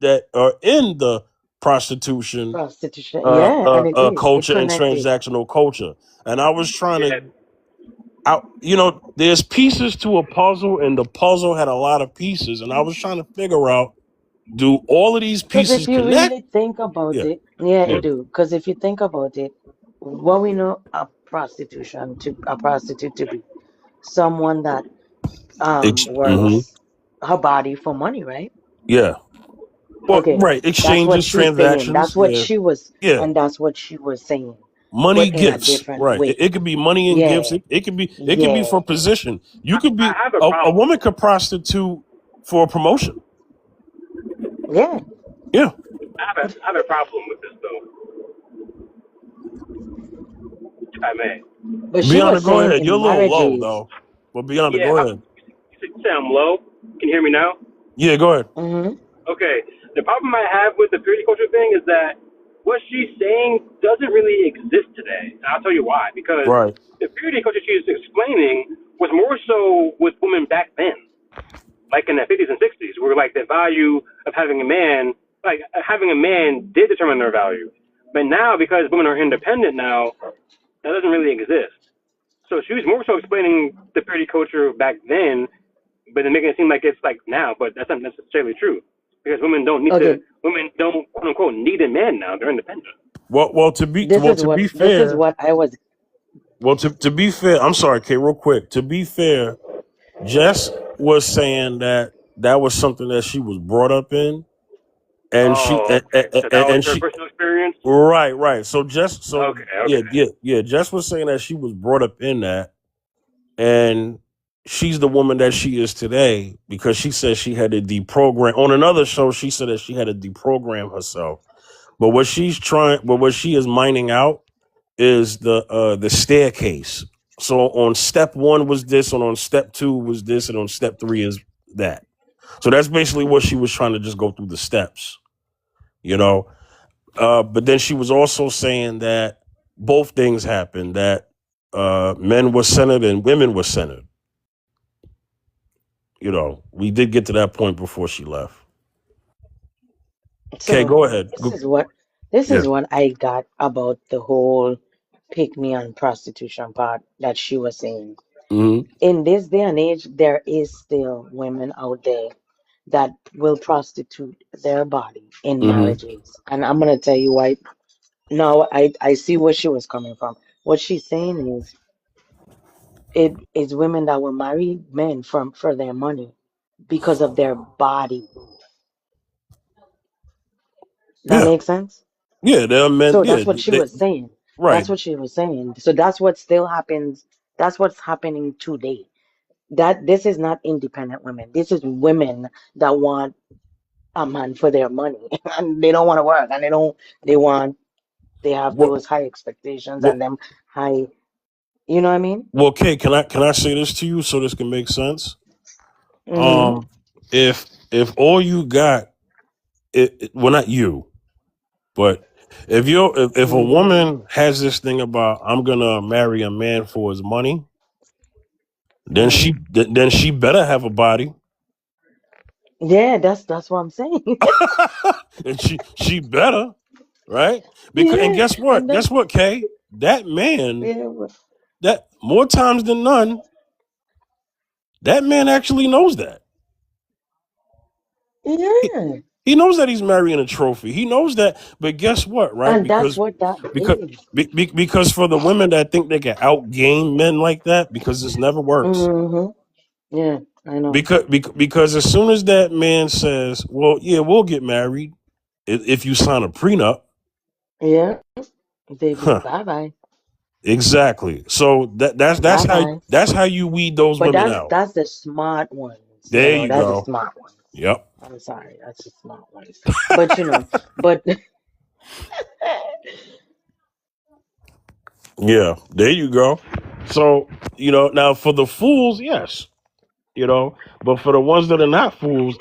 the prostitution prostitution. Yeah, and it is. It culture and connected. transactional culture. And I was trying Yeah, to there's pieces to a puzzle, and the puzzle had a lot of pieces, and I was trying to figure out, do all of these Because pieces if you connect? really think about Yeah, it, yeah, yeah. it do. Because if you think about it, what we know a prostitute to be someone that Mm-hmm. works her body for money, right? Yeah. Well, Okay, right. that's what Exchanges, she's saying. transactions. That's what Yeah. she was, Yeah. and that's what she was saying, Money, but in a gifts. different Right. It, way. it could be money and gifts. Yeah, It could be yeah, for position. You could I be have a a problem. woman could prostitute for a promotion. yeah. Yeah. I have a problem with this though, if I may. But she Beyonce, was go saying ahead. You're a in little low marriages. though. But Beyonce, Yeah, go ahead. you say I'm low. Can you hear me now? Yeah, go ahead. Mm-hmm. Okay. The problem I have with the purity culture thing is that what she's saying doesn't really exist today. And I'll tell you why. Because Right. the purity culture she's explaining was more so with women back then, like in the 50s and 60s, where like the value of having a man, like having a man did determine their value. But now, because women are independent now, that doesn't really exist. So she was more so explaining the purity culture back then, but then making it seem like it's like now, but that's not necessarily true. Because women don't Okay, quote unquote need a man now. They're independent. Well, to be this is fair, what I was. to be fair, I'm sorry, Kate, real quick. To be fair, Jess was saying that was something that she was brought up in, and she Oh, okay. So that was her she personal experience? right. So Okay, yeah, okay. Jess was saying that she was brought up in that, and she's the woman that she is today because she said she had to deprogram. On another show, she said that she had to deprogram herself. But what she is mining out is the staircase. So on step 1 was this, and on step 2 was this, and on step 3 is that. So that's basically what she was trying to just go through the steps, you know. But then she was also saying that both things happened, that men were centered and women were centered. You know, we did get to that point before she left. Okay, So go ahead. this Yeah. is what I got about the whole pick me and prostitution part that she was saying. Mm-hmm. In this day and age, there is still women out there that will prostitute their body in Mm-hmm. marriages. And I'm gonna tell you why. No, I see where she was coming from. What she's saying is it is women that will marry men for their money because of their body. That Yeah. makes sense? Yeah. There are men. So Yeah. that's what she was saying. Right. That's what she was saying. So that's what still happens. That's what's happening today. That this is not independent women. This is women that want a man for their money, and they don't want to work, and they have What? those high expectations What? and them high. You know what I mean? Well, Kate, can I say this to you so this can make sense? Mm-hmm. If all you got, well, not you, but if a Mm-hmm. woman has this thing about, I'm gonna marry a man for his money, then Mm-hmm. then she better have a body, Yeah, that's what I'm saying. and she better, right? Because, and Yeah, guess what? and that Guess what, Kay? That man, yeah, that more times than none, that man actually knows that. yeah, He knows that he's marrying a trophy. He knows that. But guess what, right? and that's what that Because is. because for the women that think they can outgame men like that, because this never works. Mm-hmm. Yeah, I know. Because as soon as that man says, "Well, yeah, we'll get married if you sign a prenup," Yeah, they huh? bye bye. Exactly. So Bye-bye. that's how you weed those But women that's out. that's the smart ones, There you that's the go. smart ones. Yep. I'm sorry, that's the smart ones. But but Yeah. There you go. So now for the fools, yes. But for the ones that are not fools,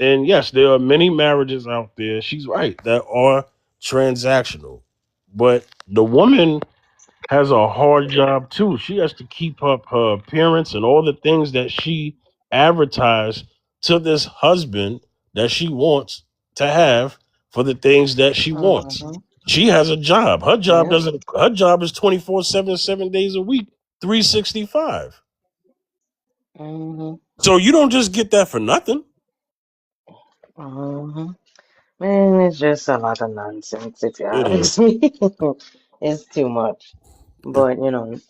and yes, there are many marriages out there. She's right that are transactional, but the woman has a hard job too. She has to keep up her appearance and all the things that she advertised to this husband that she wants to have for the things that she wants. hmm She has a job. Her job yeah. doesn't. Her job is 24/7, 7 days a week, 365. hmm So you don't just get that for nothing. hmm Man, it's just a lot of nonsense if you It is. ask me. It's too much. It- But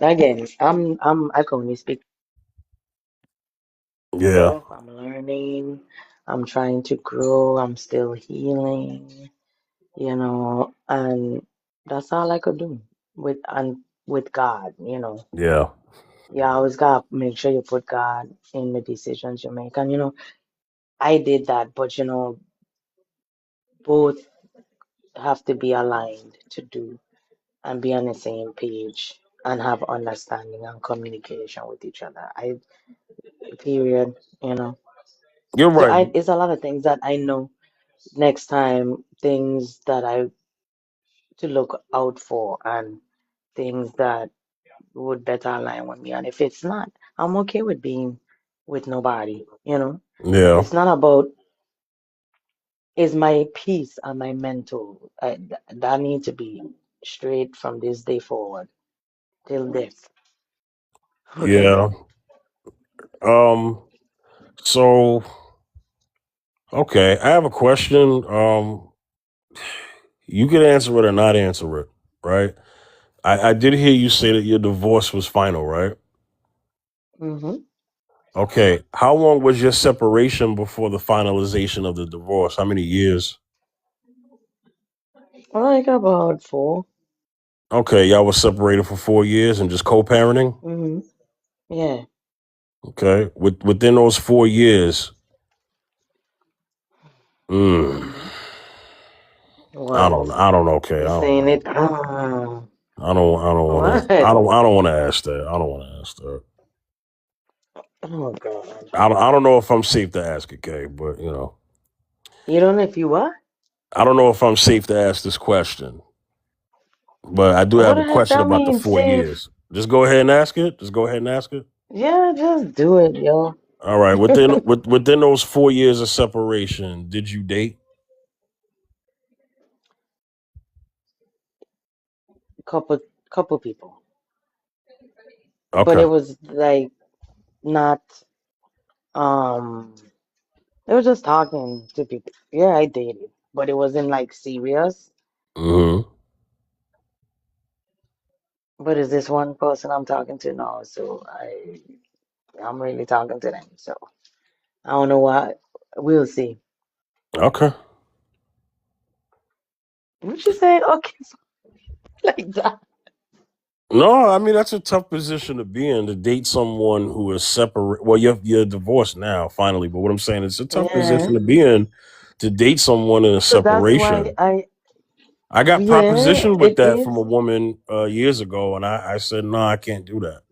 again, I can only speak for yeah. myself. I'm learning. I'm trying to grow. I'm still healing. And that's all I could do with God. Yeah. You always gotta make sure you put God in the decisions you make. And I did that, but both have to be aligned to do and be on the same page and have understanding and communication with each other. Period, you know. You're So right. it's a lot of things that I know next time, things that I to look out for and things that would better align with me. And if it's not, I'm okay with being with nobody. Yeah. It's not about is my peace and my mental that need to be straight from this day forward till death. Okay. Yeah. Um. So okay, I have a question. You can answer it or not answer it, right? I did hear you say that your divorce was final, right? Mm-hmm. Okay. How long was your separation before the finalization of the divorce? How many years? Like about 4. Okay, y'all were separated for 4 years and just co-parenting. Mm-hmm. Yeah. Okay, within those 4 years, mm, What? I don't. Okay, I You don't saying know. it? Ah. I don't want to. What? I don't want to ask that. I don't want to ask that. Oh God. I don't know if I'm safe to ask it, Kay, but You don't know if you what? I don't know if I'm safe to ask this question. But I do What have a the heck question that about the means, four safe? years. Just go ahead and ask it. Just go ahead and ask it. Yeah, just do it, yo. All right. Within those 4 years of separation, did you date? couple couple people. But Okay. it was like not it was just talking to people. Yeah, I dated, but it wasn't like serious. Mm-hmm. But is this one person I'm talking to now? So I'm really talking to them. So I don't know what we'll see. Okay. What you say? Okay, like that. No, I mean that's a tough position to be in to date someone who is separate. Well, you're divorced now, finally. But what I'm saying, it's a tough Yeah. position to be in to date someone in a So that's why separation. I got yeah, propositioned with it that from a is. woman years ago, and I said no, I can't do that.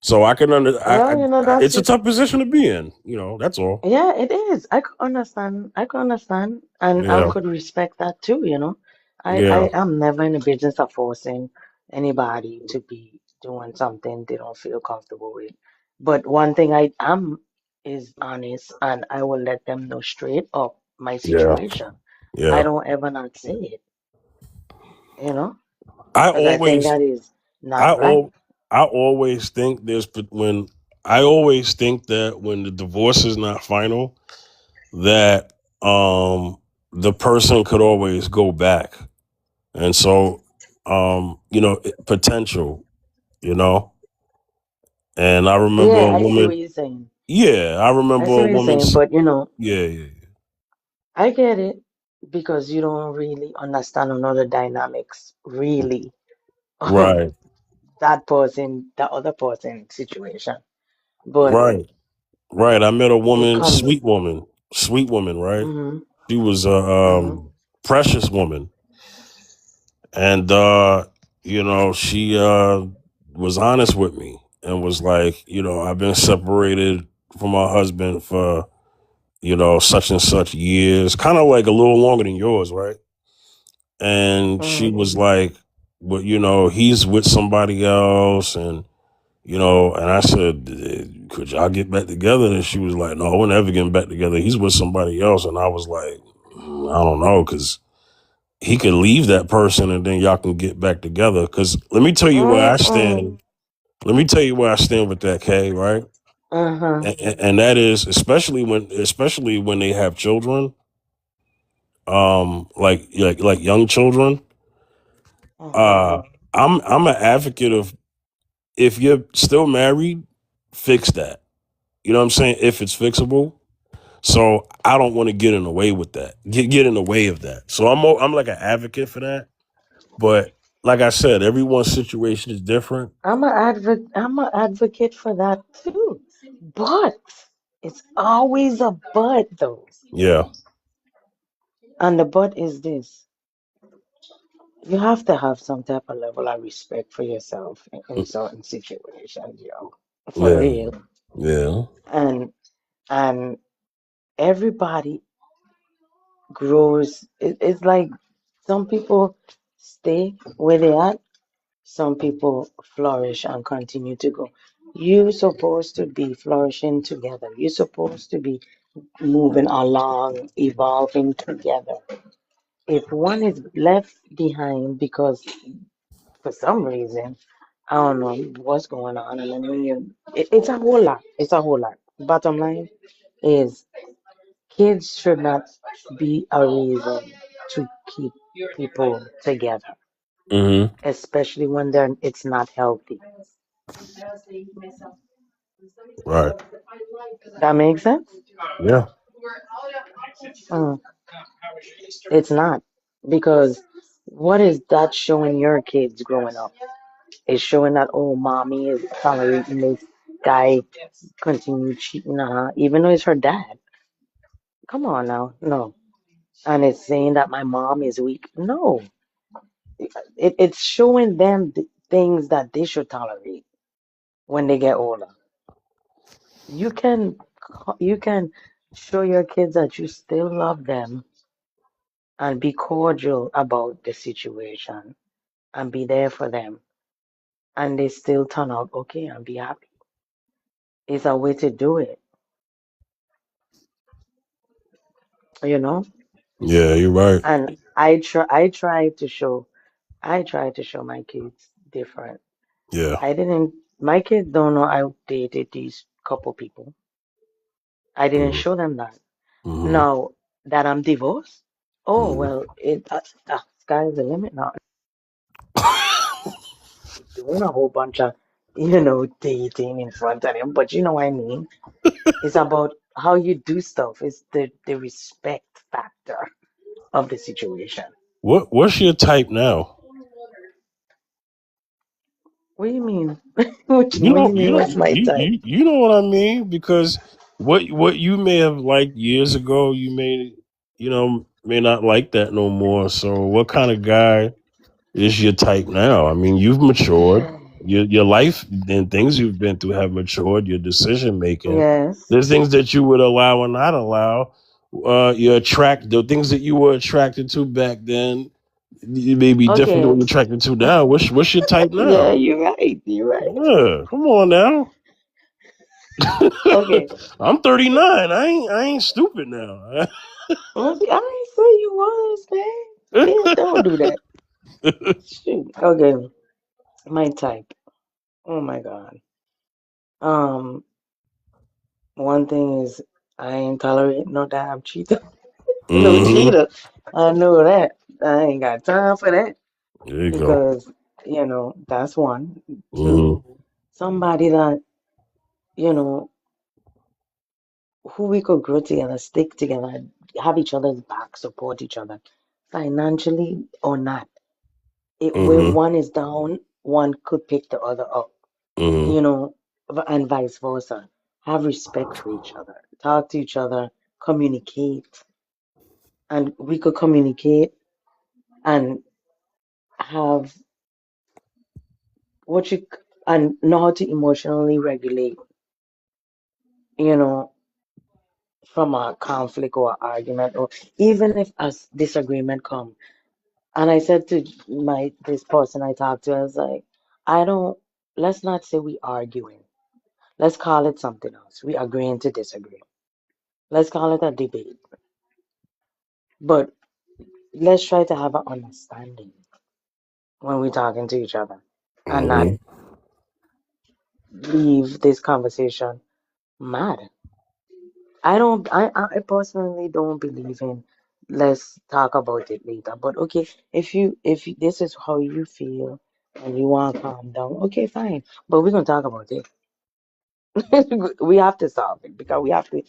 So I can Well, that's it's a it. tough position to be in. That's all. Yeah, it is. I could understand. I could understand, and I Yeah, could respect that too. I yeah, am never in the business of forcing anybody to be doing something they don't feel comfortable with. But one thing I am is honest, and I will let them know straight up my yeah, situation. I yeah. don't ever not say it, I because I think always, that is I not right. al- I always think when I always think that when the divorce is not final, that the person could always go back, and so potential, you know. And I remember Yeah, a I see what woman. you're saying. Yeah, I I remember see a what you're saying, woman's. but Yeah, yeah, I get it because you don't really understand another dynamics really of Right. that person, the other person situation. But Right. Right. I met a it woman, comes. sweet woman, right? Mm-hmm. She was a Mm-hmm. precious woman. And she was honest with me and was like, I've been separated from my husband for, such and such years, kind of like a little longer than yours, right? And she Mm-hmm. was like, but he's with somebody else, and and I said, could y'all get back together? And she was like, no, we're never getting back together. He's with somebody else. And I was like, I don't know, because he could leave that person and then y'all can get back together. Because let me tell you where I Mm-mm. stand. Let me tell you where I stand with that, Kay, right? Uh-huh. And that is especially when they have children, like young children. Uh-huh. I'm an advocate of, if you're still married, fix that. You know what I'm saying? If it's fixable. So I don't want to get in the way with that. Get in the way of that. So I'm like an advocate for that. But like I said, everyone's situation is different. I'm a advocate for that too. But it's always a but though. Yeah. And the but is this. You have to have some type of level of respect for yourself in certain situations, yo. For Yeah. real. Yeah. And and everybody grows. It's like some people stay where they are. Some people flourish and continue to go. You're supposed to be flourishing together. You're supposed to be moving along, evolving together. If one is left behind because for some reason, I don't know what's going on, and then it's a whole lot. It's a whole lot. Bottom line is kids should not be a reason to keep people together, Mm-hmm. especially when it's not healthy. Right. That makes sense? Yeah. Mm, it's not. Because what is that showing your kids growing up? It's showing that, oh, mommy is tolerating this guy continue cheating on her, even though it's her dad. Come on now. No. And it's saying that my mom is weak. No. It's showing them the things that they should tolerate when they get older. You can show your kids that you still love them and be cordial about the situation and be there for them, and they still turn out okay and be happy. It's a way to do it, you know. Yeah, you're right. And I try to show my kids different. Yeah. I didn't. My kids don't know I dated these couple people. I didn't show them that. Mm-hmm. Now that I'm divorced, oh Mm-hmm. well, sky's the limit now. Doing a whole bunch of, dating in front of them, but you know what I mean. It's about how you do stuff. It's the respect factor of the situation. What's your type now? What do you mean? What do you mean? What's my type? You know what I mean? Because what you may have liked years ago, may not like that no more. So what kind of guy is your type now? I mean, you've matured. Your life and things you've been through have matured. Your decision making. Yes. There's things that you would allow or not allow. The things that you were attracted to back then. You may be different than Okay. what you're attracted to now. What's your type Yeah, now? you're right. You're right. Yeah, come on now. Okay. I'm 39. I ain't stupid now. Okay. I didn't say you was, man. Yeah, don't do that. Shoot. Okay. My type. Oh my God. Um, One thing is I ain't tolerate no damn cheater. No hmm cheater. I know that. I ain't got time for that There you go. because, that's one. hmm Two, somebody that, you know, who we could grow together, stick together, have each other's back, support each other, financially or not. Where hmm one is down, one could pick the other up, Mm-hmm. you know, and vice versa. Have respect for each other, talk to each other, communicate, and we could communicate and have what you and know how to emotionally regulate, you know, from a conflict or argument, or even if a disagreement come. And I said to this person I talked to, I was like, I don't. Let's not say we arguing. Let's call it something else. We agreeing to disagree. Let's call it a debate. But let's try to have an understanding when we're talking to each other and not Mm-hmm. leave this conversation mad. I personally don't believe in let's talk about it later. But okay, this is how you feel and you want to calm down, okay, fine. But we're gonna talk about it. We have to solve it because we have to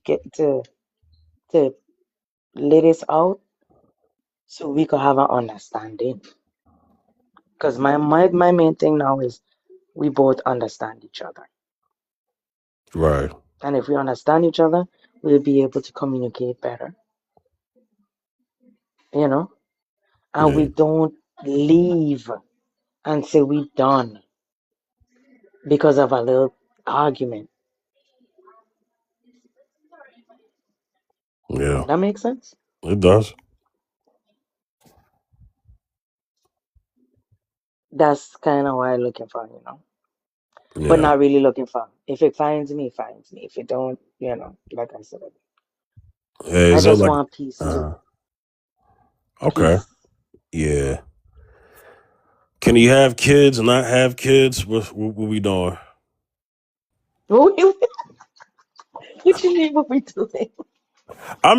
get to let this out so we could have an understanding. Because my main thing now is we both understand each other. Right. And if we understand each other, we'll be able to communicate better, you know? And Yeah. we don't leave and say we done because of a little argument. Yeah. That makes sense? It does. That's kind of what I'm looking for, but Yeah. not really looking for. If it finds me, it finds me. If it don't, like I said, Hey, I is it just like? want peace too. Okay. Peace. Yeah. Can you have kids and not have kids? What we doing? What you mean what we doing? I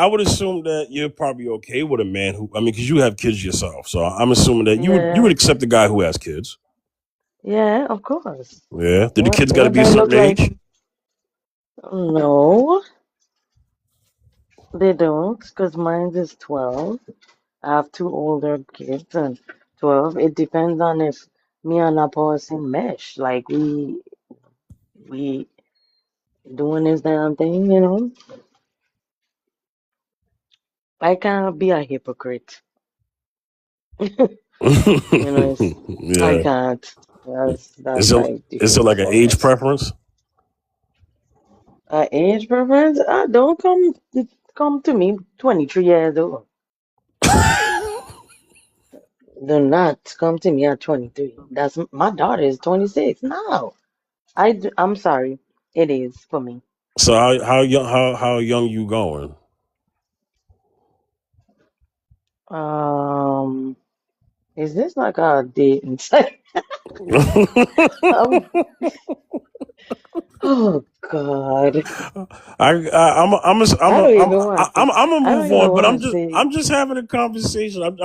would assume that you're probably okay with a man who, because you have kids yourself. So I'm assuming that you would Yeah, accept a guy who has kids. yeah, of course. Yeah. Do the kids got to What be a that look certain like? age? No, they don't, because mine is 12. I have two older kids and 12. It depends on if me and that person mesh. Like we doing this damn thing. I can't be a hypocrite. I Yeah. can't. That's Is it like is it like difficult an for me. age preference? Age preference? Don't come to me 23 years old. Do not come to me at 23. That's my daughter is 26. No, I'm sorry. It is for me. So how young you going? Um, is this like a dating site? um, oh God, I don't even want to. I'm gonna I don't move even on, but I'm want to just say. I'm just having a conversation. I'm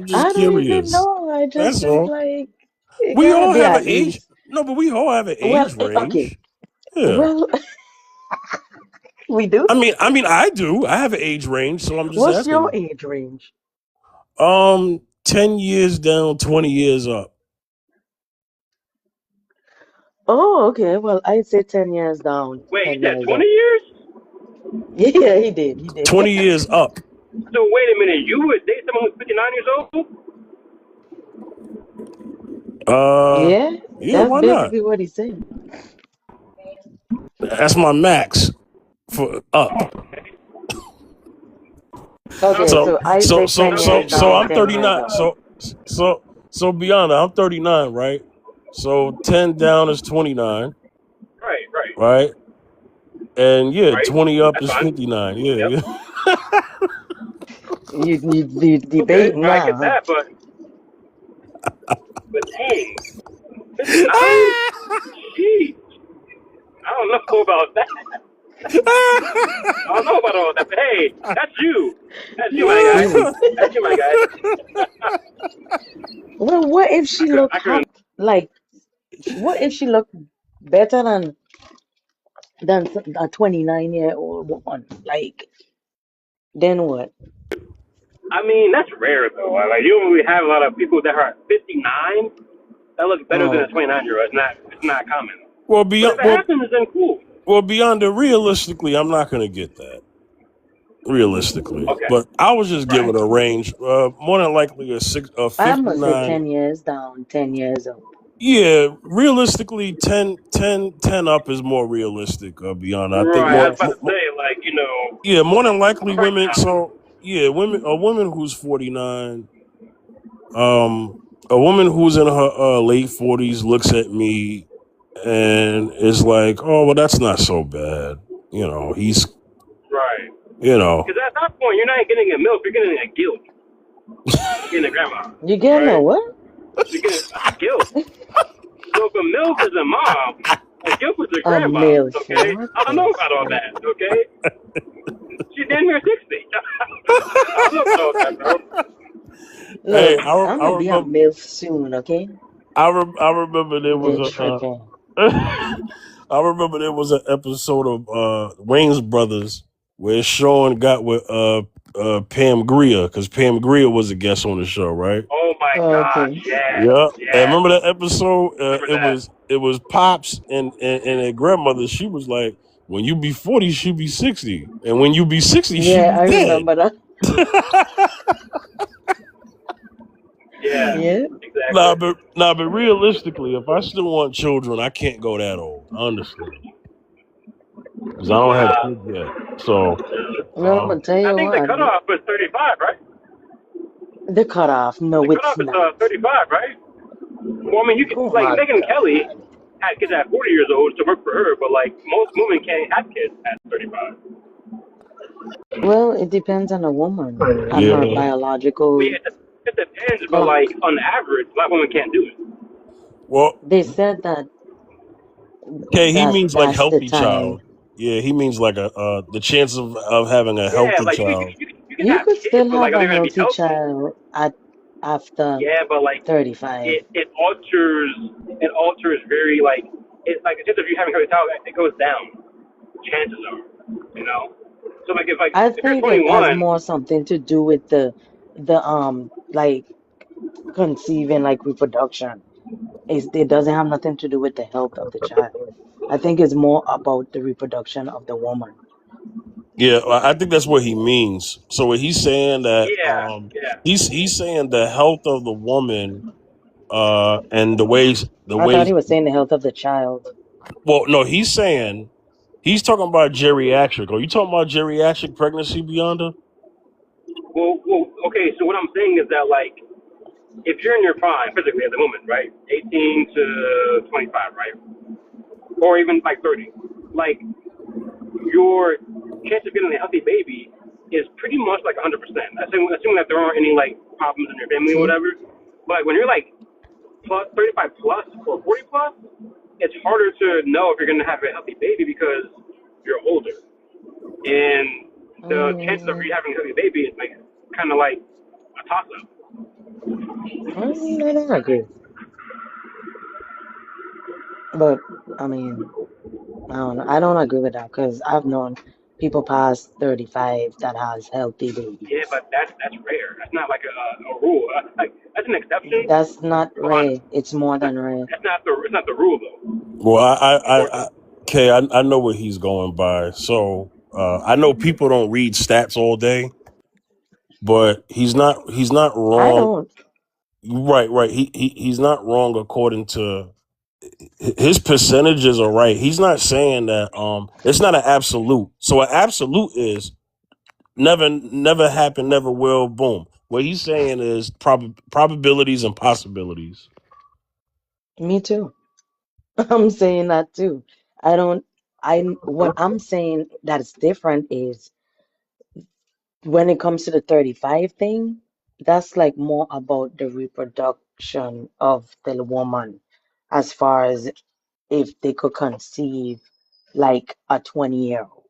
just I don't even curious. know. I just That's think all. like it We gotta all be have an at age. least. No, but we all have an Well, age okay. range. Yeah. Well, we do. I do. I have an age range, so I'm just What's your asking. age range? 10 years down, 20 years up. Oh, okay. Well, I'd say 10 years down, Wait, you 10 said years 20 up. years? Yeah, he did. He did. 20 years up. So wait a minute, you would date someone who's 59 years old? Uh, Yeah, yeah. that's Why not? basically what he said. That's my max for up. Okay, Okay. So so I so say so 10 so years Okay. so down, I'm 10 years 39. up. So Bianna, I'm 39, right? So 10 down is 29, Right, right, right? And yeah, right. 20 up That's is fine. 59. Yeah, Yep. yeah. You Okay, debating I get now, that, but dang, 59? Jeez, I don't know about that. I don't know about all that. But hey, that's you. That's you, my huh? guy. That's you, my guy. Well, what if she look I couldn't. hot? Like, what if she look better than a 29-year-old woman? Like, then what? I mean, that's rare though. Like you don't really have a lot of people that are 59 that look better than a Oh, 29-year-old. It's not common. Well, But if beyond it well, happens, then cool. well beyond it, realistically, I'm not gonna get that. Realistically, Okay. but I was just Right. giving a range. More than likely a I'm gonna say 59. 10 years down, 10 years up. Yeah, realistically, 10 up is more realistic. Beyond, I think Right. I was Yes. about to say, like, yeah, more than likely right women. now. So yeah, a woman who's 49, a woman who's in her late 40s looks at me and is like, oh, well, that's not so bad. He's, Right. you know, Because at that point, you're not getting a milk, you're getting a guilt. You're getting a grandma. You getting a Right? what? You're getting a guilt. So if a milk is a mom, a guilt is a A grandma. MILF. Okay? What I don't know is about all that? that. Okay? She's damn near 60. I don't know about all that, bro. hey, Look, I'm gonna be a MILF soon, okay? I remember there was You're a, tripping. I remember there was an episode of Wayne's Brothers where Sean got with Pam Grier, because Pam Grier was a guest on the show, right? Oh my gosh, Okay. yes, Yeah, and yes. remember that episode? Remember that. It was Pops and their grandmother. She was like, "When you be 40, she be 60, and when you be 60, she Yeah, be I dead." remember that. Yeah, Yeah. exactly. but realistically, if I still want children, I can't go that old. I understand because I don't have Nah, kids yet. So, Well, I'm gonna tell I you think the what, cutoff was 35, right? the cutoff. No, The it's cutoff is not. 35, right? Well, I mean, you could, Oh like, my Megan God. Kelly had kids at 40 years old to work for her, but, like, most women can't have kids at 35. Well, it depends on the woman and her yeah. But biological yeah, it depends, but, like, clock. on average, black women can't do it. Well, They said that okay, he means like that's the healthy time. child. Yeah, he means like the chance of having a Yeah, healthy like, child. you can You have could kids, still but, like, have are a they going to be healthy healthy? child after Yeah, but, like, 35. it alters very, like, it's like, the chance of you having a healthy child, it goes down. Chances are, you know? So, like, I if you're think it has 21, more something to do with the like conceiving, like reproduction. It doesn't have nothing to do with the health of the child. I think it's more about the reproduction of the woman. Yeah, I think that's what he means. So what he's saying that yeah. he's saying the health of the woman and the I thought ways he was saying the health of the child. well no he's saying he's talking about geriatric. Are you talking about geriatric pregnancy, Beyonda? Well, okay. So what I'm saying is that, like, if you're in your prime physically as a woman, right, 18 to 25, right, or even like 30, like your chance of getting a healthy baby is pretty much like 100%. Assuming that there aren't any like problems in your family or See? whatever. But like, when you're like plus 35 plus or 40 plus, it's harder to know if you're gonna have a healthy baby because you're older, and the chances of you Mm, having a healthy baby is like kind of like a toss up. I don't agree. But I mean, I don't know. I don't agree with that because I've known people past 35 that has healthy Yeah, babies. but that's rare. That's not like a rule. Like that's an exception, That's not but rare. It's more than rare. it's not the rule though. Well, Unfortunately. okay, I know what he's going by. So I know people don't read stats all day, but he's not I wrong. don't. Right. He's not wrong according to his percentages are right. He's not saying that it's not an absolute. So an absolute is never happen, never will, boom. What he's saying is probabilities and possibilities. Me too. I'm saying that too. I don't. What I'm saying that's different is when it comes to the 35 thing, that's like more about the reproduction of the woman as far as if they could conceive like a 20-year-old.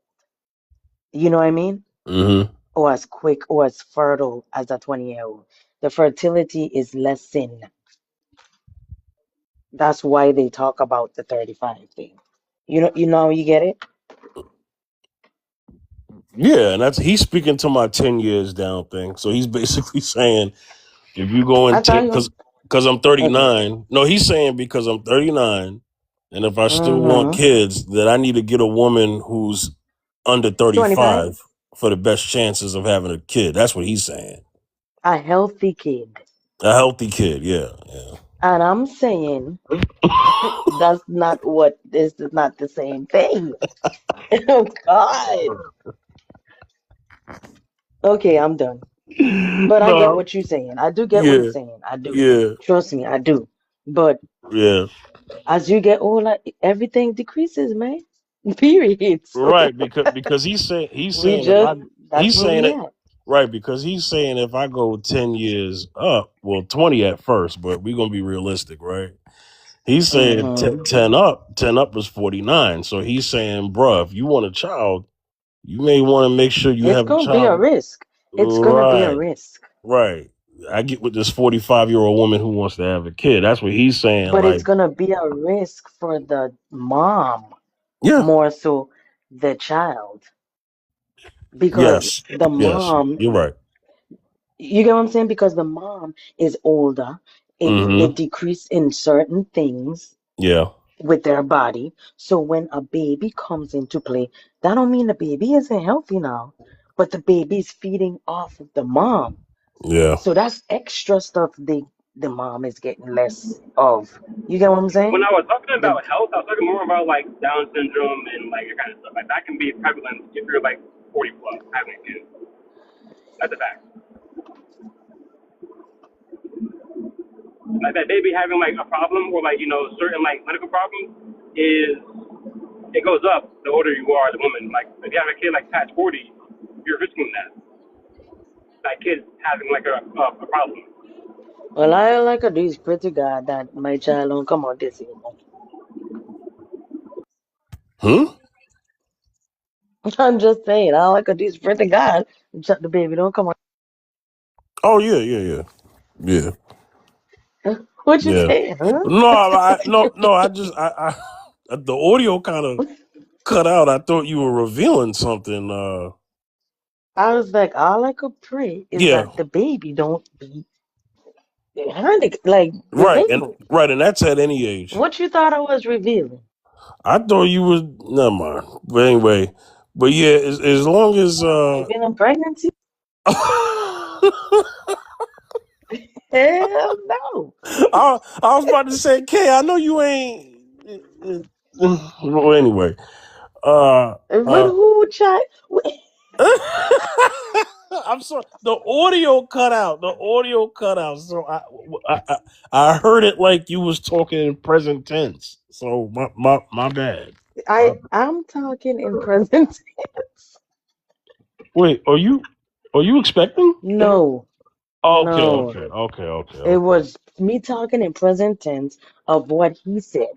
You know what I mean? Mm-hmm. Or as quick or as fertile as a 20-year-old. The fertility is lessened. That's why they talk about the 35 thing. You know, you get it? Yeah, and he's speaking to my 10 years down thing. So he's basically saying if you go in I thought 10, you was because I'm okay. 39. No, he's saying because I'm 39, and if I still want Mm-hmm. kids, that I need to get a woman who's under 25, 35 for the best chances of having a kid. That's what he's saying. a healthy kid. A healthy kid, yeah, yeah. And I'm saying that's not what this is not the same thing. Oh God. Okay, I'm done. But I get No, what you're saying. I do get what yeah, he's saying. I do. yeah, Trust me, I do. But yeah. as you get older, everything decreases, man. Period. So Right, because he's we saying if just I that's he's where saying we it at. right because he's saying if I go 10 years up, well 20 at first, but we're gonna be realistic, right? He's saying Hmm 10 up is 49. So he's saying, bruh, if you want a child, you may want to make sure you It's have a gonna be a child. risk. It's gonna be a Right, risk. right. I get with this 45-year-old woman who wants to have a kid. That's what he's saying. But it's Like, gonna be a risk for the mom yeah, more so the child. Because yes, the yes, mom, you're right. you get what I'm saying? Because the mom is older, it Mm-hmm. decreased in certain things Yeah, with their body. So when a baby comes into play, that don't mean the baby isn't healthy now, but the baby is feeding off of the mom. yeah. So that's extra stuff the mom is getting less of. You get what I'm When saying? I was talking The about health, I was talking more about like Down syndrome and like that kind of stuff. Like that can be prevalent if you're like 40 plus having a kid. That's a fact. Like that baby having like a problem or like certain like medical problems is it goes up the older you are as a woman. Like if you have a kid like past 40, you're risking that. That kid having like a problem. well, I like a this pretty God that my child don't come out this year. Hmm. I'm just saying, I like a this pretty God. The baby don't come out. Oh yeah, yeah, yeah, yeah, What you yeah. saying, huh? No, no. The audio kind of cut out. I thought you were revealing something. I was like, all I could pray is Yeah, that the baby don't be like disabled. right, and that's at any age. What you thought I was revealing? I thought you was never mind. But anyway, but yeah, as long as Revealing pregnancy? Hell no. I was about to say, Kay, I know you ain't. Well, anyway, uh, But uh. who child? I'm sorry. The audio cut out. The audio cut out. So I heard it like you was talking in present tense. So my bad. My, I'm talking in present tense. wait, are you expecting? No, Okay, no. okay, okay, okay, It okay, was me talking in present tense of what he said.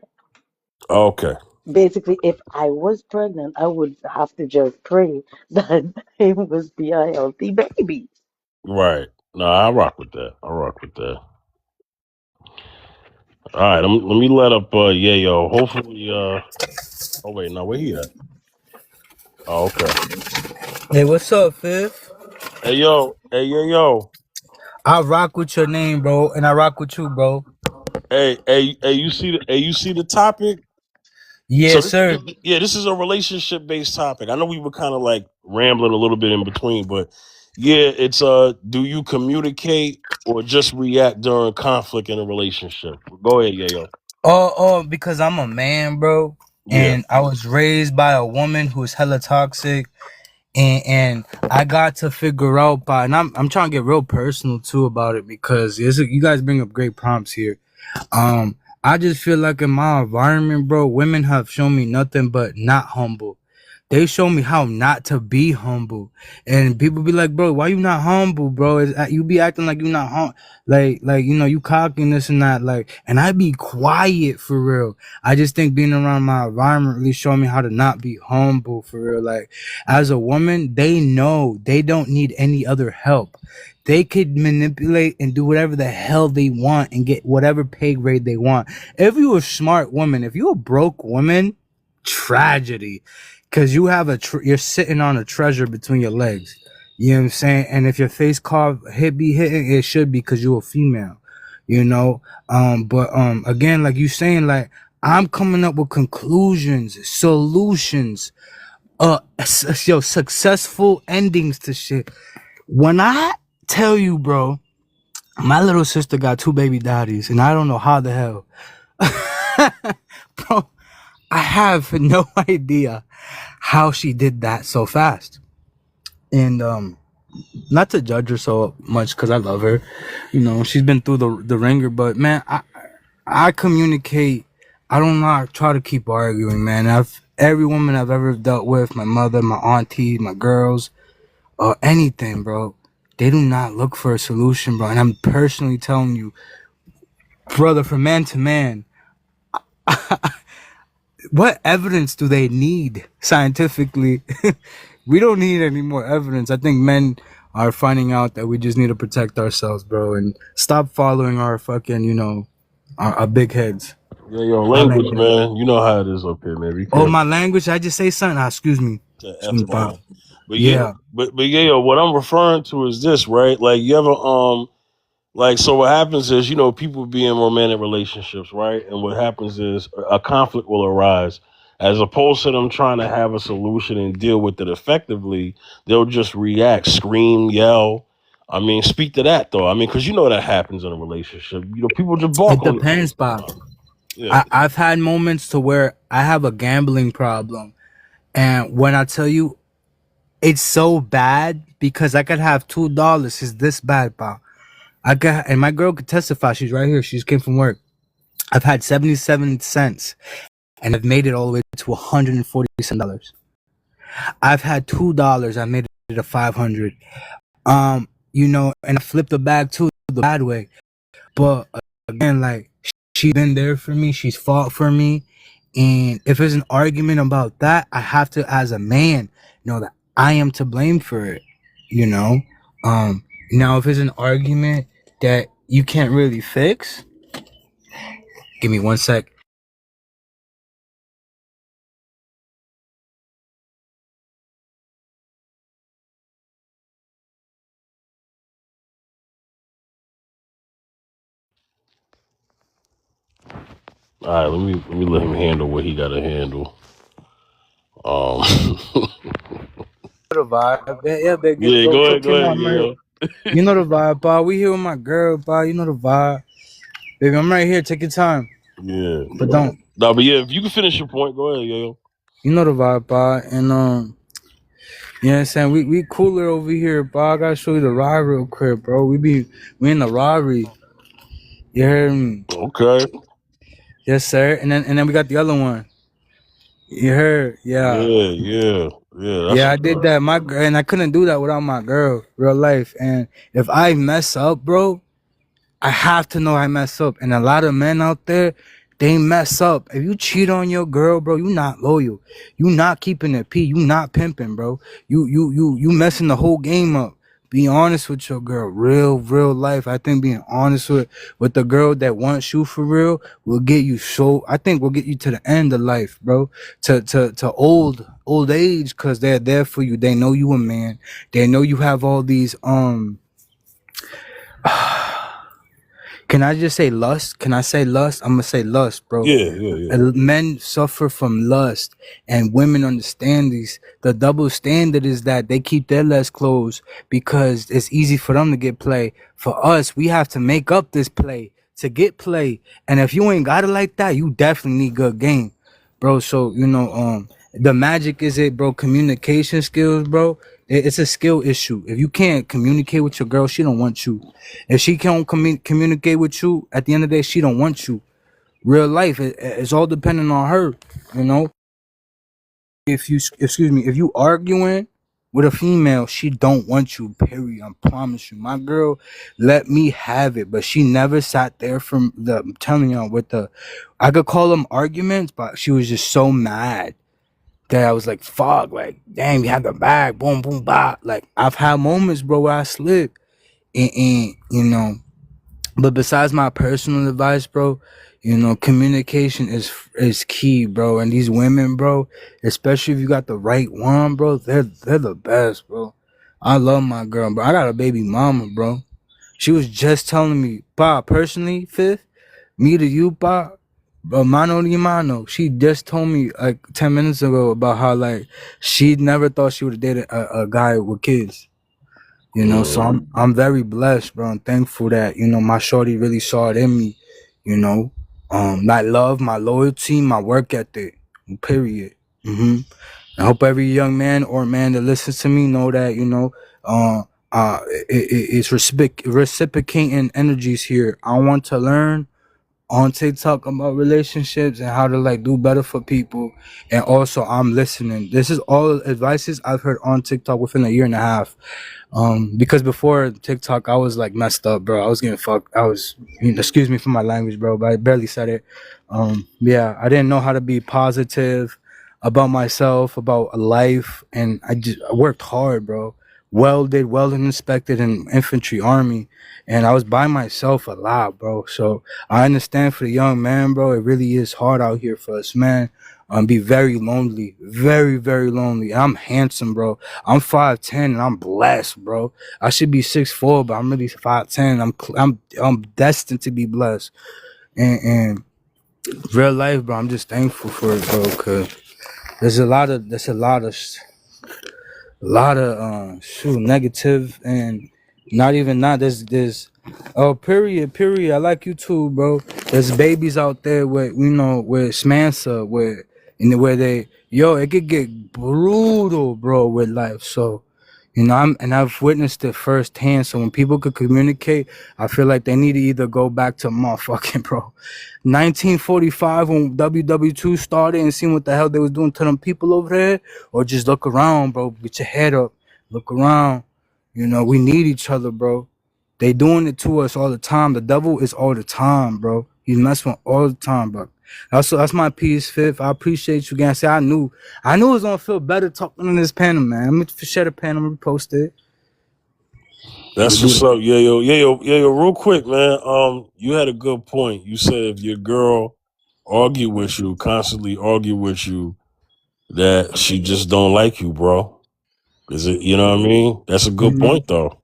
okay. Basically, if I was pregnant, I would have to just pray that it must be a healthy baby. Right. No, I rock with that. I rock with that. All right. Let me let up. Yeah, yo. Hopefully. Oh wait, no, where he at? Oh, okay. Hey, what's up, Fifth? Hey yo. Hey yo yo. I rock with your name, bro, and I rock with you, bro. Hey. You see the topic? So Yes, sir. this is a relationship based topic. I know we were kind of like rambling a little bit in between, but yeah, it's do you communicate or just react during conflict in a relationship? Go ahead, Yayo. Because I'm a man, bro, Yeah. and I was raised by a woman who's hella toxic, and I got to figure out and I'm trying to get real personal too about it because you guys bring up great prompts here. I just feel like in my environment, bro, women have shown me nothing but not humble. They show me how not to be humble, and people be like, "Bro, why you not humble, bro? You be acting like you not like you cocky and this and that, like." And I be quiet for real. I just think being around my environment really showed me how to not be humble for real. Like, as a woman, they know they don't need any other help. They could manipulate and do whatever the hell they want and get whatever pay grade they want. If you a smart woman, if you a broke woman, tragedy. Cause you have you're sitting on a treasure between your legs. You know what I'm saying? And if your face carve be hitting, it should be because you're a female. You know? But again, like you saying, like I'm coming up with conclusions, solutions, successful endings to shit. When I tell you, bro, my little sister got 2 baby daddies, and I don't know how the hell. Bro, I have no idea how she did that so fast. And not to judge her so much because I love her. You know, she's been through the ringer, but man, I communicate. I don't not try to keep arguing, man. Every woman I've ever dealt with, my mother, my auntie, my girls, or anything, bro, they do not look for a solution, bro. And I'm personally telling you, brother, from man to man, what evidence do they need scientifically? We don't need any more evidence. I think men are finding out that we just need to protect ourselves, bro, and stop following our fucking, you know, our big heads. Yeah, your language, man. You know how it is up here, man. Be Oh, careful. my language? I just say something? Excuse me. Excuse me, Pop. But yeah, but yeah, what I'm referring to is this, right? Like you ever like, so what happens is, you know, people be in romantic relationships, right? And what happens is a conflict will arise. As opposed to them trying to have a solution and deal with it effectively, they'll just react, scream, yell. I mean, speak to that, though. I mean, because you know that happens in a relationship. You know, people just balk. It depends, Bob. Yeah. I've had moments to where I have a gambling problem. And when I tell you, it's so bad because I could have $2. It's this bad, Bob. And my girl could testify. She's right here. She just came from work. I've had 77 cents and I've made it all the way to $147. I've had $2. I made it to 500. You know, and I flipped the bag too the bad way. But again, like she's been there for me. She's fought for me. And if there's an argument about that, I have to, as a man, know that I am to blame for it. You know? Now if it's an argument that you can't really fix, give me 1 sec. All right, let me let him handle what he got to handle. The vibe. Yeah, baby. Yeah, go ahead, yo. You know the vibe, Bob. We here with my girl, Bob. You know the vibe. Baby, I'm right here. Take your time. Yeah. But don't. No, but yeah, if you can finish your point, go ahead, yo. You know the vibe, Bob. And you know what I'm saying? We cooler over here, Bob. I gotta show you the ride real quick, bro. We in the robbery. You heard me? Okay. Yes, sir. And then we got the other one. You heard? Yeah. Yeah. I did that. My girl, and I couldn't do that without my girl, real life. And if I mess up, bro, I have to know I mess up. And a lot of men out there, they mess up. If you cheat on your girl, bro, you not loyal. You not keeping it P. You not pimping, bro. You messing the whole game up. Be honest with your girl. Real life. I think being honest with the girl that wants you for real will get you I think will get you to the end of life, bro. To old age, cause they're there for you. They know you a man. They know you have all these Can I just say lust? Can I say lust? I'm gonna say lust, bro. Yeah. Men suffer from lust, and women understand these. The double standard is that they keep their legs closed because it's easy for them to get play. For us, we have to make up this play to get play. And if you ain't got it like that, you definitely need good game, bro. So you know, the magic is it, bro. Communication skills, bro. It's a skill issue. If you can't communicate with your girl, she don't want you. If she can't communicate with you, at the end of the day, she don't want you. Real life, it's all depending on her, you know. If you arguing with a female, she don't want you, period. I promise you. My girl let me have it, but she never sat there I'm telling y'all, I could call them arguments, but she was just so mad that I was like, fuck, like, damn, you have the bag, boom, boom, bop. Like, I've had moments, bro, where I slip. And you know, but besides my personal advice, bro, You know, communication is key, bro. And these women, bro, especially if you got the right one, bro, they're the best, bro. I love my girl, bro. I got a baby mama, bro. She was just telling me, Pa, personally, Fifth, me to you, Pa, mano ni mano. She just told me like 10 minutes ago about how like she never thought she would have dated a guy with kids. You know, so I'm very blessed, bro, and thankful that, you know, my shorty really saw it in me, you know. My love, my loyalty, my work ethic, period. I hope every young man or man that listens to me know that, you know, it's reciprocating energies here. I want to learn on TikTok about relationships and how to like do better for people, and also I'm listening. This is all advices I've heard on TikTok within a year and a half. Because before TikTok, I was like messed up, bro. I was getting fucked. Excuse me for my language, bro, but I barely said it. Yeah, I didn't know how to be positive about myself, about life, and I worked hard, bro. Welded inspected in infantry army, and I was by myself a lot, bro. So I understand for the young man, bro. It really is hard out here for us, man. Be very lonely, very, very lonely. I'm handsome, bro. I'm 5'10" and I'm blessed, bro. I should be 6'4", but I'm really 5'10". I'm destined to be blessed. And real life, bro, I'm just thankful for it, bro, cause there's a lot of negative, and not even that. There's period. I like you too, bro. There's babies out there where, you know, where Smansa, where it could get brutal, bro, with life. So, you know, I've witnessed it firsthand. So when people could communicate, I feel like they need to either go back to motherfucking, bro, 1945 when WW2 started and see what the hell they was doing to them people over there, or just look around, bro. Get your head up, look around. You know, we need each other, bro. They doing it to us all the time. The devil is all the time, bro. He's messing with all the time, bro. That's my piece, Fifth. I appreciate you guys. I knew it was gonna feel better talking in this panel, man. I'm gonna share the panel and post it. That's what's up. Yeah, yo. Real quick, man. You had a good point. You said if your girl constantly argue with you, that she just don't like you, bro. Is it? You know what I mean? That's a good point, though.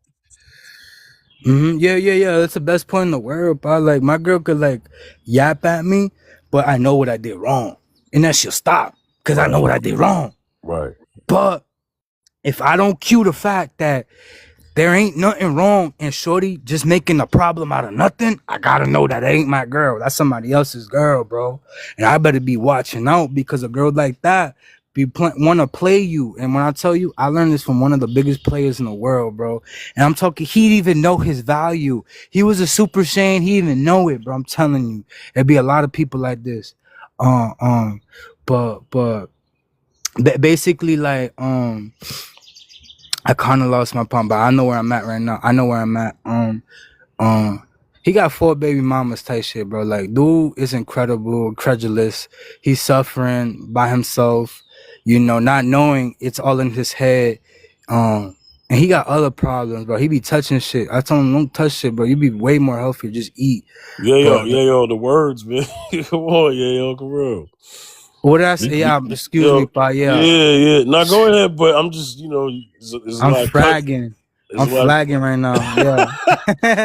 Yeah. That's the best point in the world, bro. Like, my girl could like yap at me, but I know what I did wrong, and then she'll stop because I know what I did wrong. Right. But if I don't cue the fact that there ain't nothing wrong and shorty just making a problem out of nothing, I gotta know that ain't my girl. That's somebody else's girl, bro. And I better be watching out, because a girl like that want to play you. And when I tell you, I learned this from one of the biggest players in the world, bro. And I'm talking, he didn't even know his value. He was a Super Saiyan. He didn't even know it, bro. I'm telling you, there'd be a lot of people like this. But basically, like, I kind of lost my point, but I know where I'm at right now. I know where I'm at. He got 4 baby mamas type shit, bro. Like, dude is incredible, incredulous. He's suffering by himself, you know, not knowing it's all in his head. And he got other problems, bro. He be touching shit. I told him, don't touch shit, bro. You be way more healthy. Just eat. Yo, the words, man. Come on, yo, come on. What I say? Yeah, excuse me, pa. Yeah. Now go ahead, but I'm just, you know, I'm fragging. I'm flagging right now. Yeah.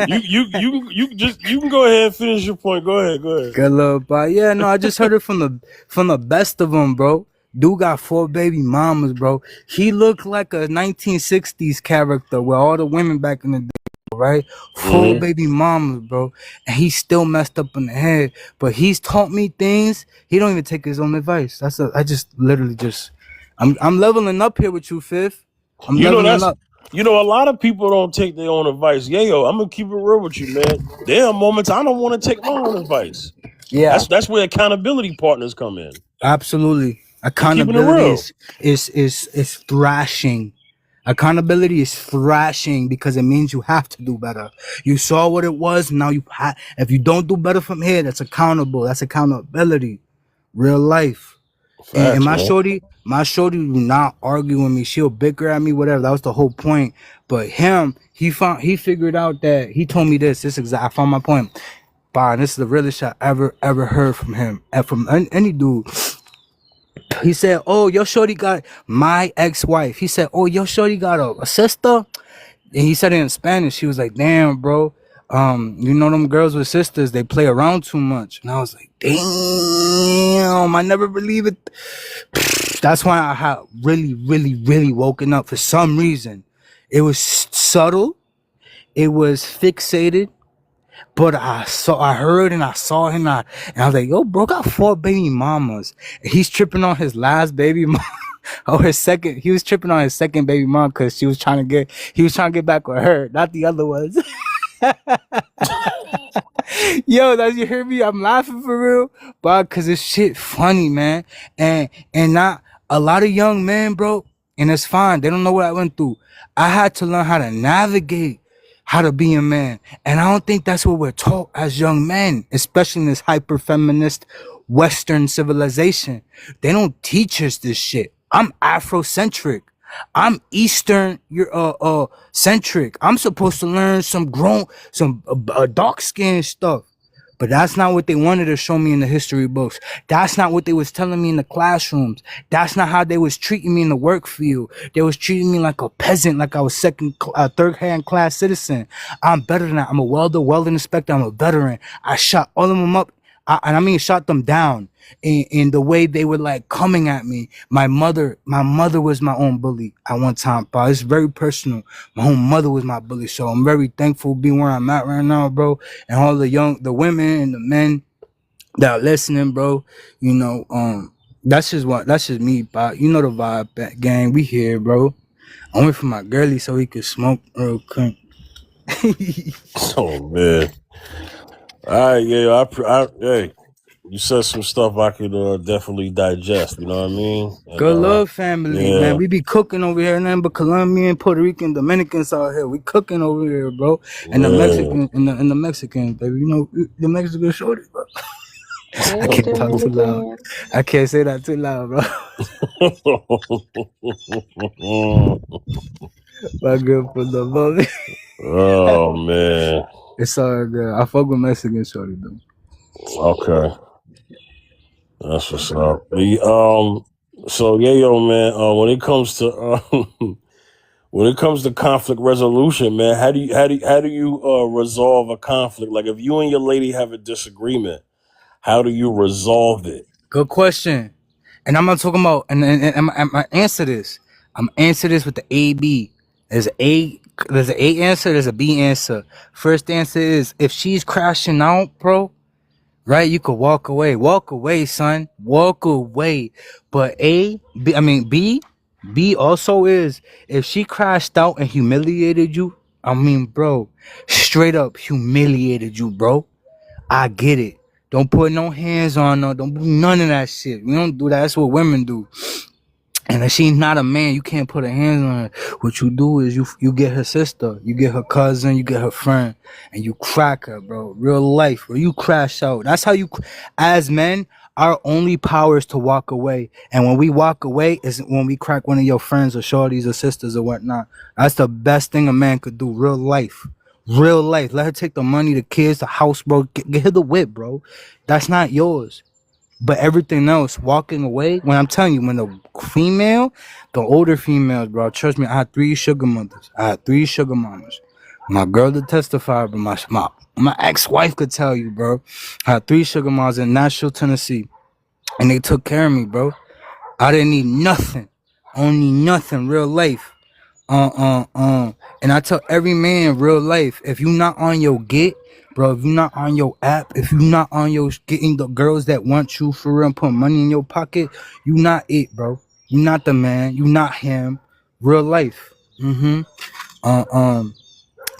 you can go ahead and finish your point. Go ahead. Good little pa. Yeah, no, I just heard it from the best of them, bro. Dude got 4 baby mamas, bro. He looked like a 1960s character with all the women back in the day, right? 4 baby mamas, bro. And he's still messed up in the head. But he's taught me things. He don't even take his own advice. I'm leveling up here with you, Fifth. I'm leveling up. You know, a lot of people don't take their own advice. Yo, I'm gonna keep it real with you, man. There are moments I don't want to take my own advice. Yeah. That's where accountability partners come in. Absolutely. Accountability is thrashing. Accountability is thrashing because it means you have to do better. You saw what it was. Now if you don't do better from here, that's accountable. That's accountability. Real life. Facts, and my shorty do not argue with me. She'll bicker at me, whatever. That was the whole point. But he figured out that he told me this. I found my point. and this is the realest shit I ever heard from him and from any dude. He said, "Oh, your shorty got my ex-wife." He said, "Oh, your shorty got a sister." And he said it in Spanish. He was like, "Damn, bro. You know them girls with sisters, they play around too much." And I was like, "Damn, I never believe it." That's why I had really woken up for some reason. It was subtle. It was fixated. But I heard and I saw him, and I was like, "Yo, bro, got 4 baby mamas. And he's tripping on his last baby mom, or his second. He was tripping on his second baby mom because he was trying to get back with her, not the other ones." Yo, does you hear me? I'm laughing for real, but cause this shit funny, man. And not a lot of young men, bro, and it's fine. They don't know what I went through. I had to learn how to navigate how to be a man. And I don't think that's what we're taught as young men, especially in this hyper feminist Western civilization. They don't teach us this shit. I'm Afrocentric. I'm Eastern centric. I'm supposed to learn some dark skin stuff. But that's not what they wanted to show me in the history books. That's not what they was telling me in the classrooms. That's not how they was treating me in the work field. They was treating me like a peasant, like I was third-hand class citizen. I'm better than that. I'm a welding inspector. I'm a veteran. I shot all of them up. Shot them down in the way they were like coming at me. My mother was my own bully at one time, bro. It's very personal. My own mother was my bully. So I'm very thankful being where I'm at right now, bro. And all the women and the men that are listening, bro. You know, that's just me, bro. You know the vibe, gang. We here, bro. I went for my girlie so he could smoke real quick. Oh man. All right, yeah, hey, you said some stuff I could definitely digest. You know what I mean? And, Good love, family, yeah. man. We be cooking over here, nothing but Colombian, Puerto Rican, Dominicans out here. We cooking over here, bro. And the Mexican, and the Mexican, baby. You know the Mexican shorty, bro. I can't talk too loud. I can't say that too loud, bro. My girl for the bully. Oh man. It's all good. I fuck with Mexican shorty though. Okay. That's what's up. So yeah, yo, man. When it comes to conflict resolution, man, how do you resolve a conflict? Like if you and your lady have a disagreement, how do you resolve it? Good question. And I'm not talking about. And I'm answer this. I'm answer this with the A/B. There's an A answer. There's a B answer. First answer is if she's crashing out, bro. Right, you could walk away, son, walk away. But B also is if she crashed out and humiliated you. I mean, bro, straight up humiliated you, bro. I get it. Don't put no hands on her. Don't do none of that shit. We don't do that. That's what women do. And if she's not a man, you can't put her hands on her. What you do is you get her sister, you get her cousin, you get her friend, and you crack her, bro. Real life, where you crash out. That's how you, as men, our only power is to walk away. And when we walk away is when we crack one of your friends or shorties or sisters or whatnot. That's the best thing a man could do. Real life. Real life. Let her take the money, the kids, the house, bro. Get her the whip, bro. That's not yours. But everything else, walking away, when I'm telling you, when the female, the older females, bro, trust me, I had 3 sugar mothers. I had 3 sugar mamas. My girl to testify, but my ex-wife could tell you, bro. I had 3 sugar mamas in Nashville, Tennessee. And they took care of me, bro. I didn't need nothing. Only nothing, real life. And I tell every man, real life, if you not on your get, bro, if you're not on your app, if you're not on your getting the girls that want you for real and put money in your pocket, you not it, bro. You not the man. You not him. Real life.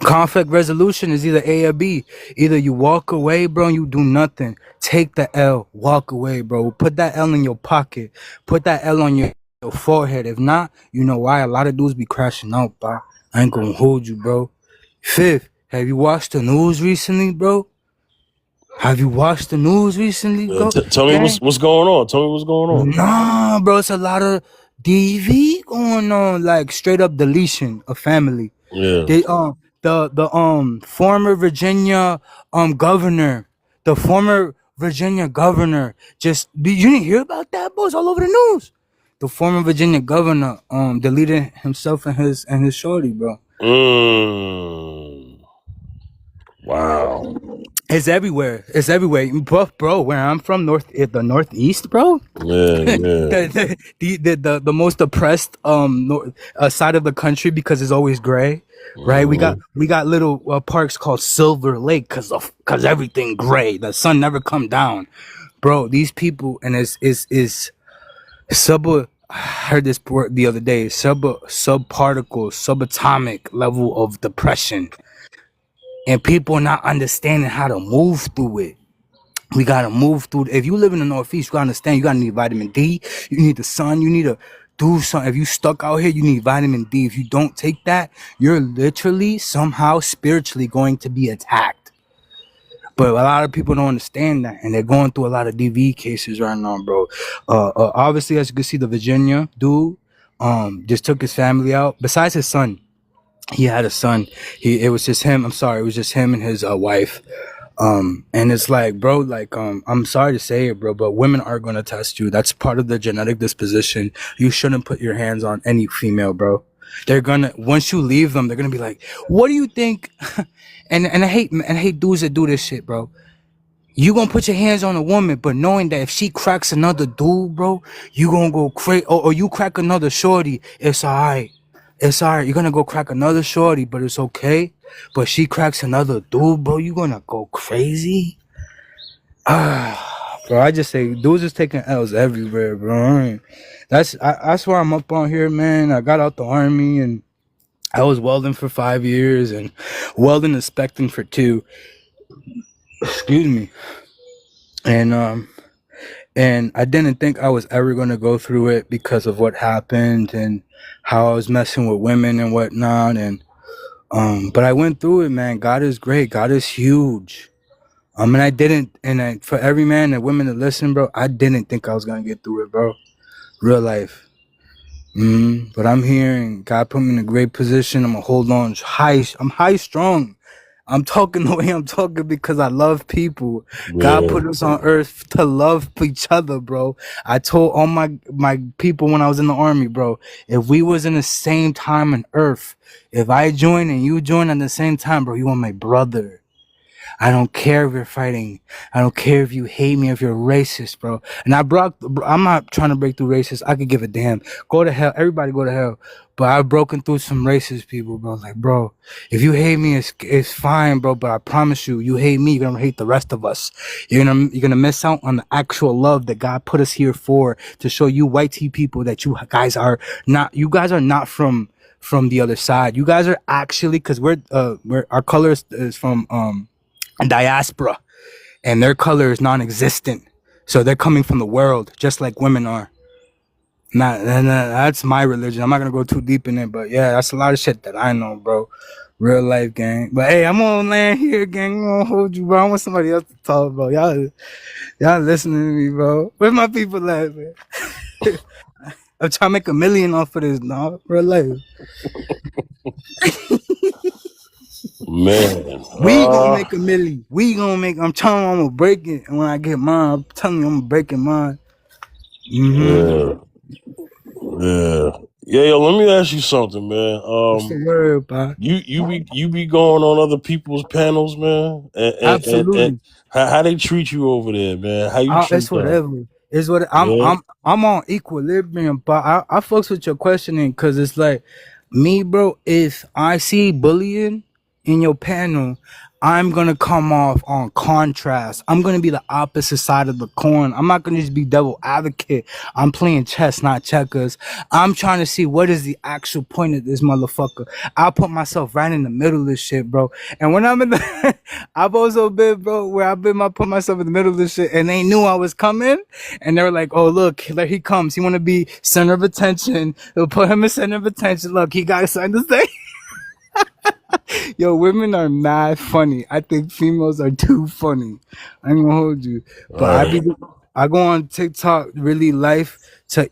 Conflict resolution is either A or B. Either you walk away, bro, and you do nothing. Take the L. Walk away, bro. Put that L in your pocket. Put that L on your forehead. If not, you know why? A lot of dudes be crashing out, bro. I ain't gonna hold you, bro. Fifth, have you watched the news recently, bro? Have you watched the news recently, bro? Tell me what's going on. Tell me what's going on. Nah, bro, it's a lot of DV going on, like straight up deletion of family. Yeah. They the former Virginia governor The former Virginia governor you didn't hear about that, bro? It's all over the news. The former Virginia governor deleted himself and his shorty, bro. Wow. It's everywhere. It's everywhere, bro. Where I'm from, the Northeast, bro. Yeah. the most oppressed side of the country, because it's always gray, right? We got little parks called Silver Lake because everything gray. The sun never come down, bro. These people, and is I heard this word the other day. Subparticle, subatomic level of depression, and people not understanding how to move through it. We gotta move through. If you live in the Northeast, you gotta understand. You gotta need vitamin D. You need the sun. You need to do something. If you stuck out here, you need vitamin D. If you don't take that, you're literally somehow spiritually going to be attacked. But a lot of people don't understand that, and they're going through a lot of DV cases right now, bro. Obviously, as you can see, the Virginia dude just took his family out. Besides his son, he had a son. It was just him. I'm sorry, it was just him and his wife. And it's like, bro, like, I'm sorry to say it, bro, but women are going to test you. That's part of the genetic disposition. You shouldn't put your hands on any female, bro. They're gonna, once you leave them, they're gonna be like, what do you think? and I hate dudes that do this shit, bro. You gonna put your hands on a woman, but knowing that if she cracks another dude, bro, you gonna go crazy, or you crack another shorty, it's all right. It's all right. You're gonna go crack another shorty, but it's okay. But she cracks another dude, bro, you gonna go crazy? Bro, I just say dudes is taking L's everywhere, bro. That's why I'm up on here, man. I got out the army and I was welding for 5 years and welding inspecting for 2. Excuse me. And I didn't think I was ever gonna go through it because of what happened and how I was messing with women and whatnot. And but I went through it, man. God is great. God is huge. And for every man and women that listen, bro, I didn't think I was gonna get through it, bro. Real life. But I'm here and God put me in a great position. I'm gonna hold on I'm high strong. I'm talking the way I'm talking because I love people. God put us on earth to love each other, bro. I told all my people when I was in the army, bro, if we was in the same time on earth, if I join and you join at the same time, bro, you are my brother. I don't care if you're fighting. I don't care if you hate me, if you're racist, bro. And I'm not trying to break through racist. I could give a damn. Go to hell. Everybody go to hell. But I've broken through some racist people, bro. Like, bro, if you hate me, it's fine, bro. But I promise you hate me, you're gonna hate the rest of us. You're gonna miss out on the actual love that God put us here for, to show you white tea people that you guys are not from the other side. You guys are actually, because our color is from diaspora, and their color is non-existent, so they're coming from the world just like women are. That's my religion. I'm not gonna go too deep in it, but yeah, that's a lot of shit that I know, bro. Real life, gang. But hey, I'm gonna land here, gang. I'm gonna hold you, bro. I want somebody else to talk, bro. Y'all listening to me, bro. Where my people at, man? I'm trying to make $1 million off of this, dog. Real life. Man, we gonna make $1 million. I'm telling you, I'm gonna break it. And when I get mine, I'm telling you, I'm gonna break it mine. Yeah. Yo, let me ask you something, man. What's the word, bro? You be going on other people's panels, man, Absolutely. and how they treat you over there, man? How you treat It's whatever. It's what I'm on equilibrium, but I fucks with your questioning, because it's like me, bro. If I see bullying in your panel, I'm gonna come off on contrast. I'm gonna be the opposite side of the coin. I'm not gonna just be devil advocate. I'm playing chess, not checkers. I'm trying to see what is the actual point of this motherfucker. I'll put myself right in the middle of this shit, bro. And when I'm in the I've also been, bro, where I put myself in the middle of this shit, and they knew I was coming, and they were like, oh, look, there he comes. He wanna be center of attention. They'll put him in center of attention. Look, he got something to say. Yo, women are mad funny. I think females are too funny. I ain't gonna hold you, but I go on TikTok, really life to.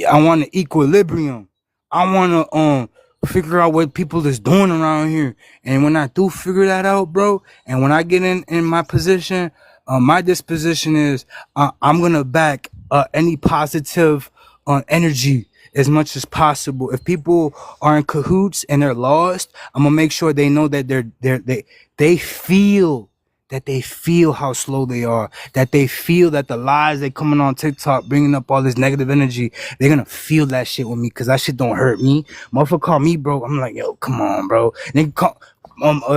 I want an equilibrium. I want to figure out what people is doing around here, and when I do figure that out, bro, and when I get in my position, My disposition is I'm gonna back any positive energy as much as possible. If people are in cahoots and they're lost, I'm gonna make sure they know that they feel that they feel how slow they are, that they feel that the lies they coming on TikTok bringing up all this negative energy, they're gonna feel that shit with me because that shit don't hurt me. Motherfucker call me bro, I'm like, yo, come on, bro. Nigga call,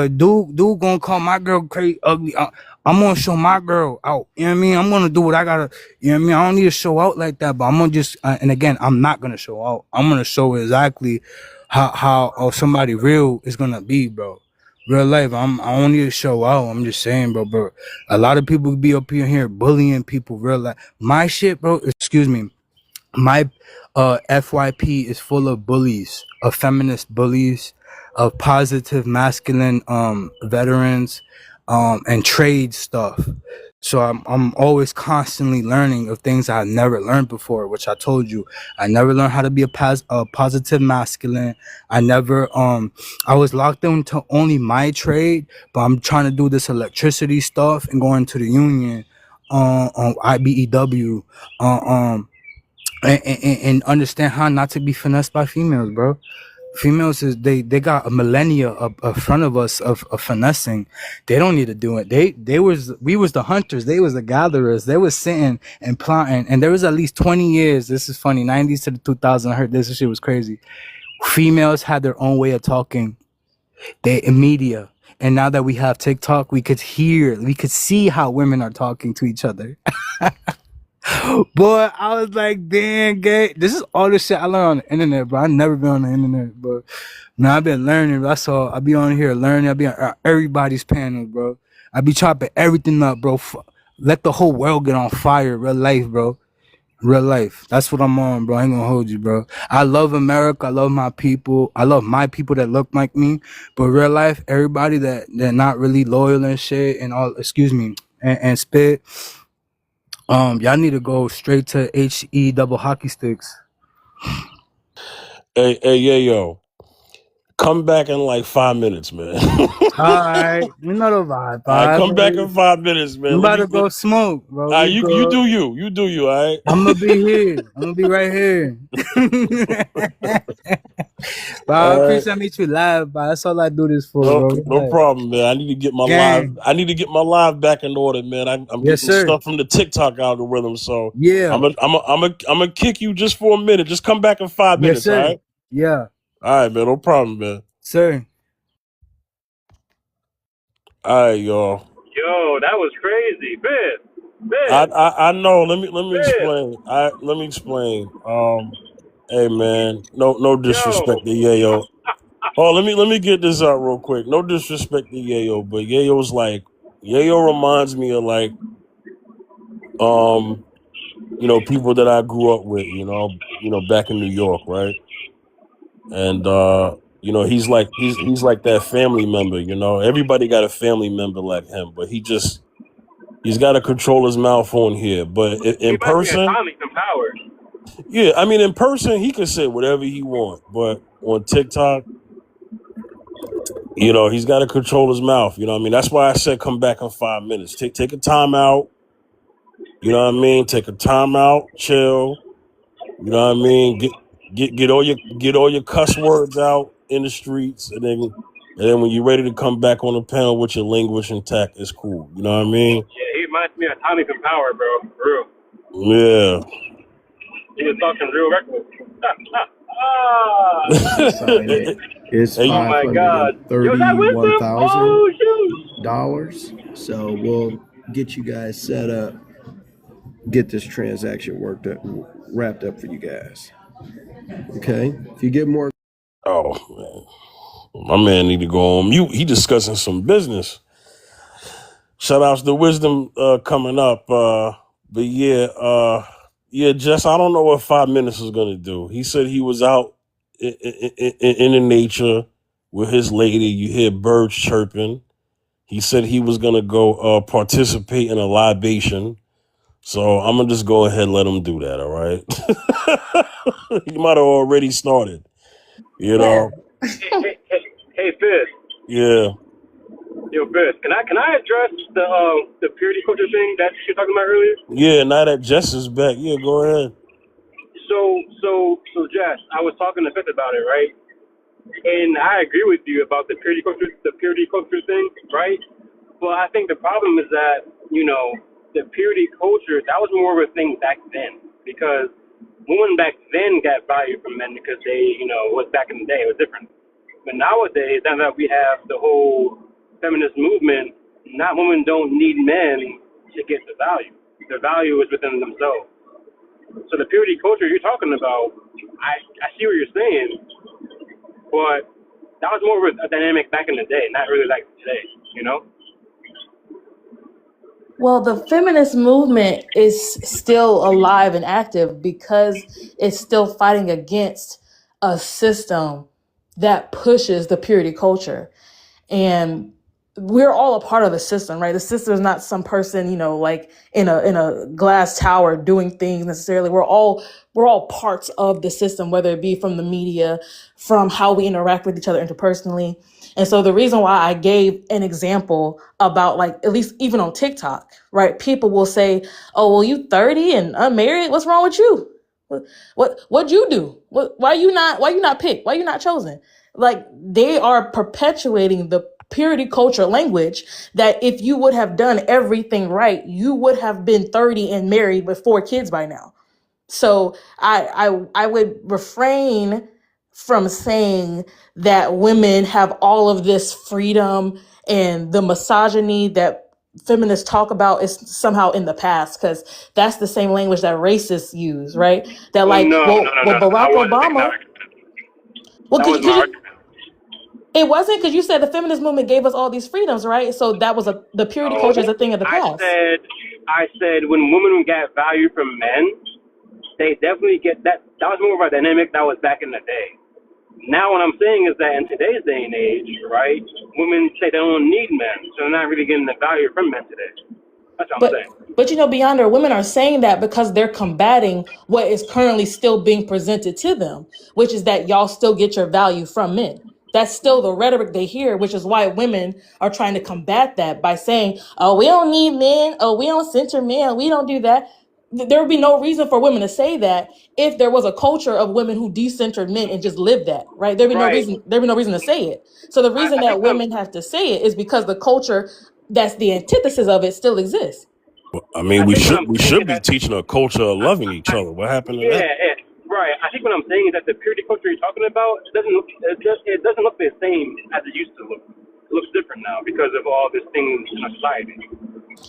dude gonna call my girl crazy ugly. I'm gonna show my girl out. You know what I mean? I'm gonna do what I gotta. You know what I mean? I don't need to show out like that, but I'm gonna just. And again, I'm not gonna show out. I'm gonna show exactly how somebody real is gonna be, bro. Real life. I don't need to show out. I'm just saying, bro. A lot of people be up in here bullying people. Real life. My shit, bro. Excuse me. My FYP is full of bullies, of feminist bullies, of positive masculine veterans, and trade stuff. So I'm always constantly learning of things I never learned before, which I told you. I never learned how to be a positive masculine. I never I was locked into only my trade, but I'm trying to do this electricity stuff and going to the union on IBEW and understand how not to be finessed by females, bro. Females is they got a millennia of front of us of finessing. They don't need to do it. We was the hunters, they was the gatherers. They was sitting and plotting, and there was at least 20 years. This is funny, 90s to the 2000s. I heard this shit was crazy. Females had their own way of talking. They in media. And now that we have TikTok, we could see how women are talking to each other. Boy, I was like, damn, gay. This is all the shit I learned on the internet, bro. I never been on the internet, but man, I've been learning. That's all. I be on here learning. I be on everybody's panels, bro. I be chopping everything up, bro. Let the whole world get on fire. Real life, bro. Real life. That's what I'm on, bro. I ain't gonna hold you, bro. I love America. I love my people. I love my people that look like me. But real life, everybody that not really loyal and shit and all, excuse me, and spit. Y'all need to go straight to HE double hockey sticks. Hey, yeah, yo. Come back in like 5 minutes, man. Alright, you know the vibe. All right, come back in 5 minutes, man. I'm about to go smoke, bro. You do you, all right? I'm gonna be here. I'm gonna be right here. But I appreciate meet you live, but that's all I do this for, bro. No problem, man. I need to get my live back in order, man. I'm getting stuff from the TikTok algorithm, so yeah. I'm gonna kick you just for a minute. Just come back in 5 minutes, all right? Yeah. All right, man. No problem, man. Sir. All right, y'all. Yo, that was crazy, man. I know. Let me explain. Let me explain. Hey, man. No disrespect to Yayo. Oh, let me get this out real quick. No disrespect to Yayo, but Yayo reminds me of like, people that I grew up with, back in New York, right? And he's like that family member, Everybody got a family member like him, but he's got to control his mouth on here. But in person, yeah, I mean, in person he can say whatever he wants, but on TikTok, he's got to control his mouth. You know what I mean? That's why I said come back in 5 minutes. Take a time out. You know what I mean? Take a time out, chill. You know what I mean? Get all your cuss words out in the streets, and then when you're ready to come back on the panel with your language intact, it's cool. You know what I mean? Yeah, he reminds me of Tommy from Power, bro. For real. Yeah. He was talking real reckless. It's $531,000. So we'll get you guys set up, get this transaction wrapped up for you guys. Okay? If you get more. Oh, man. My man need to go on mute. He discussing some business. Shout outs to Wisdom coming up. But yeah, Jess, I don't know what 5 minutes is going to do. He said he was out in the nature with his lady. You hear birds chirping. He said he was going to go participate in a libation. So I'm going to just go ahead and let him do that, all right? He might have already started, Hey, Fizz. Yeah. Yo, Chris, can I address the purity culture thing that you were talking about earlier? Yeah, now that Jess is back, yeah, go ahead. So Jess, I was talking to Fifth about it, right? And I agree with you about the purity culture thing, right? But I think the problem is that, the purity culture, that was more of a thing back then, because women back then got value from men because they, was back in the day, it was different. But nowadays, now that we have the whole feminist movement, not women don't need men to get the value. The value is within themselves. So the purity culture you're talking about, I see what you're saying, but that was more of a dynamic back in the day, not really like today, Well, the feminist movement is still alive and active because it's still fighting against a system that pushes the purity culture. And we're all a part of the system, right? The system is not some person, like in a glass tower doing things necessarily. We're all parts of the system, whether it be from the media, from how we interact with each other interpersonally. And so the reason why I gave an example about, like, at least even on TikTok, right? People will say, "Oh, well, you 30 and unmarried. What's wrong with you? What'd you do? Why you not picked? Why you not chosen?" Like, they are perpetuating the purity culture language that if you would have done everything right, you would have been 30 and married with 4 kids by now. So I would refrain from saying that women have all of this freedom, and the misogyny that feminists talk about is somehow in the past, because that's the same language that racists use, right? That, Well, like, no. well, Barack I wasn't making that Obama. argument. Well, That was my argument. it wasn't, because you said the feminist movement gave us all these freedoms, right? So that was the purity No, culture is a thing of the past. I said when women get value from men, they definitely get that. That was more of a dynamic that was back in the day. Now what I'm saying is that in today's day and age, right, women say they don't need men, so they're not really getting the value from men today. That's what I'm saying. But Beyonder, women are saying that because they're combating what is currently still being presented to them, which is that y'all still get your value from men. That's still the rhetoric they hear, which is why women are trying to combat that by saying, "Oh, we don't need men. Oh, we don't center men. We don't do that." There would be no reason for women to say that if there was a culture of women who decentered men and just lived that, right? There'd be no Right. reason. There'd be no reason to say it. So the reason I that think women have to say it is because the culture that's the antithesis of it still exists. I mean, I we think what I'm saying should is be that teaching a culture of loving each other. What happened to that? right. I think what I'm saying is that the purity culture you're talking about it doesn't look the same as it used to look. It looks different now because of all these things in our society.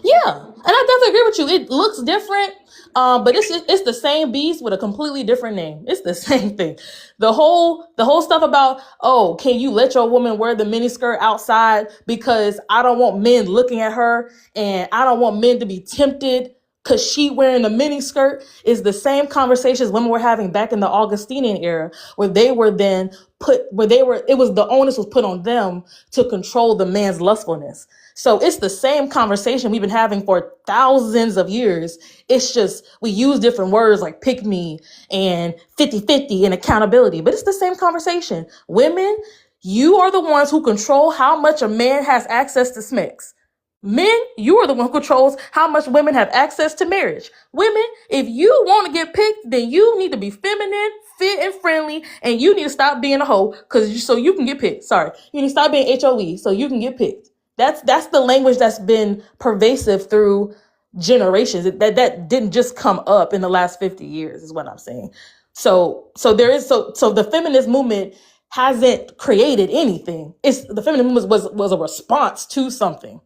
Yeah, and I definitely agree with you. It looks different, but it's the same beast with a completely different name. It's the same thing. The whole stuff about, oh, can you let your woman wear the miniskirt outside because I don't want men looking at her and I don't want men to be tempted because she wearing a miniskirt, is the same conversations women were having back in the Augustinian era, where they were then it was the onus was put on them to control the man's lustfulness. So it's the same conversation we've been having for thousands of years. It's just we use different words like pick me and 50-50 and accountability, but it's the same conversation. Women, you are the ones who control how much a man has access to sex. Men, you are the one who controls how much women have access to marriage. Women, if you want to get picked, then you need to be feminine, fit, and friendly, and you need to stop being a hoe so you can get picked. Sorry, you need to stop being HOE so you can get picked. That's the language that's been pervasive through generations. That didn't just come up in the last 50 years, is what I'm saying. So the feminist movement hasn't created anything. The feminist movement was a response to something.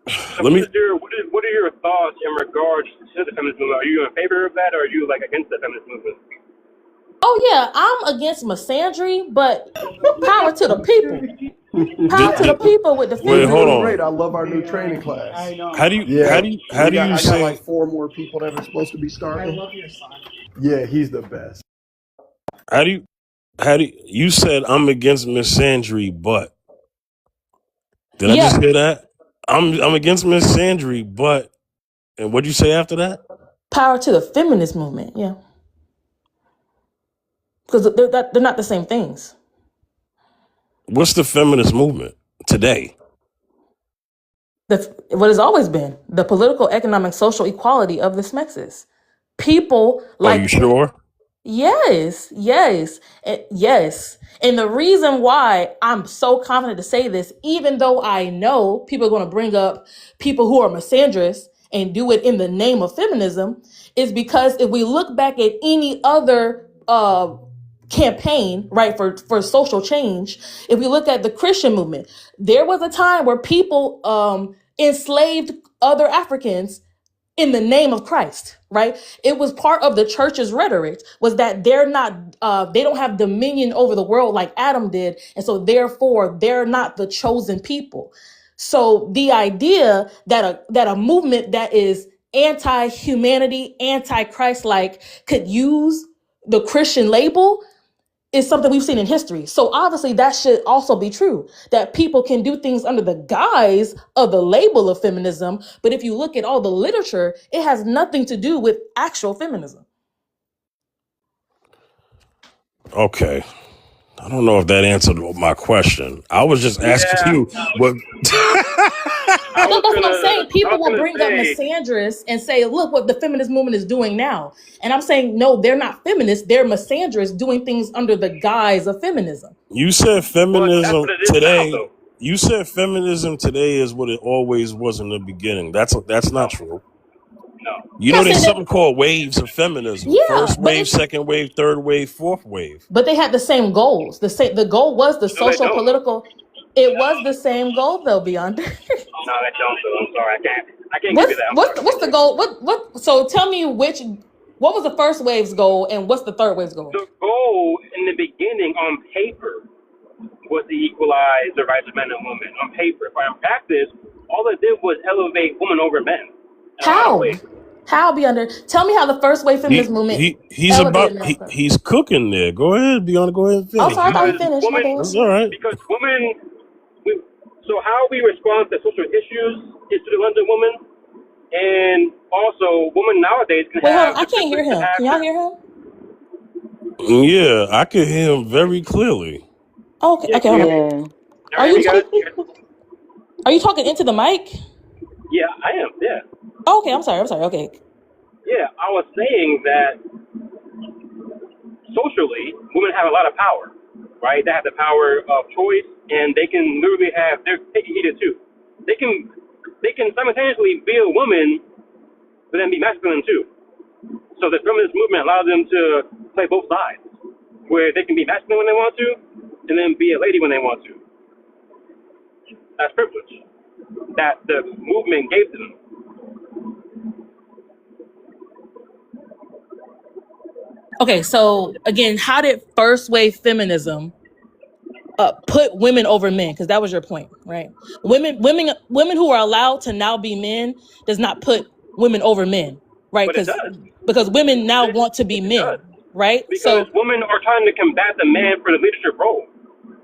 So what are your thoughts in regards to the feminist movement? Are you in favor of that, or are you like against the feminist movement? Oh yeah, I'm against misandry, but power to the people. Power to the people with the Wait, hold on. Great. I love our new training class. I know. How do you I got say like 4 more people that are supposed to be starting. I love your son. Yeah, he's the best. how do you said I'm against misandry, but did I just hear that? I'm against misandry, but, and what'd you say after that? Power to the feminist movement, yeah. Because they're not the same things. What's the feminist movement today? what has always been the political, economic, social equality of the Smexes. People Are you like sure? yes, yes. And the reason why I'm so confident to say this, even though I know people are going to bring up people who are misandrous and do it in the name of feminism, is because if we look back at any other campaign, right, for social change, if we look at the Christian movement, there was a time where people enslaved other Africans in the name of Christ, right? It was part of the church's rhetoric was that they're not, they don't have dominion over the world like Adam did. And so therefore they're not the chosen people. So the idea that a movement that is anti-humanity, anti-Christ-like could use the Christian label is something we've seen in history. So obviously that should also be true, that people can do things under the guise of the label of feminism. But if you look at all the literature, it has nothing to do with actual feminism. Okay. I don't know if that answered my question. I was just asking you what. That's what I'm saying. People will bring up misandrous and say, look what the feminist movement is doing now. And I'm saying, no, they're not feminists. They're misandrous doing things under the guise of feminism. You said feminism today. You said feminism today is what it always was in the beginning. That's not true. No. You know, there's something called waves of feminism. Yeah, first wave, second wave, third wave, fourth wave. But they had the same goals. The goal was the social political. It was the same goal though, Beyond. No, they don't. So I'm sorry, I can't give you that. What's the goal? What? So tell me what was the first wave's goal and what's the third wave's goal? The goal in the beginning on paper was to equalize the rights of men and women on paper. But in practice, all it did was elevate women over men. How Beyond? Tell me how the first wave feminist movement. He's cooking there. Go ahead, Beyond. Go ahead and finish. Oh, sorry, I thought you finished. That's all right. Because so how we respond to social issues is through the lens of women, and also women nowadays can have. I can't hear him. Can y'all hear him? Yeah, I can hear him very clearly. Okay. Yeah. Are you talking into the mic? Yeah, I am. Yeah. Okay, I'm sorry. Okay. Yeah, I was saying that socially, women have a lot of power, right? They have the power of choice, and they can literally they're taking either two. They can simultaneously be a woman, but then be masculine too. So the feminist movement allows them to play both sides, where they can be masculine when they want to, and then be a lady when they want to. That's privilege that the movement gave to them. Okay, so again, how did first wave feminism put women over men? Because that was your point, right? Women who are allowed to now be men does not put women over men, right? Because women now want to be men, right? Because women are trying to combat the man for the leadership role,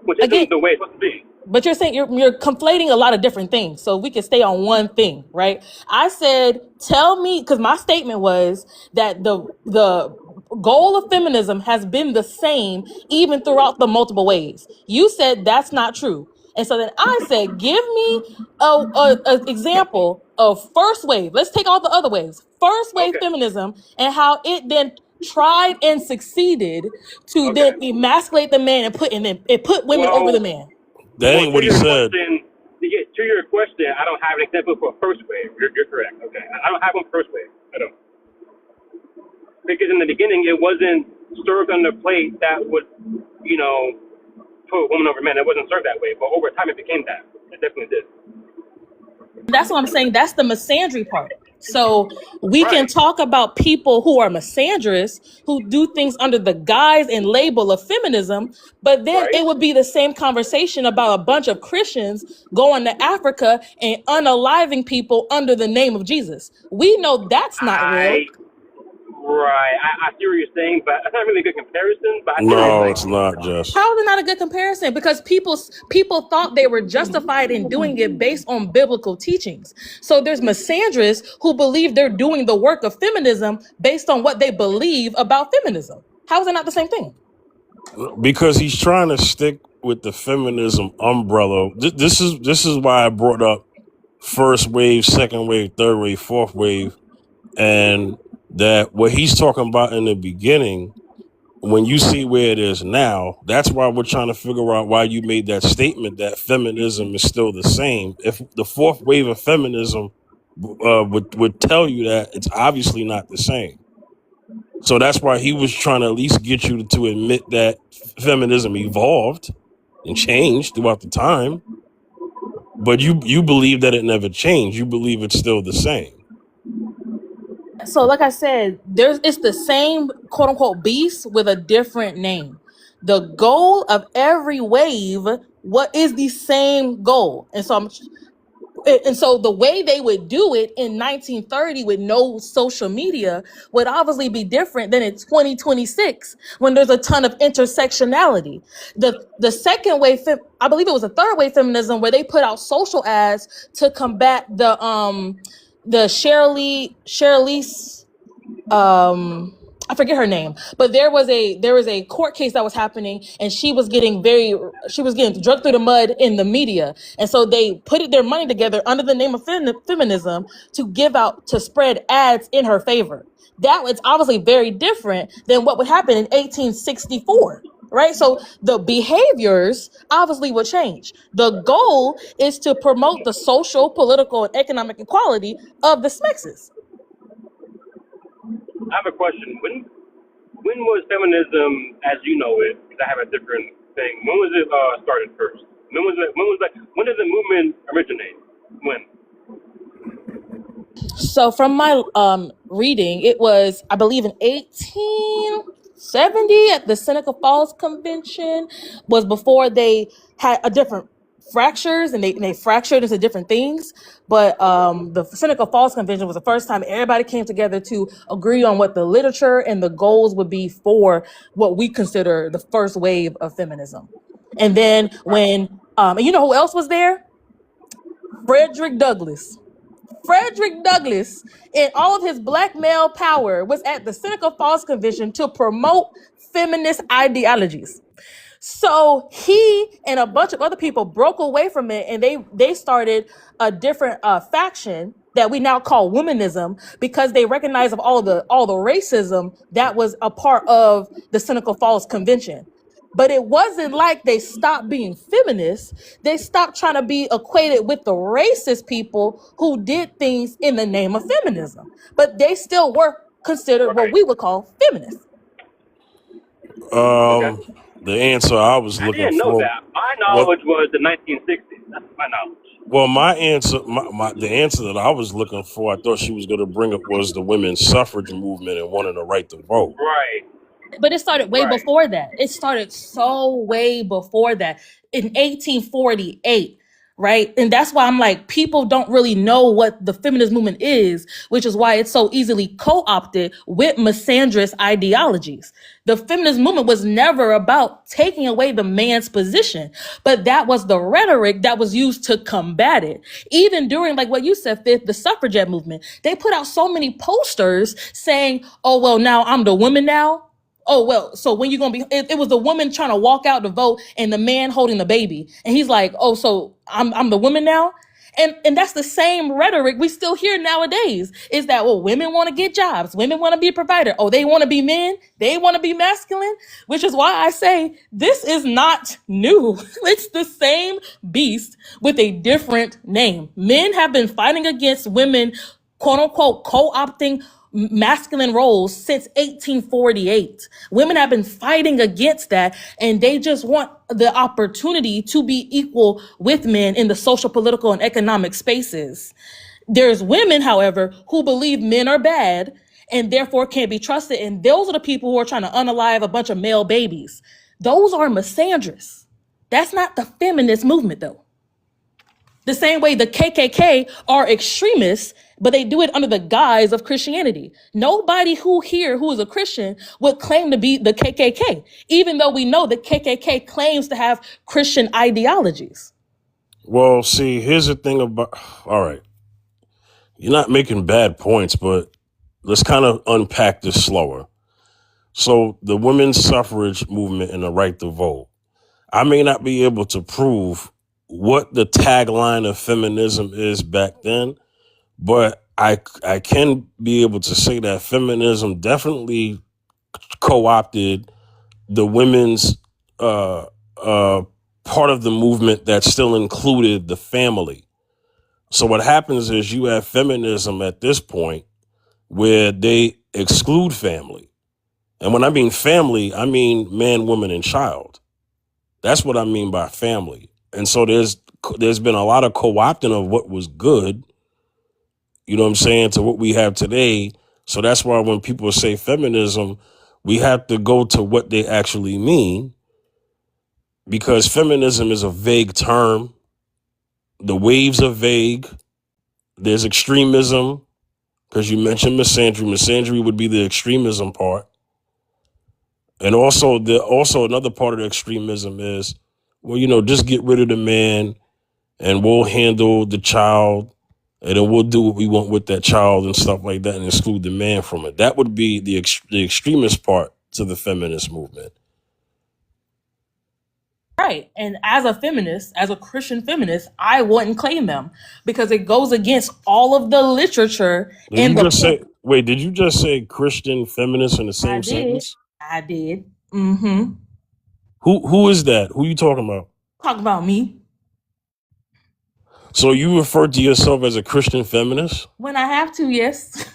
which isn't the way it's supposed to be. But you're saying you're conflating a lot of different things. So we can stay on one thing, right? I said, tell me, because my statement was that the goal of feminism has been the same even throughout the multiple ways. You said that's not true. And so then I said, give me an example of first wave. Let's take all the other waves. First wave feminism and how it then tried and succeeded to then emasculate the man and put women over the man. That ain't what he said. To your question, I don't have an example for first wave. You're correct. Okay. I don't have one first wave. I don't. Because in the beginning, it wasn't served on the plate that would, put women over men. It wasn't served that way. But over time, it became that. It definitely did. That's what I'm saying. That's the misandry part. So we can talk about people who are misandrous, who do things under the guise and label of feminism, but then it would be the same conversation about a bunch of Christians going to Africa and unaliving people under the name of Jesus. We know that's not real. Right. I see what you're saying, but it's not really a good comparison. But no, it's not, Jess. How is it not a good comparison? Because people thought they were justified in doing it based on biblical teachings. So there's misandrists who believe they're doing the work of feminism based on what they believe about feminism. How is it not the same thing? Because he's trying to stick with the feminism umbrella. This is why I brought up first wave, second wave, third wave, fourth wave, and that what he's talking about in the beginning, when you see where it is now, that's why we're trying to figure out why you made that statement that feminism is still the same. If the fourth wave of feminism would tell you that it's obviously not the same. So that's why he was trying to at least get you to admit that feminism evolved and changed throughout the time. But you believe that it never changed. You believe it's still the same. So like I said, it's the same quote unquote beast with a different name. The goal of every wave, what is the same goal? And so the way they would do it in 1930 with no social media would obviously be different than in 2026 when there's a ton of intersectionality. The second wave, I believe it was a third wave feminism, where they put out social ads to combat the Shirley's I forget her name, but there was a court case that was happening, and she was getting drugged through the mud in the media, and so they put their money together under the name of feminism to spread ads in her favor. That was obviously very different than what would happen in 1864. Right? So the behaviors obviously will change. The goal is to promote the social, political, and economic equality of the sexes. I have a question. When was feminism, as you know it, because I have a different thing, when was it started first? When did the movement originate? When? So from my reading, it was, I believe, in 1870 at the Seneca Falls Convention, was before they had a different fractures, and they fractured into different things. But the Seneca Falls Convention was the first time everybody came together to agree on what the literature and the goals would be for what we consider the first wave of feminism. And then when, and you know who else was there? Frederick Douglass in all of his black male power was at the Seneca Falls Convention to promote feminist ideologies. So he and a bunch of other people broke away from it, and they started a different faction that we now call womanism, because they recognize of all the racism that was a part of the Seneca Falls Convention. But it wasn't like they stopped being feminists. They stopped trying to be equated with the racist people who did things in the name of feminism. But they still were considered what we would call feminists. The answer I was looking for. I didn't know that. My knowledge was the 1960s. That's my knowledge. Well, my answer, the answer that I was looking for, I thought she was going to bring up, was the women's suffrage movement and wanting the right to vote. Right. But it started way before that. It started so way before that, in 1848. Right? And that's why I'm like, people don't really know what the feminist movement is, which is why it's so easily co-opted with misandrist ideologies. The feminist movement was never about taking away the man's position, but that was the rhetoric that was used to combat it. Even during, like what you said, Fifth, the suffragette movement, they put out so many posters saying, oh, well, now I'm the woman now. Oh, well, so when you going to be, it was the woman trying to walk out to vote and the man holding the baby. And he's like, oh, so I'm the woman now. And that's the same rhetoric we still hear nowadays, is that, well, women want to get jobs. Women want to be a provider. Oh, they want to be men. They want to be masculine, which is why I say this is not new. It's the same beast with a different name. Men have been fighting against women, quote unquote, co-opting masculine roles since 1848. Women have been fighting against that, and they just want the opportunity to be equal with men in the social, political, and economic spaces. There's women, however, who believe men are bad and therefore can't be trusted, and those are the people who are trying to unalive a bunch of male babies. Those are misandrists. That's not the feminist movement, though. The same way the KKK are extremists, but they do it under the guise of Christianity. Nobody who is a Christian would claim to be the KKK, even though we know the KKK claims to have Christian ideologies. Well, see, here's the thing about, all right, you're not making bad points, but let's kind of unpack this slower. So the women's suffrage movement and the right to vote, I may not be able to prove what the tagline of feminism is back then, but I can be able to say that feminism definitely co-opted the women's part of the movement that still included the family. So what happens is you have feminism at this point where they exclude family. And when I mean family, I mean man, woman, and child. That's what I mean by family. And so there's been a lot of co-opting of what was good, you know what I'm saying, to what we have today. So that's why when people say feminism, we have to go to what they actually mean, because feminism is a vague term. The waves are vague. There's extremism, because you mentioned misandry. Misandry would be the extremism part. And also another part of the extremism is, well, just get rid of the man and we'll handle the child, and then we'll do what we want with that child and stuff like that and exclude the man from it. That would be the extremist part to the feminist movement. Right. And as a feminist, as a Christian feminist, I wouldn't claim them because it goes against all of the literature Did you just say Christian feminist in the same sentence? I did. Mm-hmm. Who is that? Who you talking about? Talk about me. So you refer to yourself as a Christian feminist? When I have to, yes.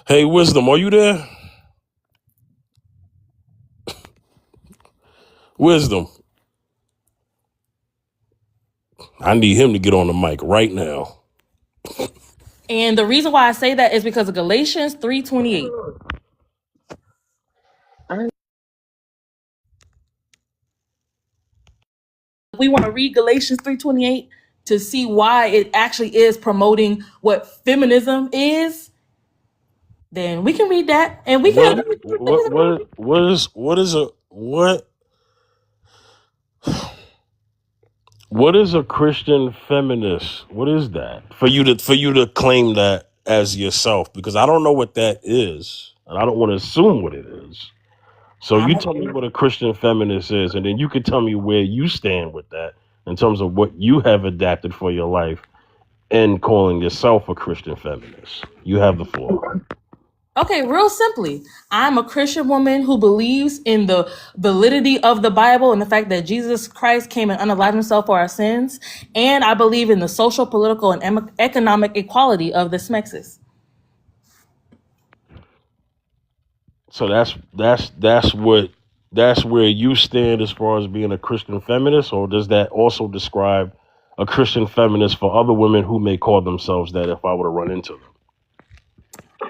Hey, Wisdom, are you there? Wisdom. I need him to get on the mic right now. And the reason why I say that is because of Galatians 3:28. We want to read Galatians 3:28 to see why it actually is promoting what feminism is. Then we can read that, and we can. What is a Christian feminist? What is that? For you to claim that as yourself, because I don't know what that is, and I don't want to assume what it is. So you tell me what a Christian feminist is, and then you can tell me where you stand with that in terms of what you have adapted for your life and calling yourself a Christian feminist. You have the floor. Okay, real simply, I'm a Christian woman who believes in the validity of the Bible and the fact that Jesus Christ came and unalived himself for our sins. And I believe in the social, political, and economic equality of the Smexes. So that's where you stand as far as being a Christian feminist, or does that also describe a Christian feminist for other women who may call themselves that if I were to run into them?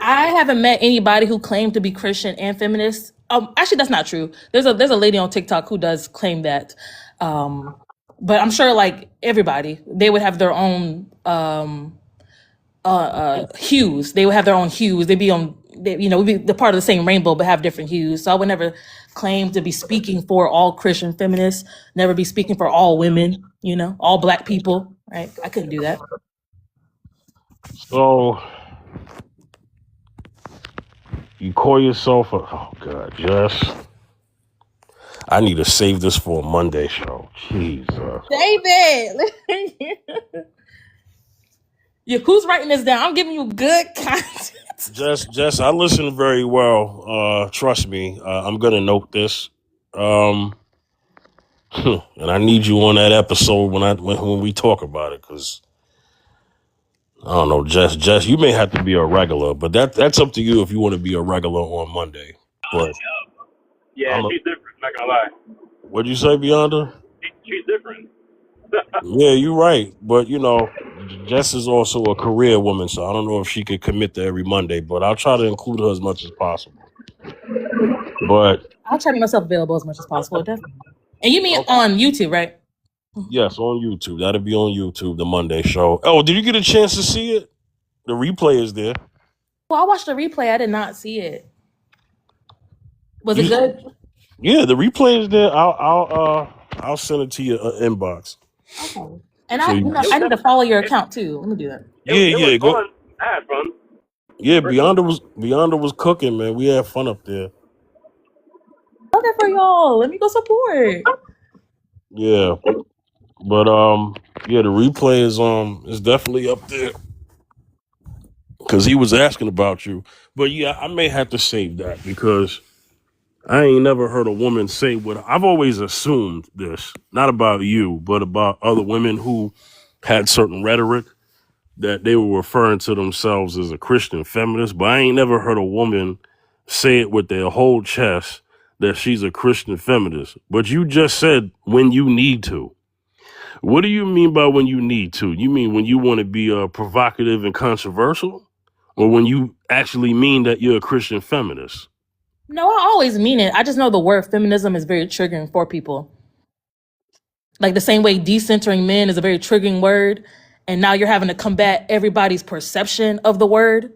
I haven't met anybody who claimed to be Christian and feminist. Actually, that's not true. There's a lady on TikTok who does claim that. But I'm sure, like everybody, they would have their own hues. They would have their own hues. They'd be we'd be the part of the same rainbow, but have different hues. So I would never claim to be speaking for all Christian feminists. Never be speaking for all women. All Black people. Right? I couldn't do that. So you call yourself oh God, Jess. I need to save this for a Monday show. Jesus. David. Yeah, who's writing this down? I'm giving you good content. Jess, I listen very well. Trust me. I'm gonna note this. And I need you on that episode when we talk about it, because I don't know, Jess, you may have to be a regular, but that's up to you if you want to be a regular on Monday. But yeah, she's different. Not gonna lie. What'd you say, Beyonda? She's different. Yeah, you're right. But Jess is also a career woman, so I don't know if she could commit to every Monday. But I'll try to include her as much as possible. But I'll try to make myself available as much as possible, definitely. And you mean on YouTube, right? Yes, on YouTube. That'll be on YouTube, the Monday show. Oh, did you get a chance to see it? The replay is there. Well, I watched the replay. I did not see it. Was it good? Yeah, the replay is there. I'll send it to your inbox. Okay. And I need to follow your account too. Let me do that. It was fun. I had fun. Yeah, Beyonda was cooking, man. We had fun up there. Okay for y'all. Let me go support. Yeah. But yeah, the replay is definitely up there because he was asking about you. But yeah, I may have to save that because I ain't never heard a woman say what I've always assumed this, not about you, but about other women who had certain rhetoric that they were referring to themselves as a Christian feminist. But I ain't never heard a woman say it with their whole chest that she's a Christian feminist. But you just said when you need to. What do you mean by when you need to? You mean when you want to be provocative and controversial? Or when you actually mean that you're a Christian feminist? No, I always mean it. I just know the word feminism is very triggering for people. Like the same way decentering men is a very triggering word, and now you're having to combat everybody's perception of the word.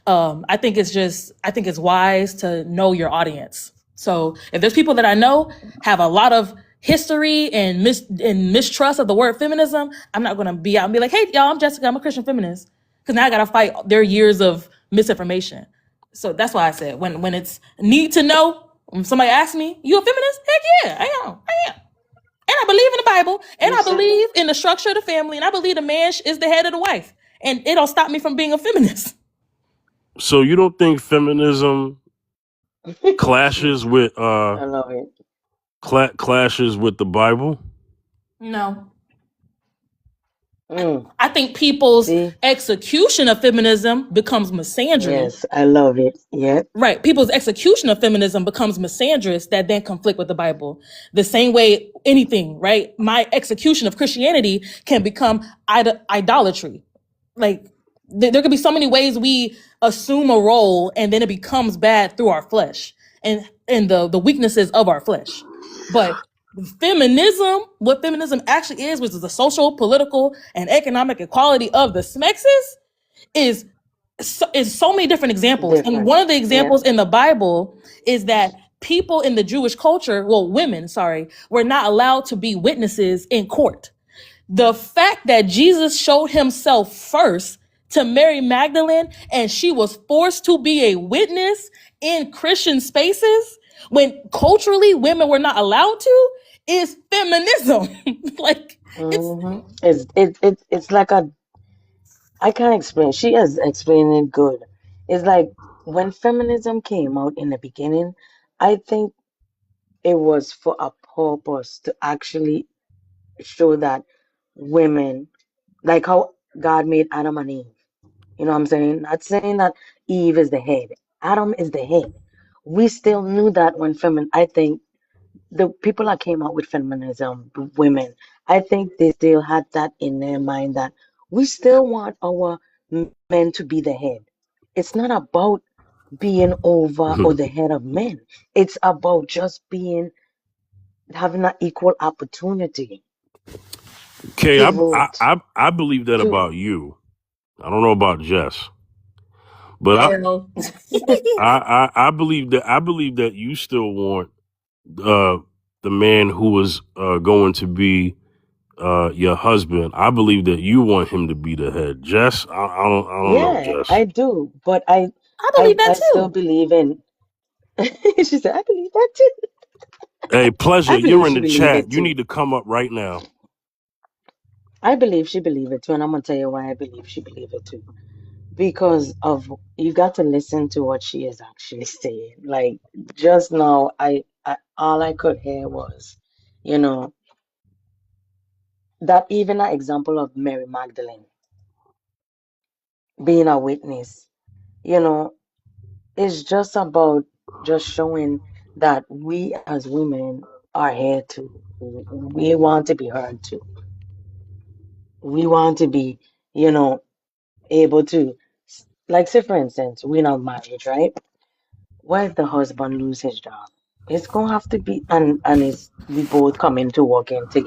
I think it's wise to know your audience. So if there's people that I know have a lot of history and mistrust of the word feminism, I'm not going to be out and be like, hey, y'all, I'm Jessica, I'm a Christian feminist. Because now I got to fight their years of misinformation. So that's why I said when it's need to know, when somebody asks me, you a feminist? Heck yeah, I am. And I believe in the Bible, and You I said believe in the structure of the family, and I believe the man is the head of the wife. And it don't stop me from being a feminist. So you don't think feminism clashes with I love it. clashes with the Bible? No. Mm. I think people's See? execution of feminism becomes misandry. Yes, I love it. Yep. Right. People's execution of feminism becomes misandrous that then conflict with the Bible. The same way anything, right? My execution of Christianity can become idolatry. Like there could be so many ways we assume a role and then it becomes bad through our flesh and the weaknesses of our flesh. But feminism, what feminism actually is, which is the social, political, and economic equality of the smexes, is so many different examples. And Different. one of the Yeah. examples in the Bible is that people in the Jewish culture, well, women, were not allowed to be witnesses in court. The fact that Jesus showed himself first to Mary Magdalene and she was forced to be a witness in Christian spaces when culturally women were not allowed to is feminism. Like It's like I can't explain. She has explained it good. It's like when feminism came out in the beginning, I think it was for a purpose to actually show that women, like how God made Adam and Eve. You know what I'm saying? Not saying that Eve is the head. Adam is the head. We still knew that when I think the people that came out with feminism, women, I think they still had that in their mind that we still want our men to be the head. It's not about being over or the head of men. It's about just having an equal opportunity Okay, to vote. I believe that To about you. I don't know about Jess, but hell. I believe that you still want the man who was going to be your husband. I believe that you want him to be the head. Jess, I don't know, yeah, Jess. I do, but I I believe that I still too. believe in. She said, I believe that too. Hey, Pleasure, I believe you're in she the believe chat. it You too. need to come up right now. I believe she believe it too, and I'm gonna tell you why I believe she believe it too. Because of you got to listen to what she is actually saying. Like just now, I all I could hear was, you know, that even an example of Mary Magdalene being a witness, you know, it's just about just showing that we as women are here too. We want to be heard too. We want to be, you know, able to, like, say for instance, we're not married, right? What if the husband lose his job? It's gonna have to be, and it's we both come into working together.